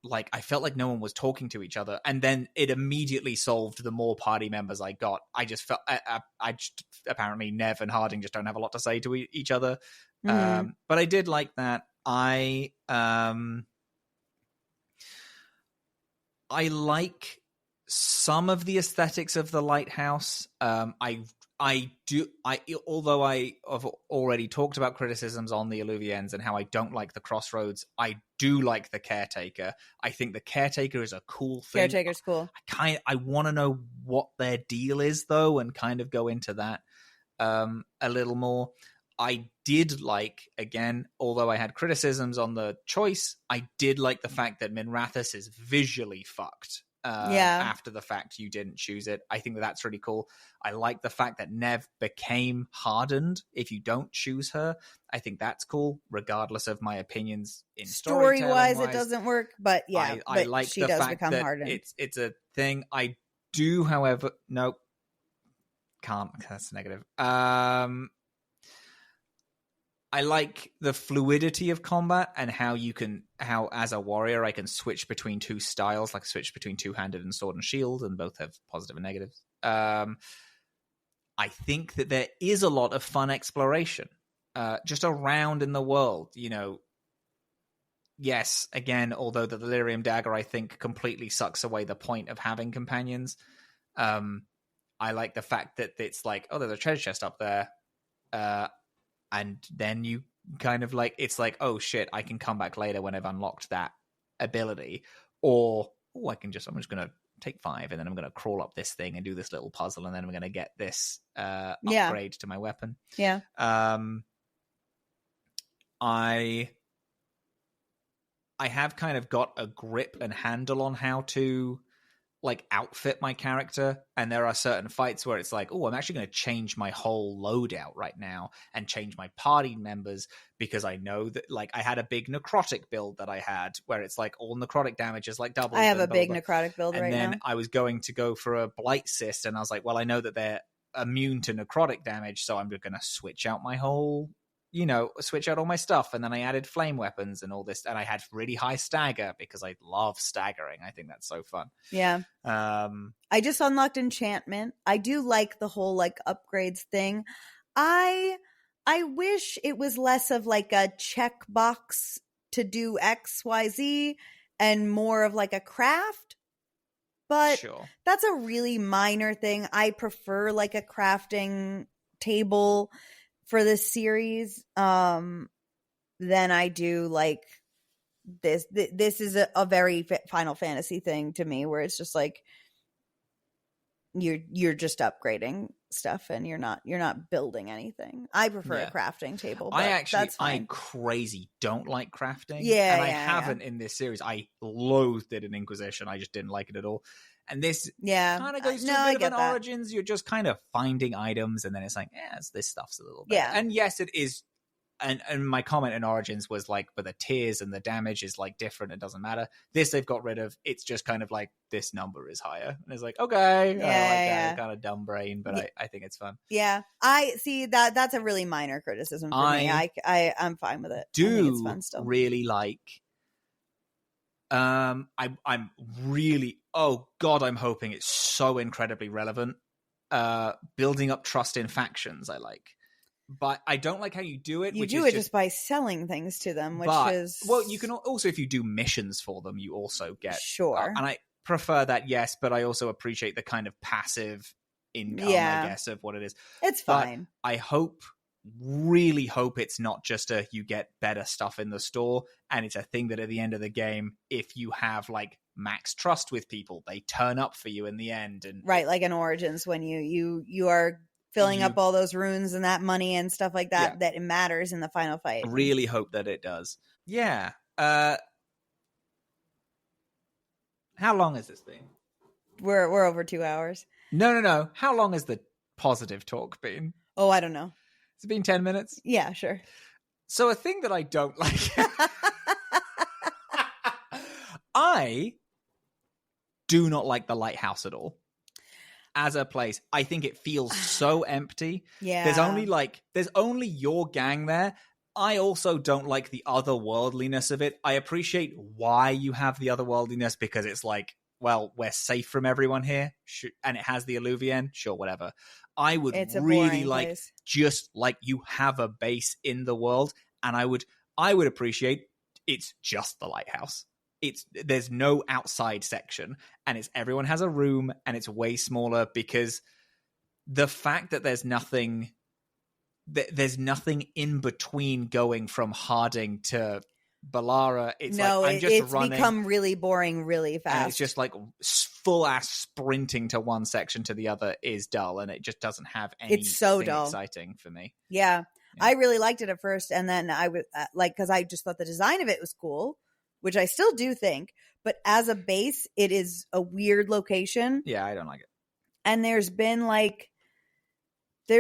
like I felt like no one was talking to each other, and then it immediately solved the more party members I got. I just felt apparently Nev and Harding just don't have a lot to say to each other. But I did like that. I like some of the aesthetics of the lighthouse. Although I have already talked about criticisms on the Alluvians and how I don't like the crossroads, I do like the caretaker. I think the caretaker is a cool thing. Caretaker's cool. I want to know what their deal is though, and kind of go into that a little more. I did like, again, although I had criticisms on the choice, I did like the fact that Minrathous is visually fucked. After the fact you didn't choose it. I think that's really cool. I like the fact that Nev became hardened if you don't choose her. I think that's cool, regardless of my opinions in story-wise. It doesn't work, but yeah, I like she the does fact become that hardened. It's a thing. I do, however, no, can't. That's negative. I like the fluidity of combat and how as a warrior I can switch between two styles, like switch between two-handed and sword and shield, and both have positive and negatives. I think that there is a lot of fun exploration just around in the world. You know, yes, again, although the Delirium Dagger I think completely sucks away the point of having companions. I like the fact that it's like, oh, there's a treasure chest up there. And then you kind of like, it's like, oh shit, I can come back later when I've unlocked that ability. Or, I'm just going to take 5 and then I'm going to crawl up this thing and do this little puzzle and then I'm going to get this upgrade to my weapon. Yeah. I have kind of got a grip and handle on how to like outfit my character, and there are certain fights where it's like, oh, I'm actually going to change my whole loadout right now and change my party members, because I know that like I had a big necrotic build that I had where it's like all necrotic damage is like double. I have a big necrotic build right now. And then I was going to go for a blight cyst, and I was like, well, I know that they're immune to necrotic damage, so I'm going to switch out my whole, switch out all my stuff. And then I added flame weapons and all this, and I had really high stagger because I love staggering. I think that's so fun. Yeah. I just unlocked enchantment. I do like the whole like upgrades thing. I wish it was less of like a checkbox to do XYZ and more of like a craft. But sure, that's a really minor thing. I prefer like a crafting table for this series than I do like this. This is a very Final Fantasy thing to me, where it's just like you're just upgrading stuff and you're not building anything. I prefer a crafting table. But I crazy don't like crafting. Yeah, and I haven't in this series. I loathed it in Inquisition. I just didn't like it at all. And this kind of goes to a bit of an Origins. You're just kind of finding items, and then it's like, this stuff's a little bit. Yeah. And yes, it is. And my comment in Origins was like, but the tiers and the damage is like different. It doesn't matter. This they've got rid of. It's just kind of like, this number is higher. And it's like, okay. Yeah. Kind of dumb brain, but I think it's fun. Yeah. I see that's a really minor criticism for me. I'm fine with it. I think it's fun still. Really like, I'm really, oh God, I'm hoping it's so incredibly relevant. Building up trust in factions, I like. But I don't like how you do it. You do it just by selling things to them, well, you can also, if you do missions for them, you also get sure. And I prefer that, yes, but I also appreciate the kind of passive income, I guess, of what it is. It's fine. But I really hope it's not just you get better stuff in the store, and it's a thing that at the end of the game, if you have like max trust with people, they turn up for you in the end. And right, like in Origins, when you are filling up all those runes and that money and stuff like that, that it matters in the final fight. Really hope that it does. Yeah. How long has this been? We're over 2 hours. No. How long has the positive talk been? Oh, I don't know. Has it been 10 minutes? Yeah, sure. So a thing that I don't like. I do not like the lighthouse at all. As a place, I think it feels so empty. Yeah. There's only your gang there, I also don't like the otherworldliness of it. I appreciate why you have the otherworldliness, because it's like, well, we're safe from everyone here, and it has the Alluvian, sure, whatever. I would really like place. Just like you have a base in the world, and I would appreciate it's just the lighthouse. There's no outside section, and everyone has a room, and it's way smaller, because the fact that there's nothing in between going from Harding to Balara. It's running. Become really boring really fast. And it's just like full ass sprinting to one section to the other is dull, and it just doesn't have anything exciting for me. Yeah. I really liked it at first, and then I was because I just thought the design of it was cool, which I still do think, but as a base, it is a weird location. Yeah, I don't like it. And there's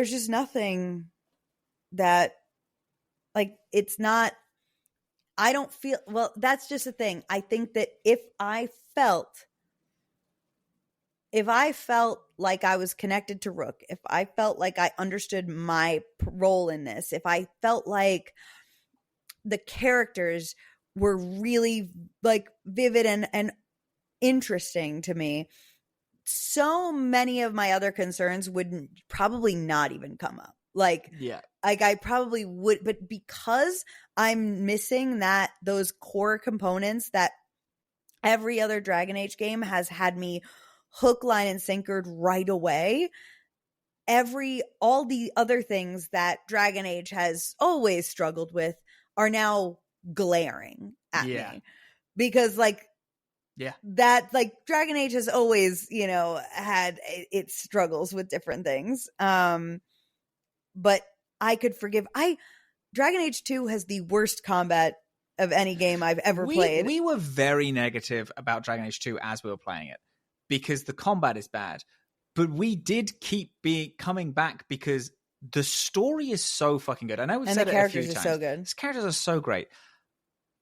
just nothing that, like, it's not, I don't feel, well, that's just the thing. I think that if I felt like I was connected to Rook, if I felt like I understood my role in this, if I felt like the characters were really like vivid and interesting to me, so many of my other concerns would probably not even come up. Like I probably would, but because I'm missing those core components that every other Dragon Age game has had me hook, line, and sinkered right away, all the other things that Dragon Age has always struggled with are now glaring at me. Because that, like, Dragon Age has always, had its struggles with different things. But I could forgive. Dragon Age 2 has the worst combat of any game I've ever played. We were very negative about Dragon Age 2 as we were playing it, because the combat is bad. But we did keep coming back because the story is so fucking good. I know we've said it a few times. And the characters are so good. These characters are so great.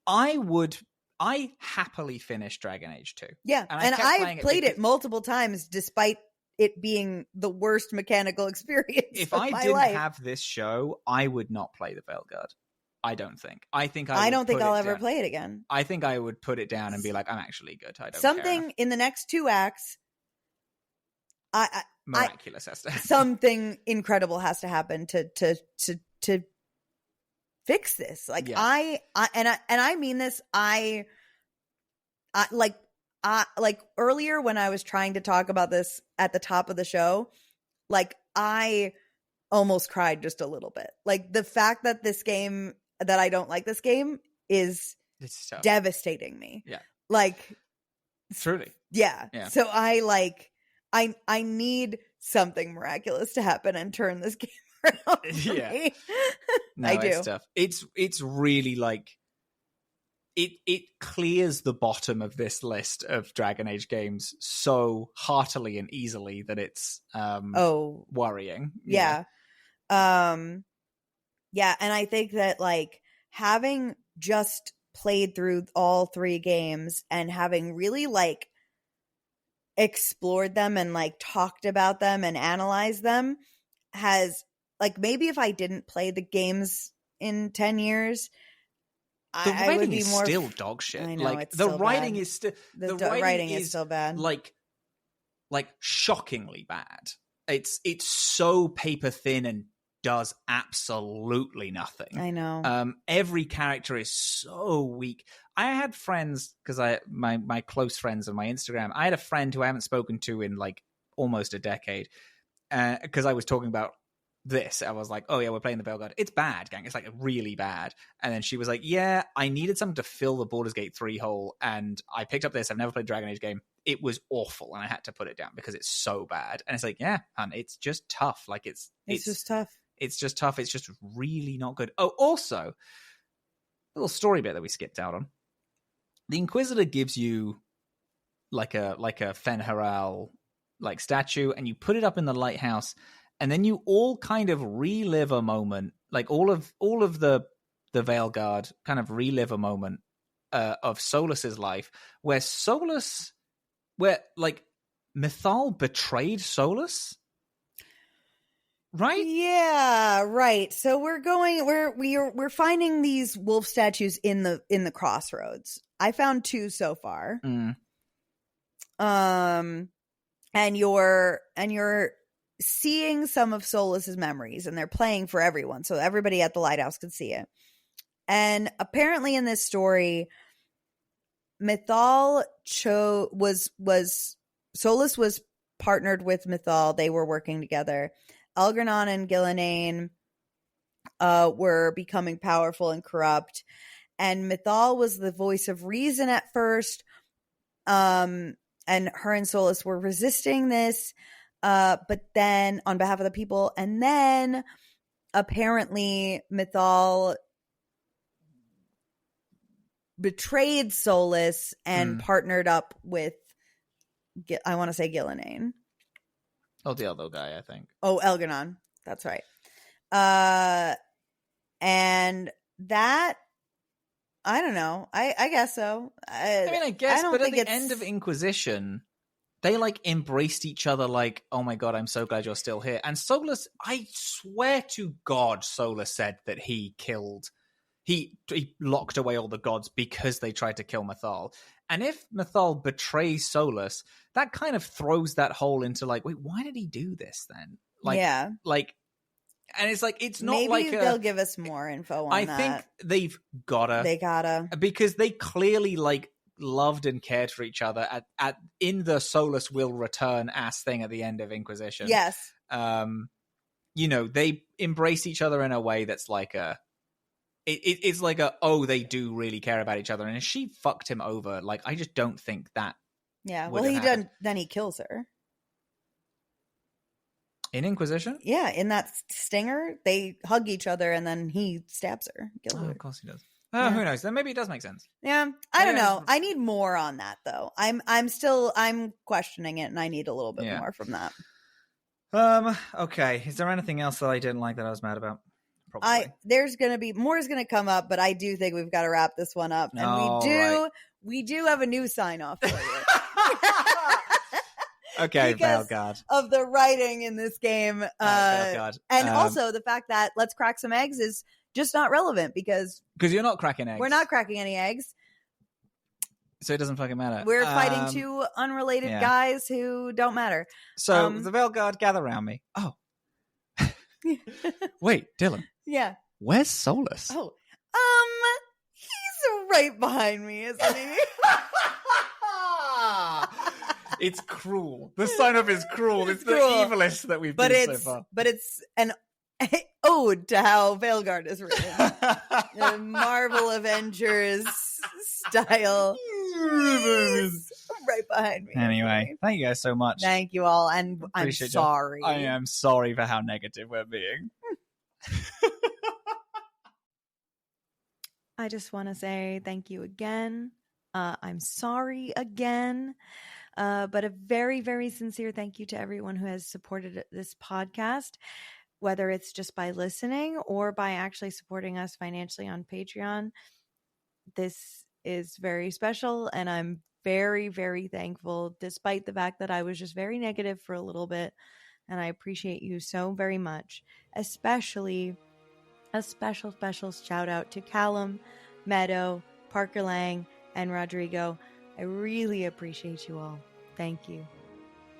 I happily finished Dragon Age 2. Yeah, and I played it multiple times despite it being the worst mechanical experience if of I my didn't life. have this show, I would not play the Veilguard. I don't think. I don't think I'll ever play it again. I think I would put it down and be like, I'm actually good. I don't Something care in the next 2 acts. Miraculous has to happen. Something incredible has to happen to fix this. Like I mean this. I like earlier when I was trying to talk about this at the top of the show, like I almost cried just a little bit. Like the fact that I don't like this game is devastating me. Yeah. Like truly. Yeah. So I need something miraculous to happen and turn this game around for me. No, I do. It's tough. It's really like it clears the bottom of this list of Dragon Age games so heartily and easily that it's worrying. Yeah. Yeah, and I think that like having just played through all 3 games and having really like explored them and like talked about them and analyzed them has, like, maybe if I didn't play the games in 10 years, the writing is still dog shit. I know, like it's the still writing bad. is still the writing is still bad. Like shockingly bad. It's so paper thin and does absolutely nothing. I know. Every character is so weak. I had friends, because my close friends on my Instagram, I had a friend who I haven't spoken to in like almost a decade, because I was talking about this. I was like, oh yeah, we're playing the Veilguard. It's bad, gang. It's like really bad. And then she was like, yeah, I needed something to fill the Baldur's Gate 3 hole, and I picked up this. I've never played a Dragon Age game. It was awful, and I had to put it down because it's so bad. And it's like, yeah, and it's just tough. Like it's just tough. It's just tough. It's just really not good. Oh, also, a little story bit that we skipped out on. The Inquisitor gives you like a Fen'Haral like statue, and you put it up in the lighthouse, and then you all kind of relive a moment. Like all of the Veilguard kind of relive a moment of Solas's life, where like Mythal betrayed Solas. right? Yeah, right. So we're finding these wolf statues in the crossroads. I found 2 so far. And you're seeing some of Solas's memories, and they're playing for everyone, so everybody at the lighthouse can see it. And apparently in this story, Mythal Solas was partnered with Mythal. They were working together. Elgar'nan and Ghilan'nain were becoming powerful and corrupt, and Mythal was the voice of reason at first. And her and Solas were resisting this, but then on behalf of the people, and then apparently Mythal betrayed Solas and partnered up with, I want to say Ghilan'nain. Oh, the other guy, I think. Oh, Elgar'nan. That's right. And that, I don't know. I guess so. I guess, but at the end of Inquisition, they like embraced each other like, oh my God, I'm so glad you're still here. And Solas, I swear to God, Solas said that he locked away all the gods because they tried to kill Mythal. And if Mythal betrays Solas, that kind of throws that hole into like, wait, why did he do this then? Like, yeah. Like, and it's like, it's not maybe like they'll give us more info on that. I think they've gotta. They gotta. Because they clearly like loved and cared for each other in the Solas will return ass thing at the end of Inquisition. Yes. They embrace each other in a way that's like it's like they do really care about each other. And if she fucked him over, like, I just don't think that. Yeah. Well, then he kills her. In Inquisition? Yeah, in that stinger, they hug each other and then he stabs her. Oh, of course he does. Oh, yeah. Who knows? Then maybe it does make sense. Yeah, I don't know. I need more on that though. I'm questioning it, and I need a little bit more from that. Okay. Is there anything else that I didn't like that I was mad about? Probably. There's gonna be more is gonna come up, but I do think we've got to wrap this one up, and we do have a new sign off for you. Okay, Veilguard. Of the writing in this game. And also the fact that Let's Crack Some Eggs is just not relevant because you're not cracking eggs. We're not cracking any eggs. So it doesn't fucking matter. We're fighting 2 unrelated guys who don't matter. So the Veilguard gather around me. Oh. Wait, Dillin. Yeah. Where's Solas? Oh. He's right behind me, isn't he? It's cruel. The sign-off is cruel. It's the evilest that we've been so far. But it's an ode to how Veilguard is written. The Marvel Avengers style. He's right behind me. Anyway, thank you guys so much. Thank you all. And I'm sorry. I am sorry for how negative we're being. I just want to say thank you again. I'm sorry again. But a very, very sincere thank you to everyone who has supported this podcast, whether it's just by listening or by actually supporting us financially on Patreon. This is very special, and I'm very, very thankful, despite the fact that I was just very negative for a little bit, and I appreciate you so very much. Especially a special shout out to Callum, Meadow, Parker Lang, and Rodrigo. I really appreciate you all. Thank you.